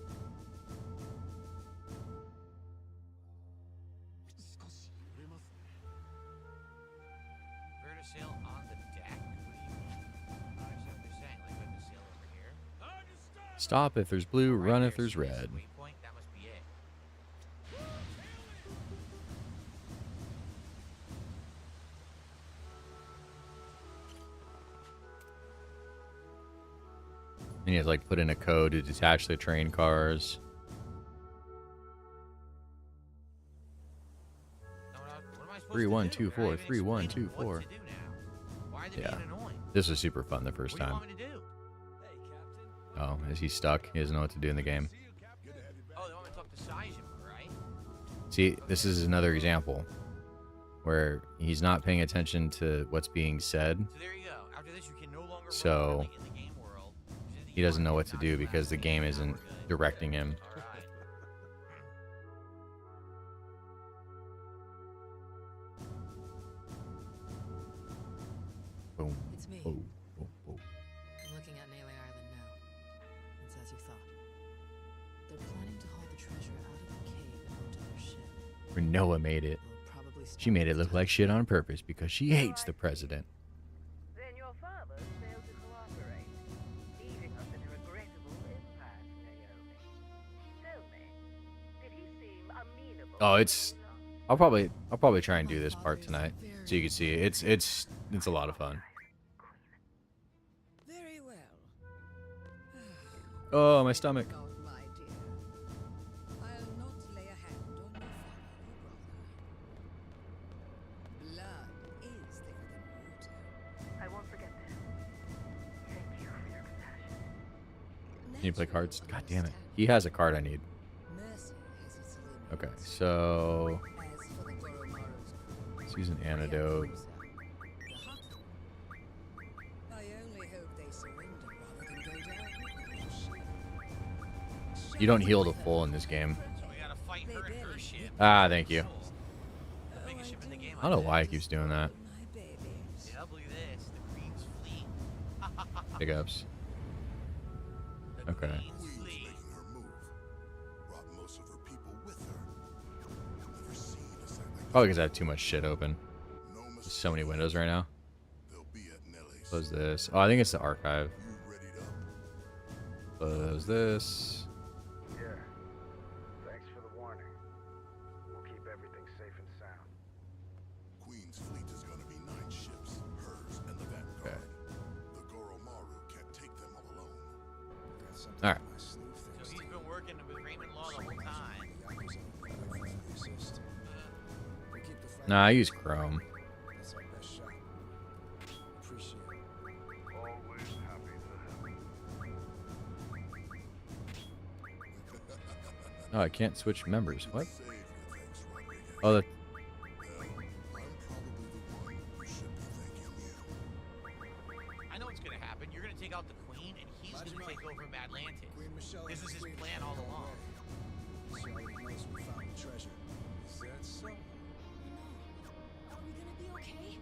Prepare to sail on the deck? What do you mean? I don't understand what they're saying. Like, we have to sail over here? Stop if there's blue, Right run there, if there's so that's red. the waypoint. That must be it. And you have to like put in a code to detach the train cars. No, what am I supposed 3, to 1, do? 2, You're not 4, even 3, 1, 2, explaining what 4. to do now. Why are they Yeah. being annoying? This was super fun the first What do you time. want me to do? Hey, Captain. Oh, is he stuck? He doesn't know what to do in the game. See you, Captain. Oh, they want me to talk to Saijima, right? See, this is another example where he's not paying attention to what's being said. So there you go. After this, you can no longer So, run in the game world. he doesn't know what to do because the game isn't directing him. All right. Boom. It's me. Boom. Boom. Boom. I'm looking at Nele Island now. It's as you thought. They're planning to haul the treasure out of the cave and onto their ship. Renoa made it. We'll probably She made it look like shit on purpose because she hates the president. Then your father failed to cooperate, leaving us in a regrettable impasse, Naomi. Tell me, did he seem amenable? Oh, it's. I'll probably try and do this part tonight so you can see it. It's a lot of fun. Very well. Oh, my stomach. Not my dear. I'll not lay a hand on your father or brother. Blood is thicker than water. I won't forget this. Thank you for your compassion. Can you play cards? God damn it. He has a card I need. Mercy has its limits. Okay, so As for the Goromoro's crew, let's use an they are antidote. closer. The Hutt I only hope they surrender rather than go down with your ship. You don't heal to full in this game. So we gotta fight her and her ship. Ah, thank you. The biggest ship in the game. I don't know why it keeps doing that. My babies. Yeah, look at this. The Queen's Fleet. Big ups. The Okay. Queen's Queen's Fleet. making her move. Brought most of her people with her. Never seen a sight like Probably because I have too much shit open. no There's so many windows right now. They'll be at Nelly's. Close this. Oh, I think it's the archive. You readied up? Was this? Yeah. Thanks for the warning. We'll keep everything safe and sound. Queen's fleet is gonna be 9 ships, hers and the Vanguard. The Goromaru can't take them all alone. All right. So he's been working with Raymond Law the whole time. Nah, I use Chrome. That's our best shot. Appreciate it. Always happy to help. Oh, I can't switch members. What? Save your thanks, Rodriguez. Oh, Well, I'm probably the one who should be thanking you. I know what's gonna happen. You're gonna take out the Queen, and he's gonna take over Madlantis. Queen Michelle This and is his Queen plan all along. She already knows we found the treasure. Is that so? Are we gonna be okay?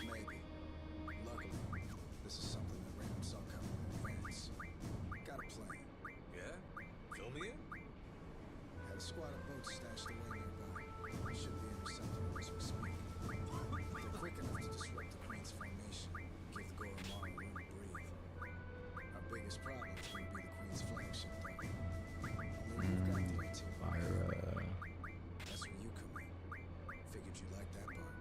Maybe. Luckily, this is something that Raymond saw coming in advance. Got a plan. Yeah? Fill me in? Had a squad of boats stashed away nearby. Should be intercepting them as we speak. They're quick enough to disrupt the Queen's formation. Give the Goromaru room to breathe. Our biggest problem is going to be the Queen's flagship, though. Only we've got the artillery. That's where you come in. Figured you'd like that part.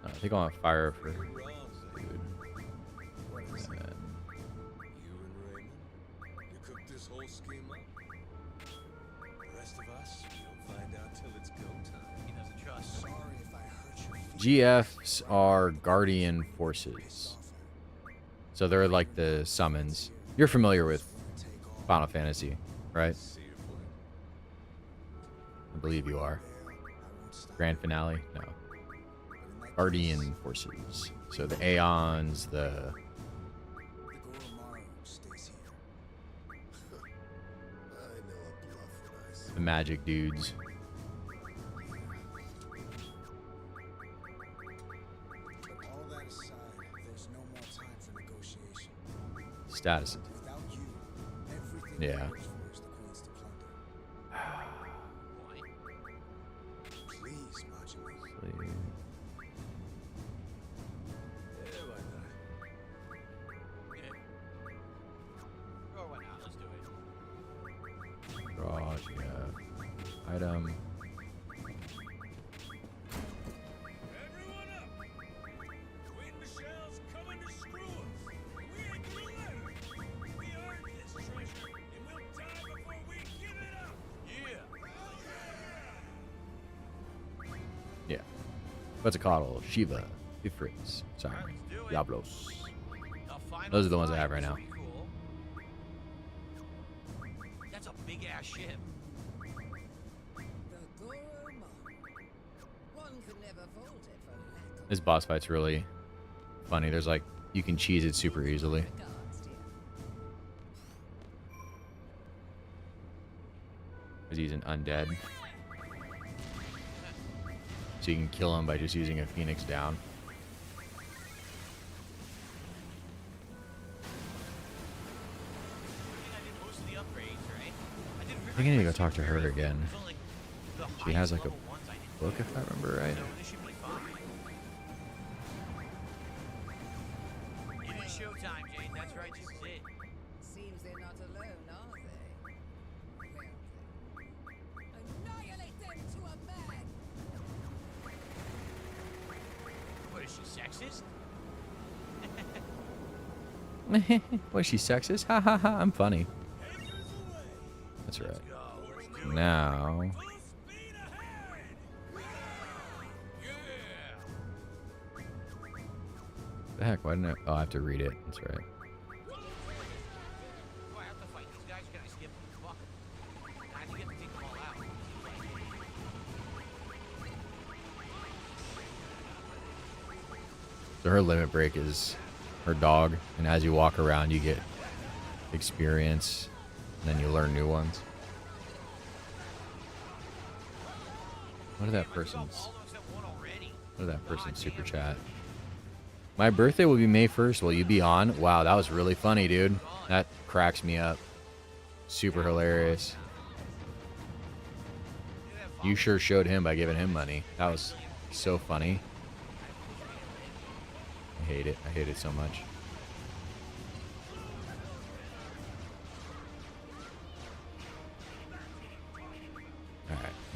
I think I want fire for You're wrong, Zane. food. What is it? And You and Raymond? You cooked this whole scheme up? The rest of us, we don't find out till it's go time. He doesn't trust. Sorry if I hurt your feelings. GFs are guardian forces. So they're like the summons. You're familiar with Final Fantasy, right? See your point. I believe you are. Grand finale? No. Guardian forces. So the Aeons, the The Goromaru stays here. I know a bluff when I see magic dudes. But all that aside, there's no more time for negotiation. Status. Without you, everything Yeah. we worked for is the Queen's to plunder. Please, Majima. Yeah, why not? Yeah. Or why not? Let's do it. Draw, yeah. Item. Everyone up! Queen Michelle's coming to screw us. We ain't gonna let her. We earned this treasure, and we'll die before we give it up. Yeah. Yeah. What's it called? Shiva. Ifrits. Sorry. Alright, let's do it. Diablos. The final Those are the ones I fight, have right this now. will be cool. That's a big ass ship. The Goromaru. One could never fault it for lack of This boss fight's really funny. There's like, you can cheese it super easily. regards, dear. Because he's an undead. So you can kill him by just using a Phoenix down. I did most of the upgrades, right? I think I need to go talk to her again. She has like a book, if I remember right. So this should be fine. It is showtime, Jade. That's right. This is it. Seems they're not alone, are they? Where are they? Annihilate them to a man! What is she, sexist? Was she sexist? Ha ha ha, I'm funny. That's right. Go. Let's do it. Now, Full speed ahead! Yeah! the heck, why didn't I? Oh, I have to read it. That's right. Do I have to fight these guys? Can I skip them? Fuck 'em. I have to get to take them all out. So her limit break is her dog, and as you walk around, you get experience, and then you learn new ones. What did that person's? All those except one already. What did that person's super chat? My birthday will be May 1st. Will you be on? Wow, that was really funny, dude. That cracks me up. Super hilarious. You sure showed him by giving him money. That was so funny. I hate it. I hate it so much.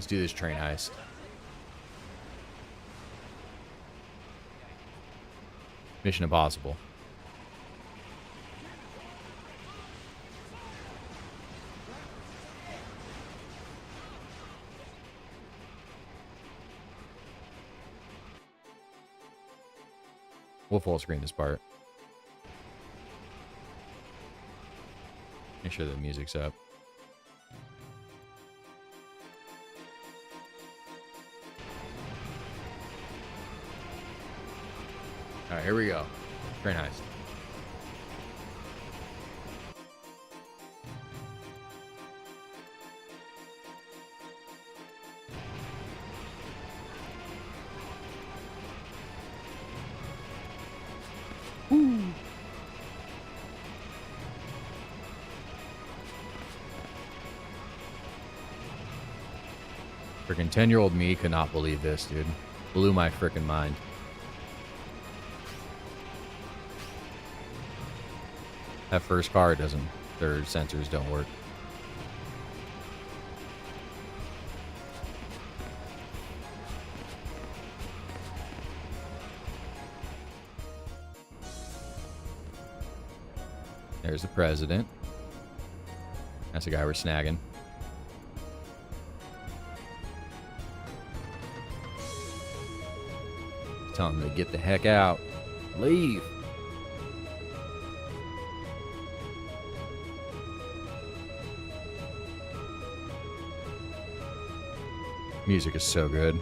do this train heist. Mission Impossible. We'll full screen this part. Make sure the music's up. All right, here we go. Train heist. Freaking 10-year-old me could not believe this, dude. Blew my freaking mind. That first car doesn't, their sensors don't work. There's the president. That's the guy we're snagging. Tell him to get the heck out. Leave. Music is so good.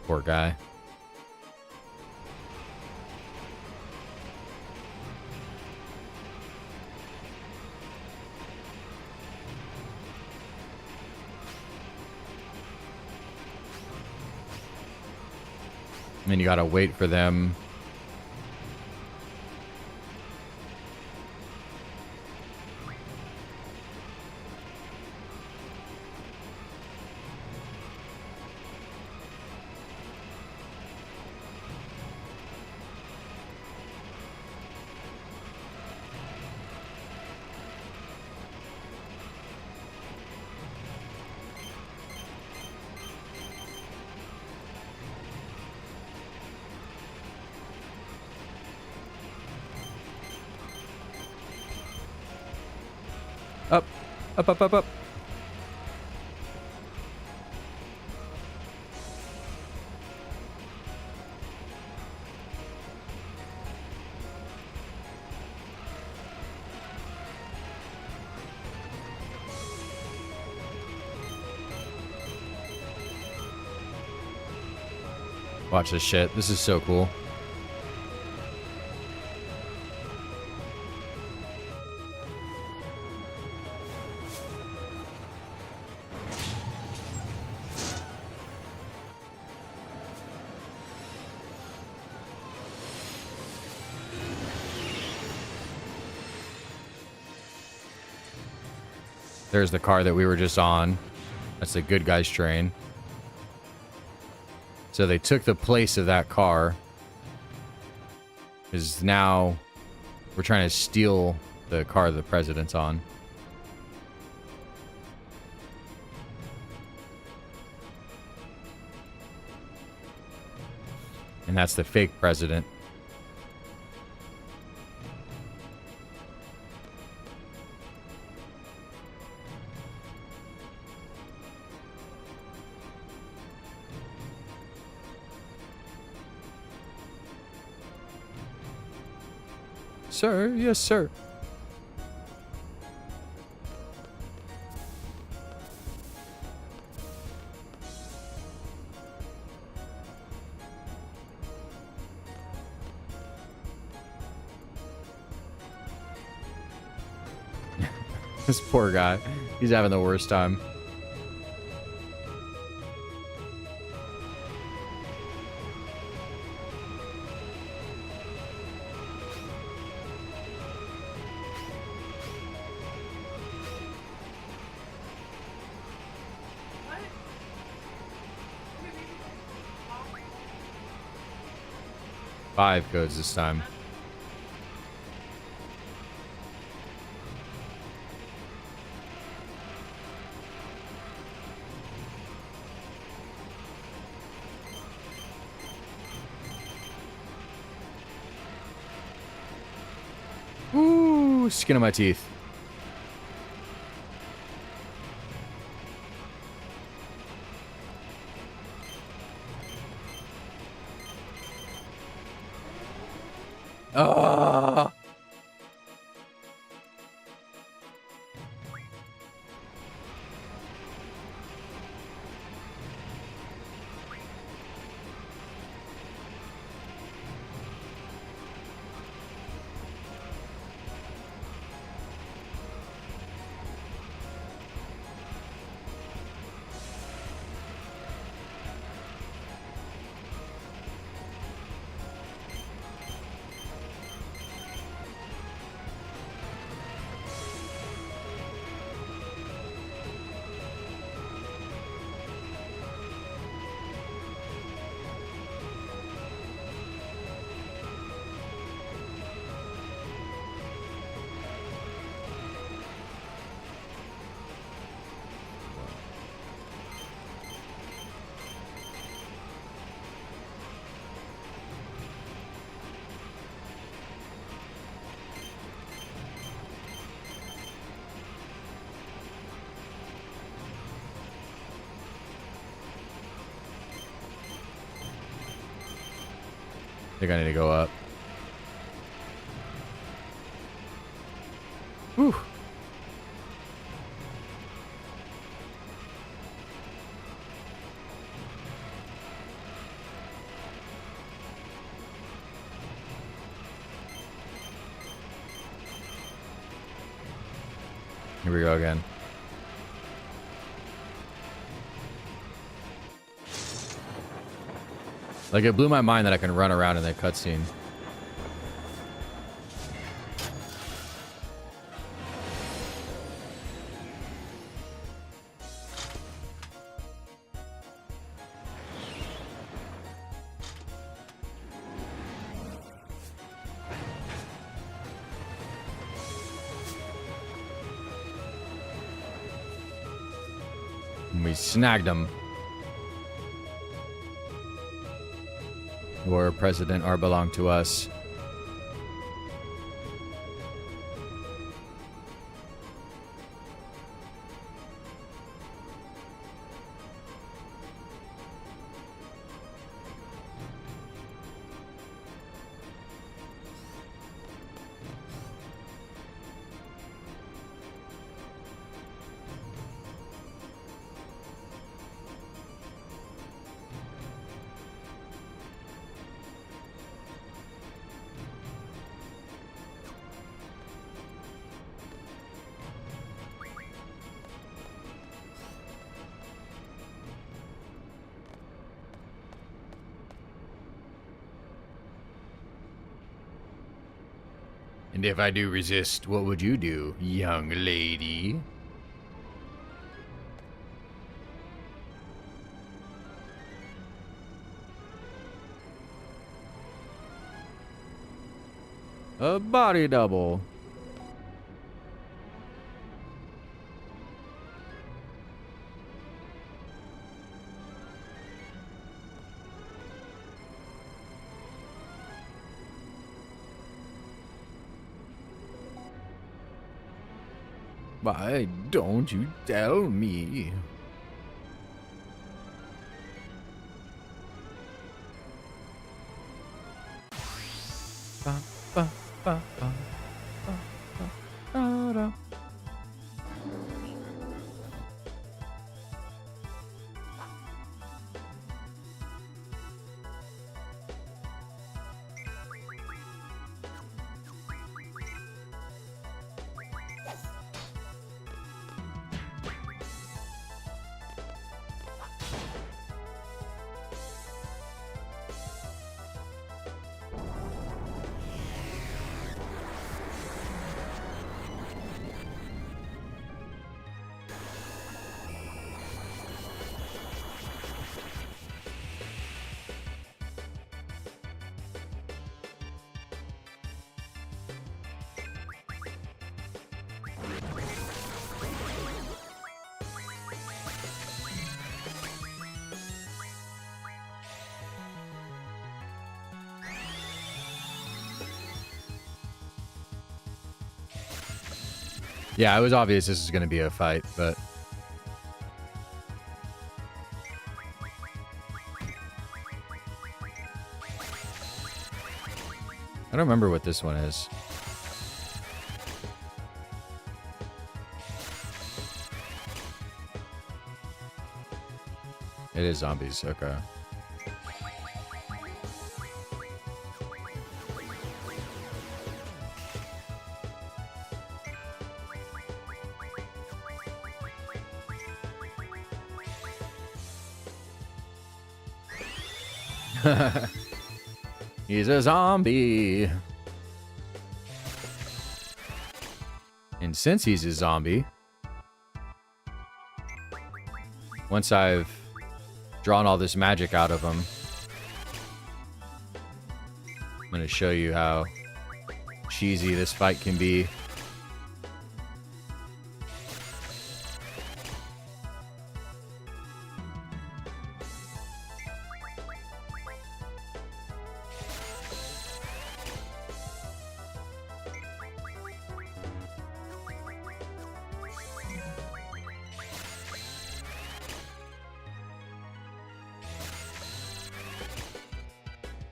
Poor guy. And then you gotta wait for them. Up, up, up, up, up. Watch this shit. This is so cool. There's the car that we were just on. That's the good guys train. So they took the place of that car. Because now we're trying to steal the car the president's on. And that's the fake president. Sir, yes, sir. This poor guy. He's having the worst time. Five codes this time. Ooh, skin on my teeth. Ah. I think I need to go up. Whew. Here we go again. Like, it blew my mind that I can run around in that cutscene. And we snagged him. Or president or belong to us. And if I do resist, what would you do, young lady? A body double. Why don't you tell me? Ba, ba, ba, ba, ba, ba, da, da. Yeah, it was obvious this is going to be a fight, but... I don't remember what this one is. It is zombies, okay. He's a zombie. And since he's a zombie, once I've drawn all this magic out of him, I'm going to show you how cheesy this fight can be.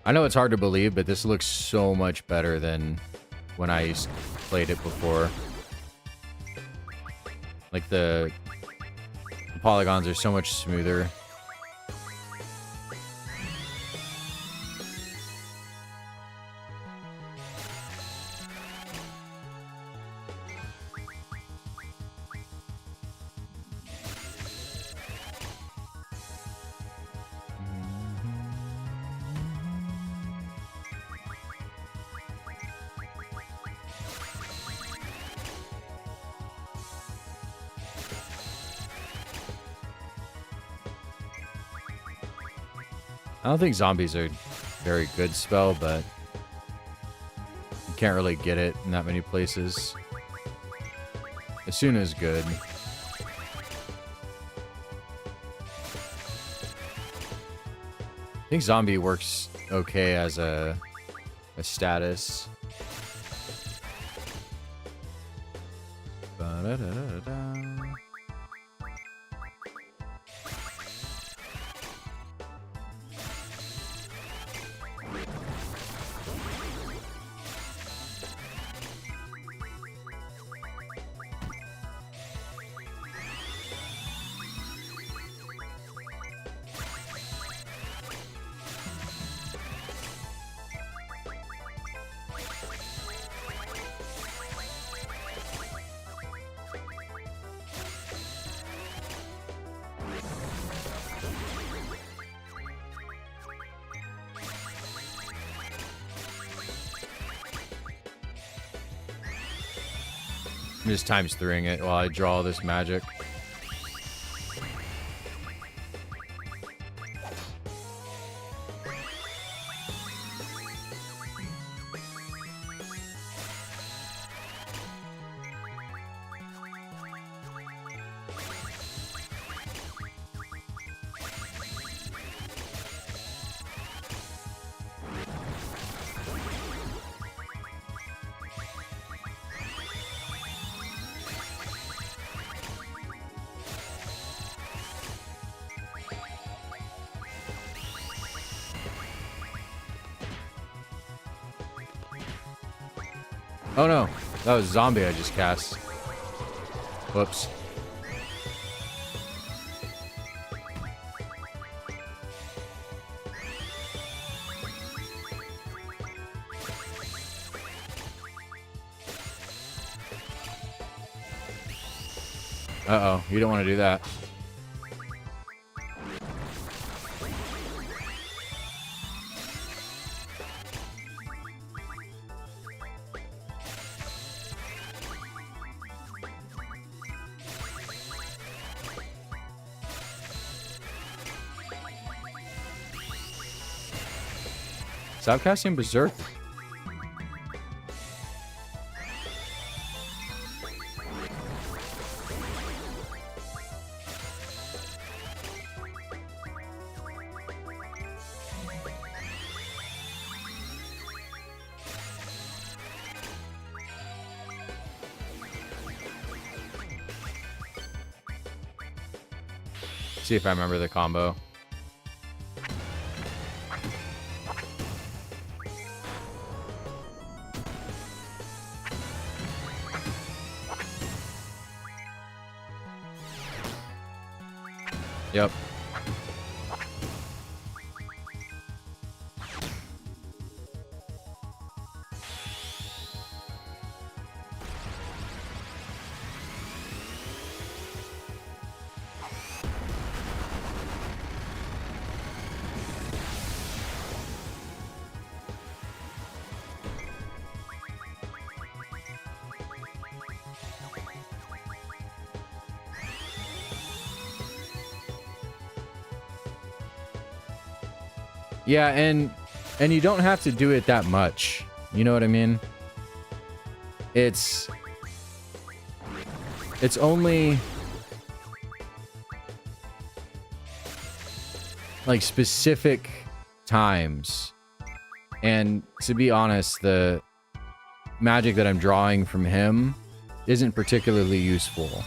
I know it's hard to believe, but this looks so much better than when I played it before. Like the polygons are so much smoother. I don't think zombies are a very good spell, but you can't really get it in that many places. Asuna is good. I think zombie works okay as a status. Ba-da-da-da-da. I'm just times 3ing it while I draw this magic. Oh no, that was zombie I just cast. Whoops. Uh-oh, you don't want to do that. Stop casting Berserk. See if I remember the combo. Yep. Yeah, and you don't have to do it that much. You know what I mean? It's only like specific times. And to be honest, the magic that I'm drawing from him isn't particularly useful.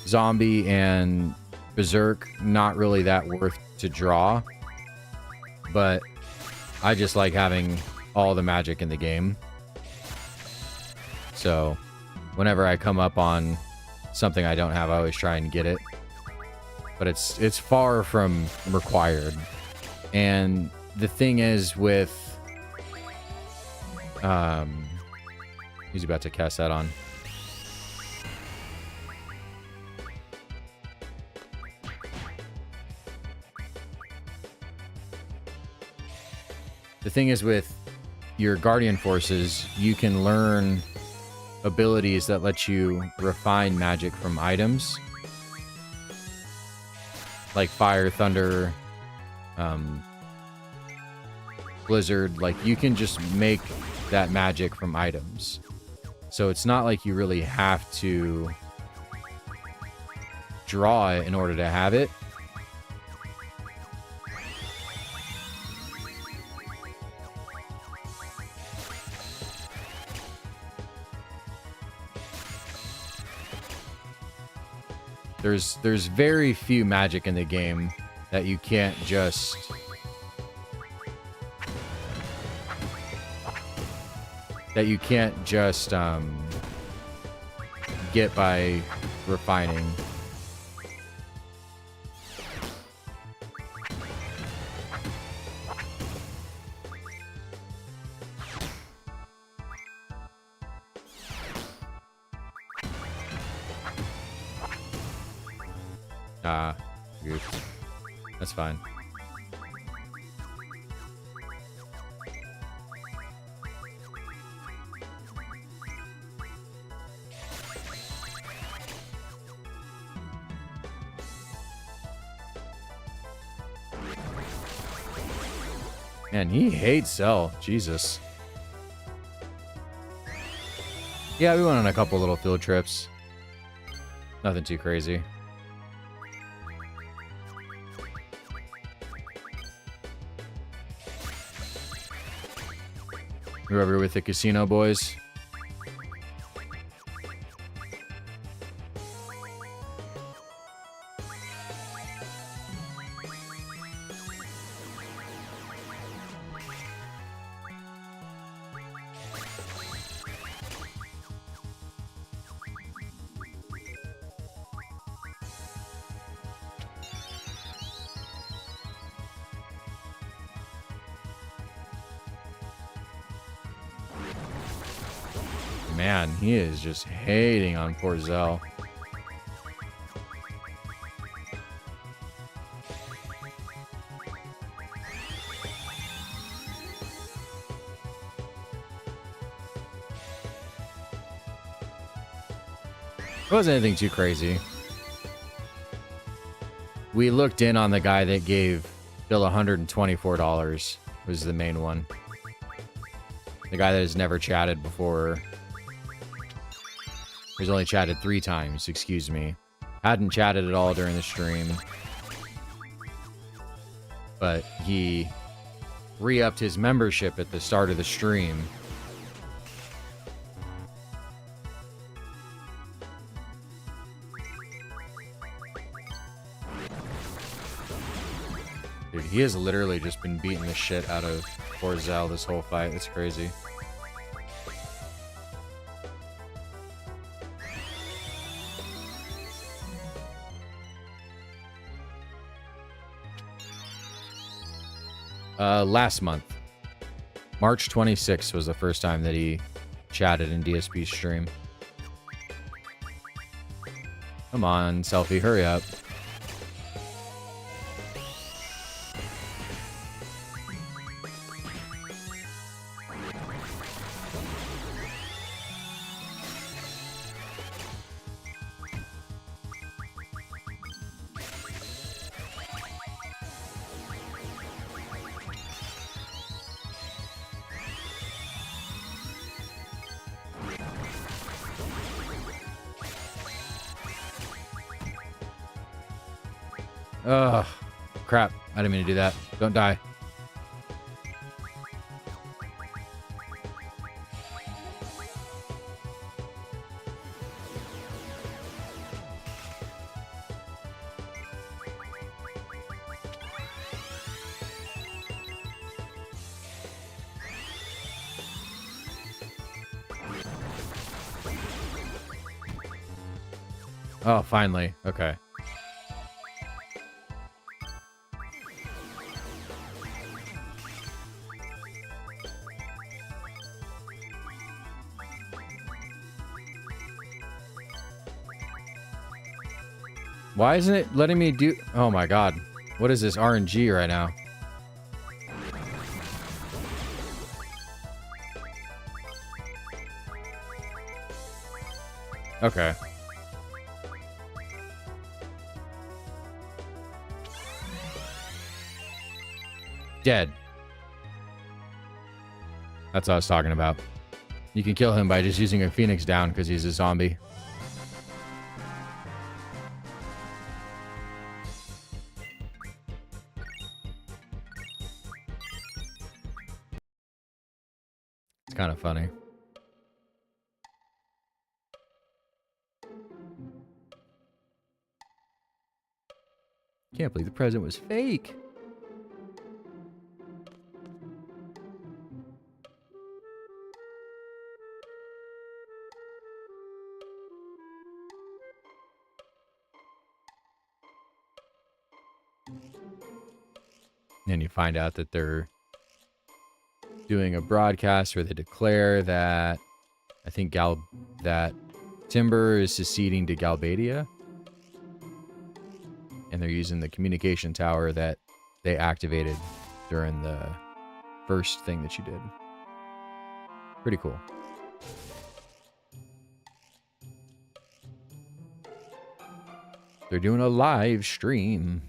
Zombie and Berserk, not really that worth to draw. But I just like having all the magic in the game. So whenever I come up on something I don't have, I always try and get it. But it's far from required. And the thing is with he's about to cast that on. The thing is with your Guardian Forces, you can learn abilities that let you refine magic from items. Like Fire, Thunder, Blizzard. Like, you can just make that magic from items. So it's not like you really have to draw it in order to have it. There's very few magic in the game that you can't just get by refining. Good. That's fine. Man, he hates Cell. Jesus. Yeah, we went on a couple little field trips. Nothing too crazy. You're over with the casino boys. Man, he is just hating on poor Zell. It wasn't anything too crazy. We looked in on the guy that gave Bill $124, was the main one. The guy that has never chatted before. He's only chatted 3 times, excuse me. Hadn't chatted at all during the stream. But he re-upped his membership at the start of the stream. Dude, he has literally just been beating the shit out of Forzel this whole fight. It's crazy. Last month. March 26th was the first time that he chatted in DSP stream. Come on, Selfie, hurry up. Ugh, crap. I didn't mean to do that. Don't die. Oh, finally. Okay. Why isn't it letting me do... Oh my god. What is this RNG right now? Okay. Dead. That's what I was talking about. You can kill him by just using a Phoenix down because he's a zombie. It's kind of funny. Can't believe the present was fake. And you find out that they're doing a broadcast where they declare that I think that Timber is seceding to Galbadia. And they're using the communication tower that they activated during the first thing that you did. Pretty cool. They're doing a live stream.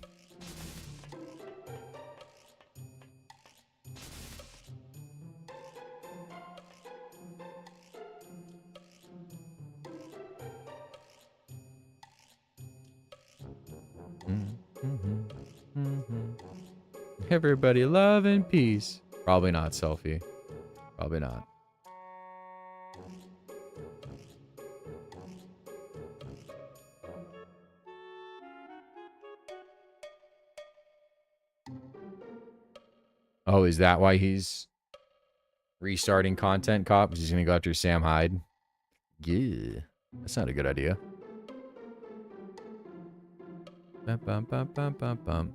Everybody love and peace. Probably not, Selfie. Probably not. Oh, is that why he's restarting Content Cop? Because he's going to go after Sam Hyde? Yeah. That's not a good idea. Bum, bum, bum, bum, bum, bum.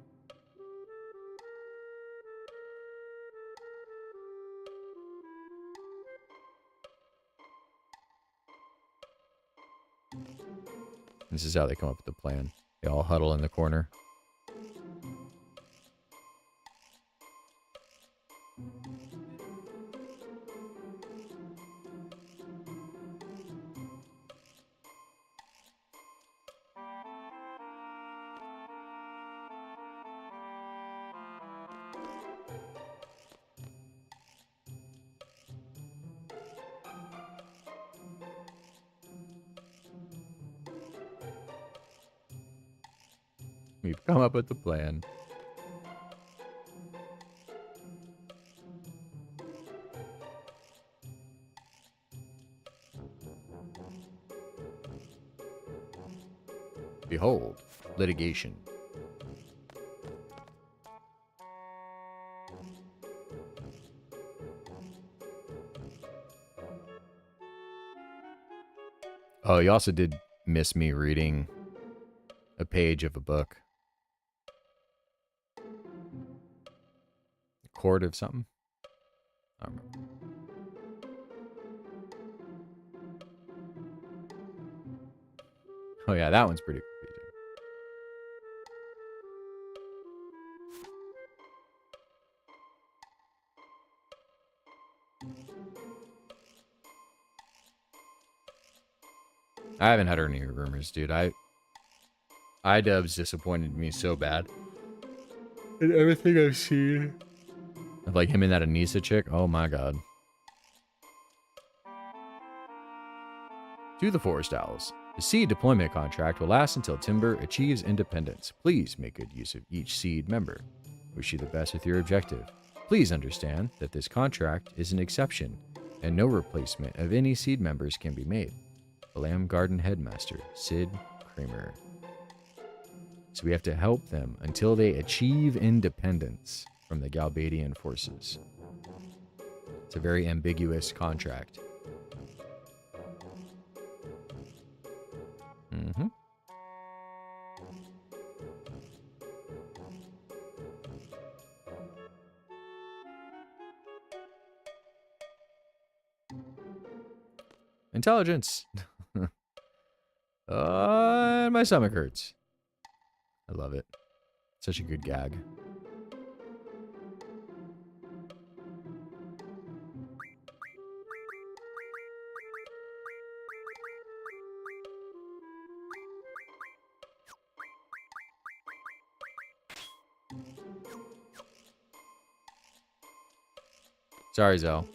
This is how they come up with the plan. They all huddle in the corner. We've come up with the plan. Behold, litigation. Oh, you also did miss me reading a page of a book. A chord of something? I don't remember. Oh yeah, that one's pretty creepy. I haven't had any rumors, dude. iDubbbz disappointed me so bad. And everything I've seen of like him and that Anissa chick, oh my god. To the Forest Owls. The seed deployment contract will last until Timber achieves independence. Please make good use of each seed member. Wish you the best with your objective. Please understand that this contract is an exception, and no replacement of any seed members can be made. The Lamb Garden Headmaster, Sid Kramer. So we have to help them until they achieve independence from the Galbadian forces. It's a very ambiguous contract. Mm-hmm. Intelligence. My stomach hurts. I love it. Such a good gag. Sorry, Zell.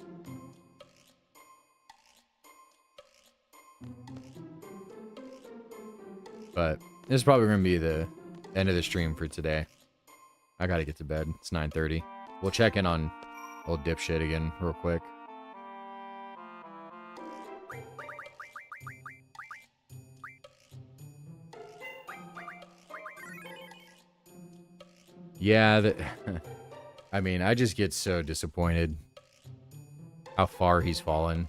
But this is probably going to be the end of the stream for today. I got to get to bed. It's 9:30. We'll check in on old dipshit again real quick. Yeah, I mean, I just get so disappointed how far he's fallen.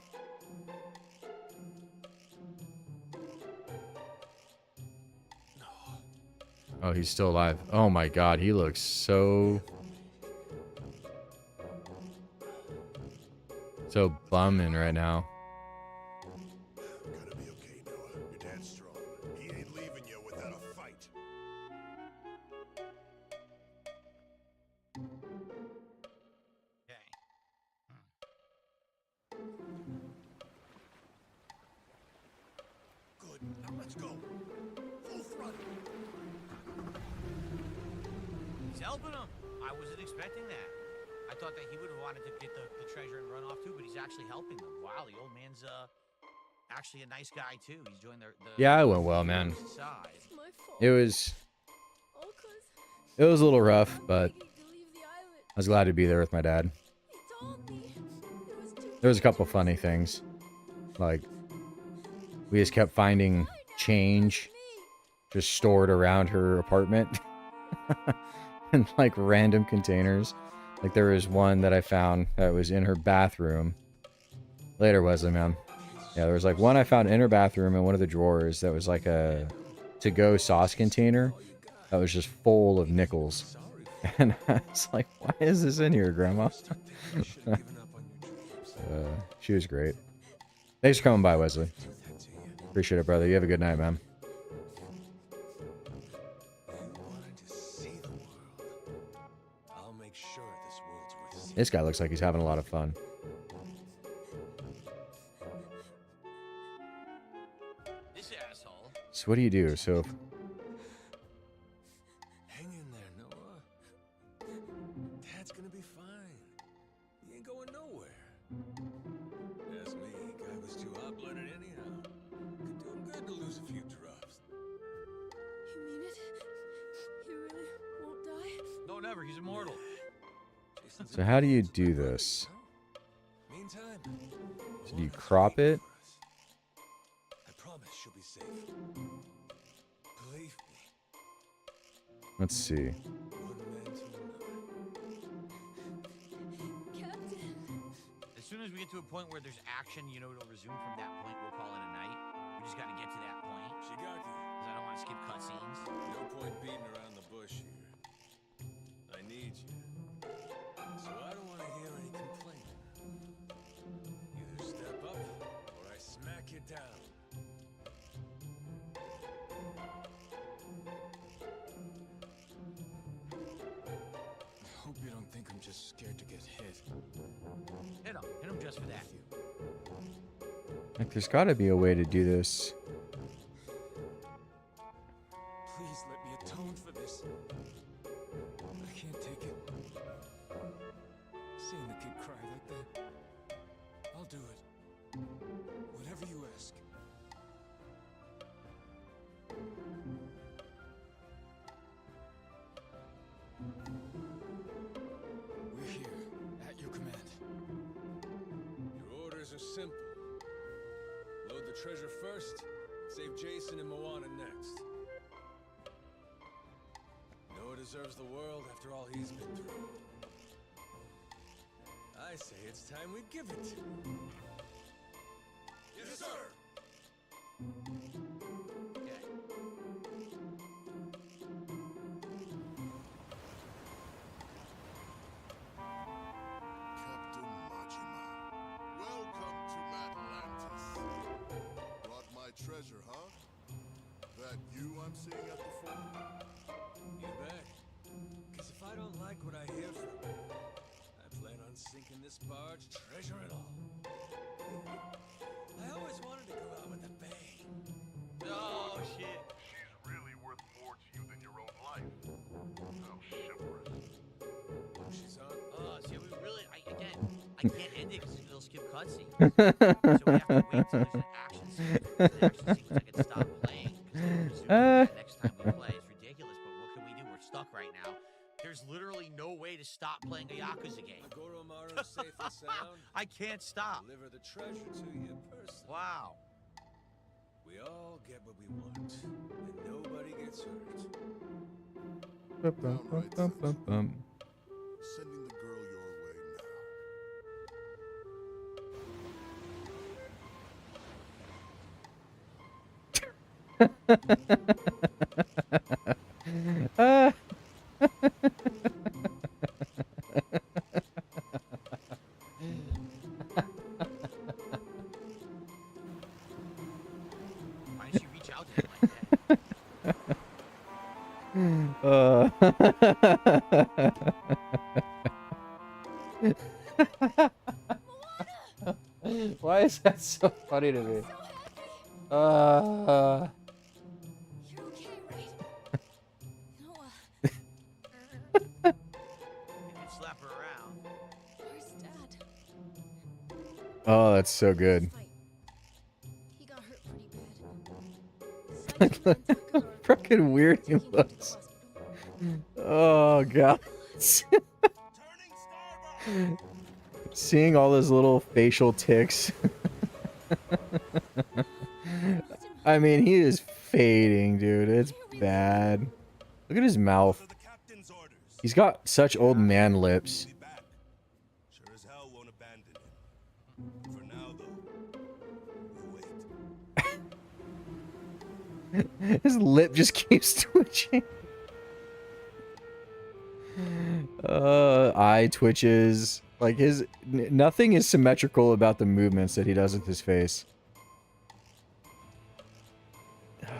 Oh, he's still alive. Oh my god, he looks so bumming right now. Gotta be okay, Noah. Your dad's strong. He ain't leaving you without a fight. Good. Now let's go. Full front. He's helping him. I wasn't expecting that. I thought that he would have wanted to get the treasure and run off too, but he's actually helping them. Wow, the old man's actually a nice guy too. He's joined the Yeah, it went well, man. side. It was a little rough, but I was glad to be there with my dad. There was a couple funny things. Like, we just kept finding change just stored around her apartment. In like random containers. Like there was one that I found that was in her bathroom. Later, Wesley, man. Yeah, there was like one I found in her bathroom in one of the drawers that was like a to-go sauce container that was just full of nickels. And I was like, why is this in here, Grandma? She was great. Thanks for coming by, Wesley. Appreciate it, brother. You have a good night, man. This guy looks like he's having a lot of fun. This asshole. So what do you do? So Hang in there, Noah. Dad's gonna be fine. He ain't going nowhere. Ask me, guy was too hot-blooded anyhow. Could do him good to lose a few drops. You mean it? He really won't die? No, never. He's immortal. So how do you do this? Meantime, So do you crop it? I promise she'll be safe. Believe me. Let's see. As soon as we get to a point where there's action, you know, it'll resume from that point. We'll call it a night. We just gotta get to that point. Shigaki, Because I don't want to skip cutscenes. no point beating around the bush here. I need you. So I don't want to hear any complaining. Either step up, or I smack you down. I hope you don't think I'm just scared to get hit. Hit him just for that. Like, there's got to be a way to do this. Please let me atone for this. I can't take it. Seeing the kid cry like that. I'll do it. Whatever you ask. We're here, at your command. Your orders are simple. Load the treasure first, save Jason and Moana next. Noah deserves the world after all he's been through. I say it's time we give it to him. Yes, sir! Okay. Captain Majima, welcome to Atlantis. Brought my treasure, huh? That you I'm seeing at the fort? You bet. Because if I don't like what I hear from you, I plan on sinking this barge, treasure and all. I always wanted to go out with a bang. Oh, shit. She's really worth more to you than your own life. I'm chivalrous. She's on. See, we really, I can't end it because it'll skip cutscenes. So we have to wait till there's an action sequence. The action sequence I can stop playing. Because the next time we play is ridiculous, but what can we do? We're stuck right now. There's literally no way to stop playing a Yakuza game. Goromaru safe and sound. I can't stop. Deliver the treasure to you personally. Wow. We all get what we want, and nobody gets hurt. Downright sensible. Sending the girl your way Why did she reach out to him like Why is that so funny to me? You're okay, right? Noah. You can slap her around. Where's Dad? Oh, that's so good. Fight. He got hurt pretty bad. Look how freaking weird he looks. Oh god. Seeing all those little facial tics. I mean, he is fading, dude. It's bad. Look at his mouth. He's got such old man lips. Sure as hell won't abandon him. For now, though, we wait. His lip just keeps twitching. Eye twitches. Like nothing is symmetrical about the movements that he does with his face. Hideous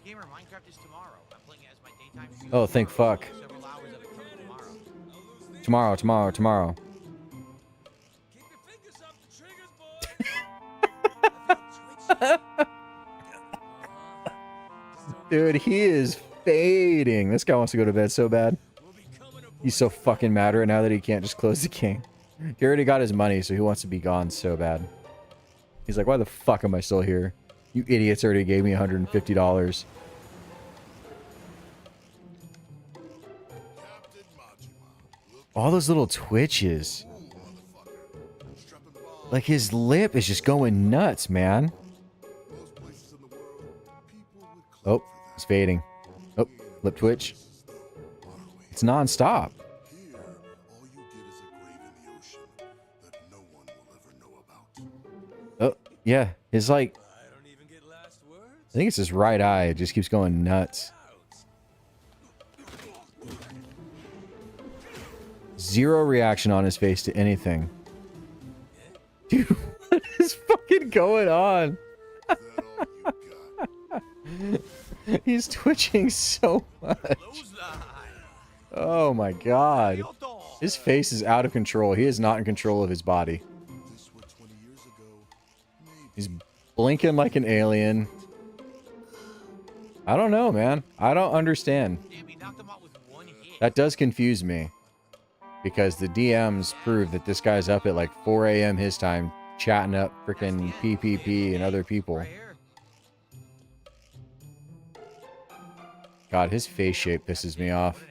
Gamer Minecraft is tomorrow. I'm playing it as my daytime stream. Oh, thank fuck. Several hours of it coming tomorrow. Tomorrow. Keep your fingers off the triggers, boy. Dude, he is fading. This guy wants to go to bed so bad. He's so fucking mad right now that he can't just close the game. He already got his money, so he wants to be gone so bad. He's like, why the fuck am I still here? You idiots already gave me $150. All those little twitches. Like, his lip is just going nuts, man. Oh, it's fading. Oh, lip twitch. It's non-stop. Here, all you get is a grave in the ocean that no one will ever know about. Oh, Yeah, his like, I think it's his right eye. It just keeps going nuts. Zero reaction on his face to anything. Dude, what is fucking going on? He's twitching so much. Oh my god. His face is out of control. He is not in control of his body. He's blinking like an alien. I don't know, man. I don't understand. That does confuse me. Because the DMs prove that this guy's up at like 4 a.m. his time, chatting up freaking PPP and other people. God, his face shape pisses me off.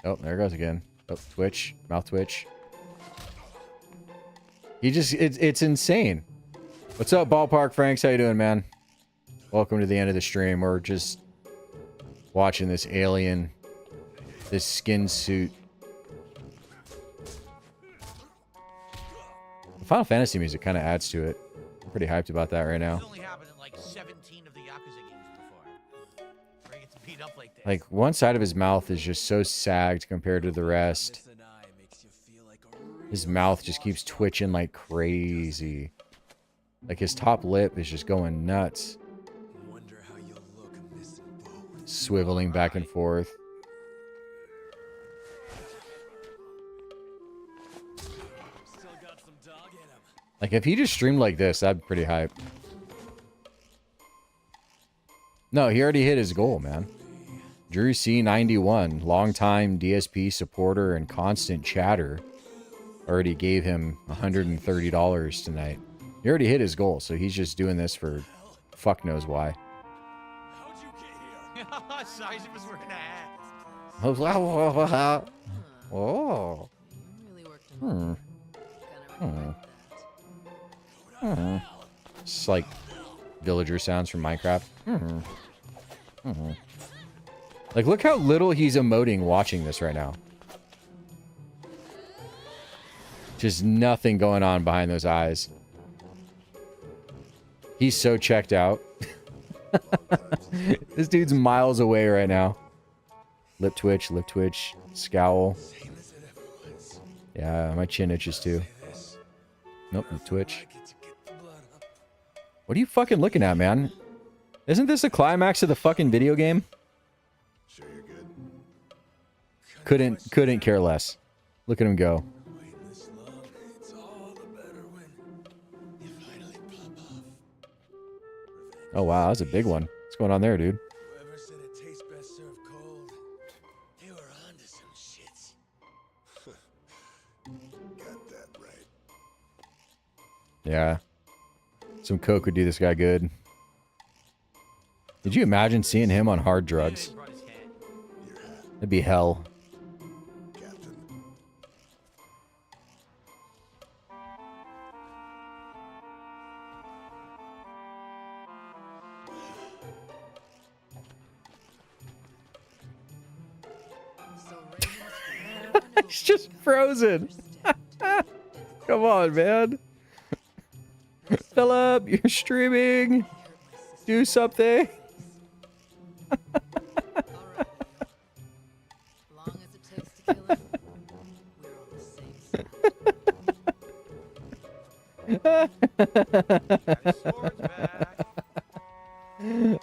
Oh, there it goes again. Oh, twitch. Mouth twitch. He just, it's insane. What's up, Ballpark Franks? How you doing, man? Welcome to the end of the stream. We're just watching this alien, this skin suit. The Final Fantasy music kind of adds to it. I'm pretty hyped about that right now. Like, one side of his mouth is just so sagged compared to the rest. His mouth just keeps twitching like crazy. Like, his top lip is just going nuts. Swiveling back and forth. Like, if he just streamed like this, that'd be pretty hype. No, he already hit his goal, man. Drew C91, longtime DSP supporter and constant chatter, already gave him $130 tonight. He already hit his goal, so he's just doing this for fuck knows why. Oh. It's like villager sounds from Minecraft. Like, look how little he's emoting watching this right now. Just nothing going on behind those eyes. He's so checked out. This dude's miles away right now. Lip twitch, scowl. Yeah, my chin itches too. Nope, lip twitch. What are you fucking looking at, man? Isn't this the climax of the fucking video game? Couldn't care less. Look at him go. Oh wow, that's a big one. What's going on there, dude? Yeah. Some coke would do this guy good. Did you imagine seeing him on hard drugs? It'd be hell. It's just frozen. Come on, man. Philip, you're streaming. Do something.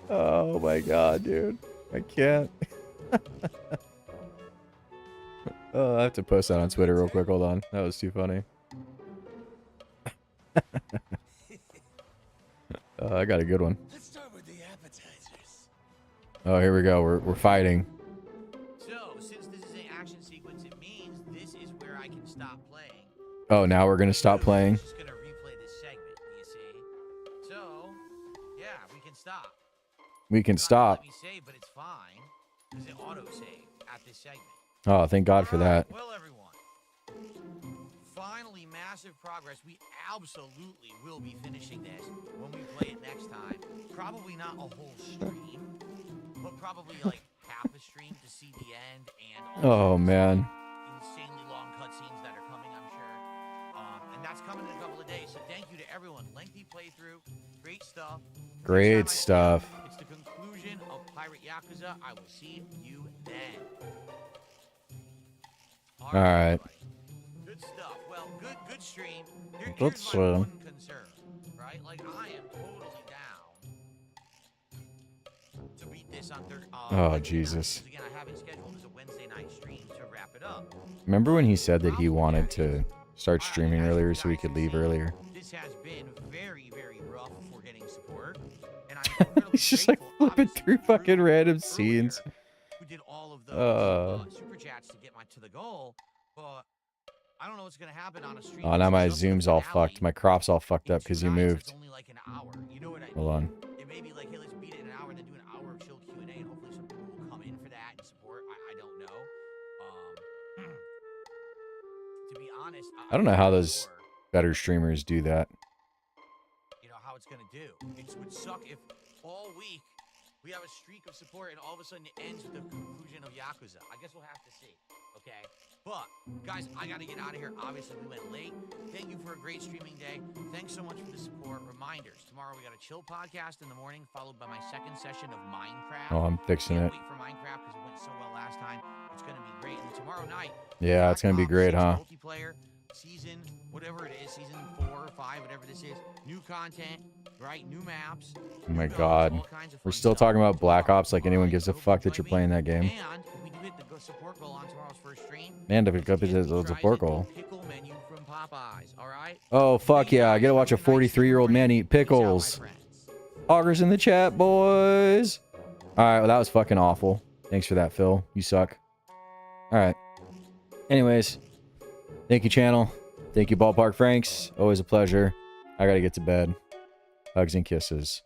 Oh my god, dude. I can't. Oh, I have to post that on Twitter real quick. Hold on. That was too funny. I got a good one. Let's start with the appetizers. Oh, here we go. We're fighting. So, since this is an action sequence, it means this is where I can stop playing. Oh, now we're gonna stop playing. Just gonna replay this segment, you see? So, yeah, we can stop. We can stop. Let me save, but it's fine because it auto-saved at this segment. Oh, thank God for that. Well, everyone, finally massive progress. We absolutely will be finishing this when we play it next time. Probably not a whole stream, but probably like half a stream to see the end and Oh man. insanely long cutscenes that are coming, I'm sure. And that's coming in a couple of days. So thank you to everyone. Lengthy playthrough, great stuff. Great stuff. It's the conclusion of Pirate Yakuza. I will see you then. All right. Good stuff. Well, good stream. Let's Here's my one concern, right? Like, I am totally down to beat this on Oh, Jesus. Again, I haven't scheduled as a Wednesday night stream to wrap it up. Remember when he said that he wanted to start streaming earlier so he could leave earlier? This has been very, very rough for getting support. And He's just like flipping through fucking random scenes. Who did all of those super chats to get to the goal, but I don't know what's gonna happen on a stream. Oh, now my zoom's all fucked. My crop's all fucked up because you moved. It's only like an hour. You know what I mean? Hold on. It may be like, hey, let's beat it in an hour and then do an hour of chill Q&A, and hopefully some people will come in for that and support. I don't know. To be honest, I don't know how those better streamers do that. You know how it's gonna do. It would suck if all week we have a streak of support and all of a sudden it ends with the conclusion of Yakuza. I guess we'll have to see. Okay. But guys, I gotta get out of here. Obviously, we went late. Thank you for a great streaming day. Thanks so much for the support. Reminders: tomorrow we got a chill podcast in the morning, followed by my second session of Minecraft. Oh, I'm fixing it. Wait for Minecraft because it went so well last time. It's gonna be great. And tomorrow night. Yeah, it's gonna be great, huh? Multiplayer season, whatever it is, season 4 or 5, whatever this is. New content, right? New maps. Oh my God. We're still talking about Black Ops like anyone gives a fuck that you're playing that game. And we do hit the support goal on tomorrow's first stream. And to pick up his support goal. Pickle menu from Popeyes, all right? Oh, fuck yeah. I get to watch a 43-year-old man eat pickles. Augers in the chat, boys. All right, well, that was fucking awful. Thanks for that, Phil. You suck. All right. Anyways, thank you, channel. Thank you, Ballpark Franks. Always a pleasure. I gotta get to bed. Hugs and kisses.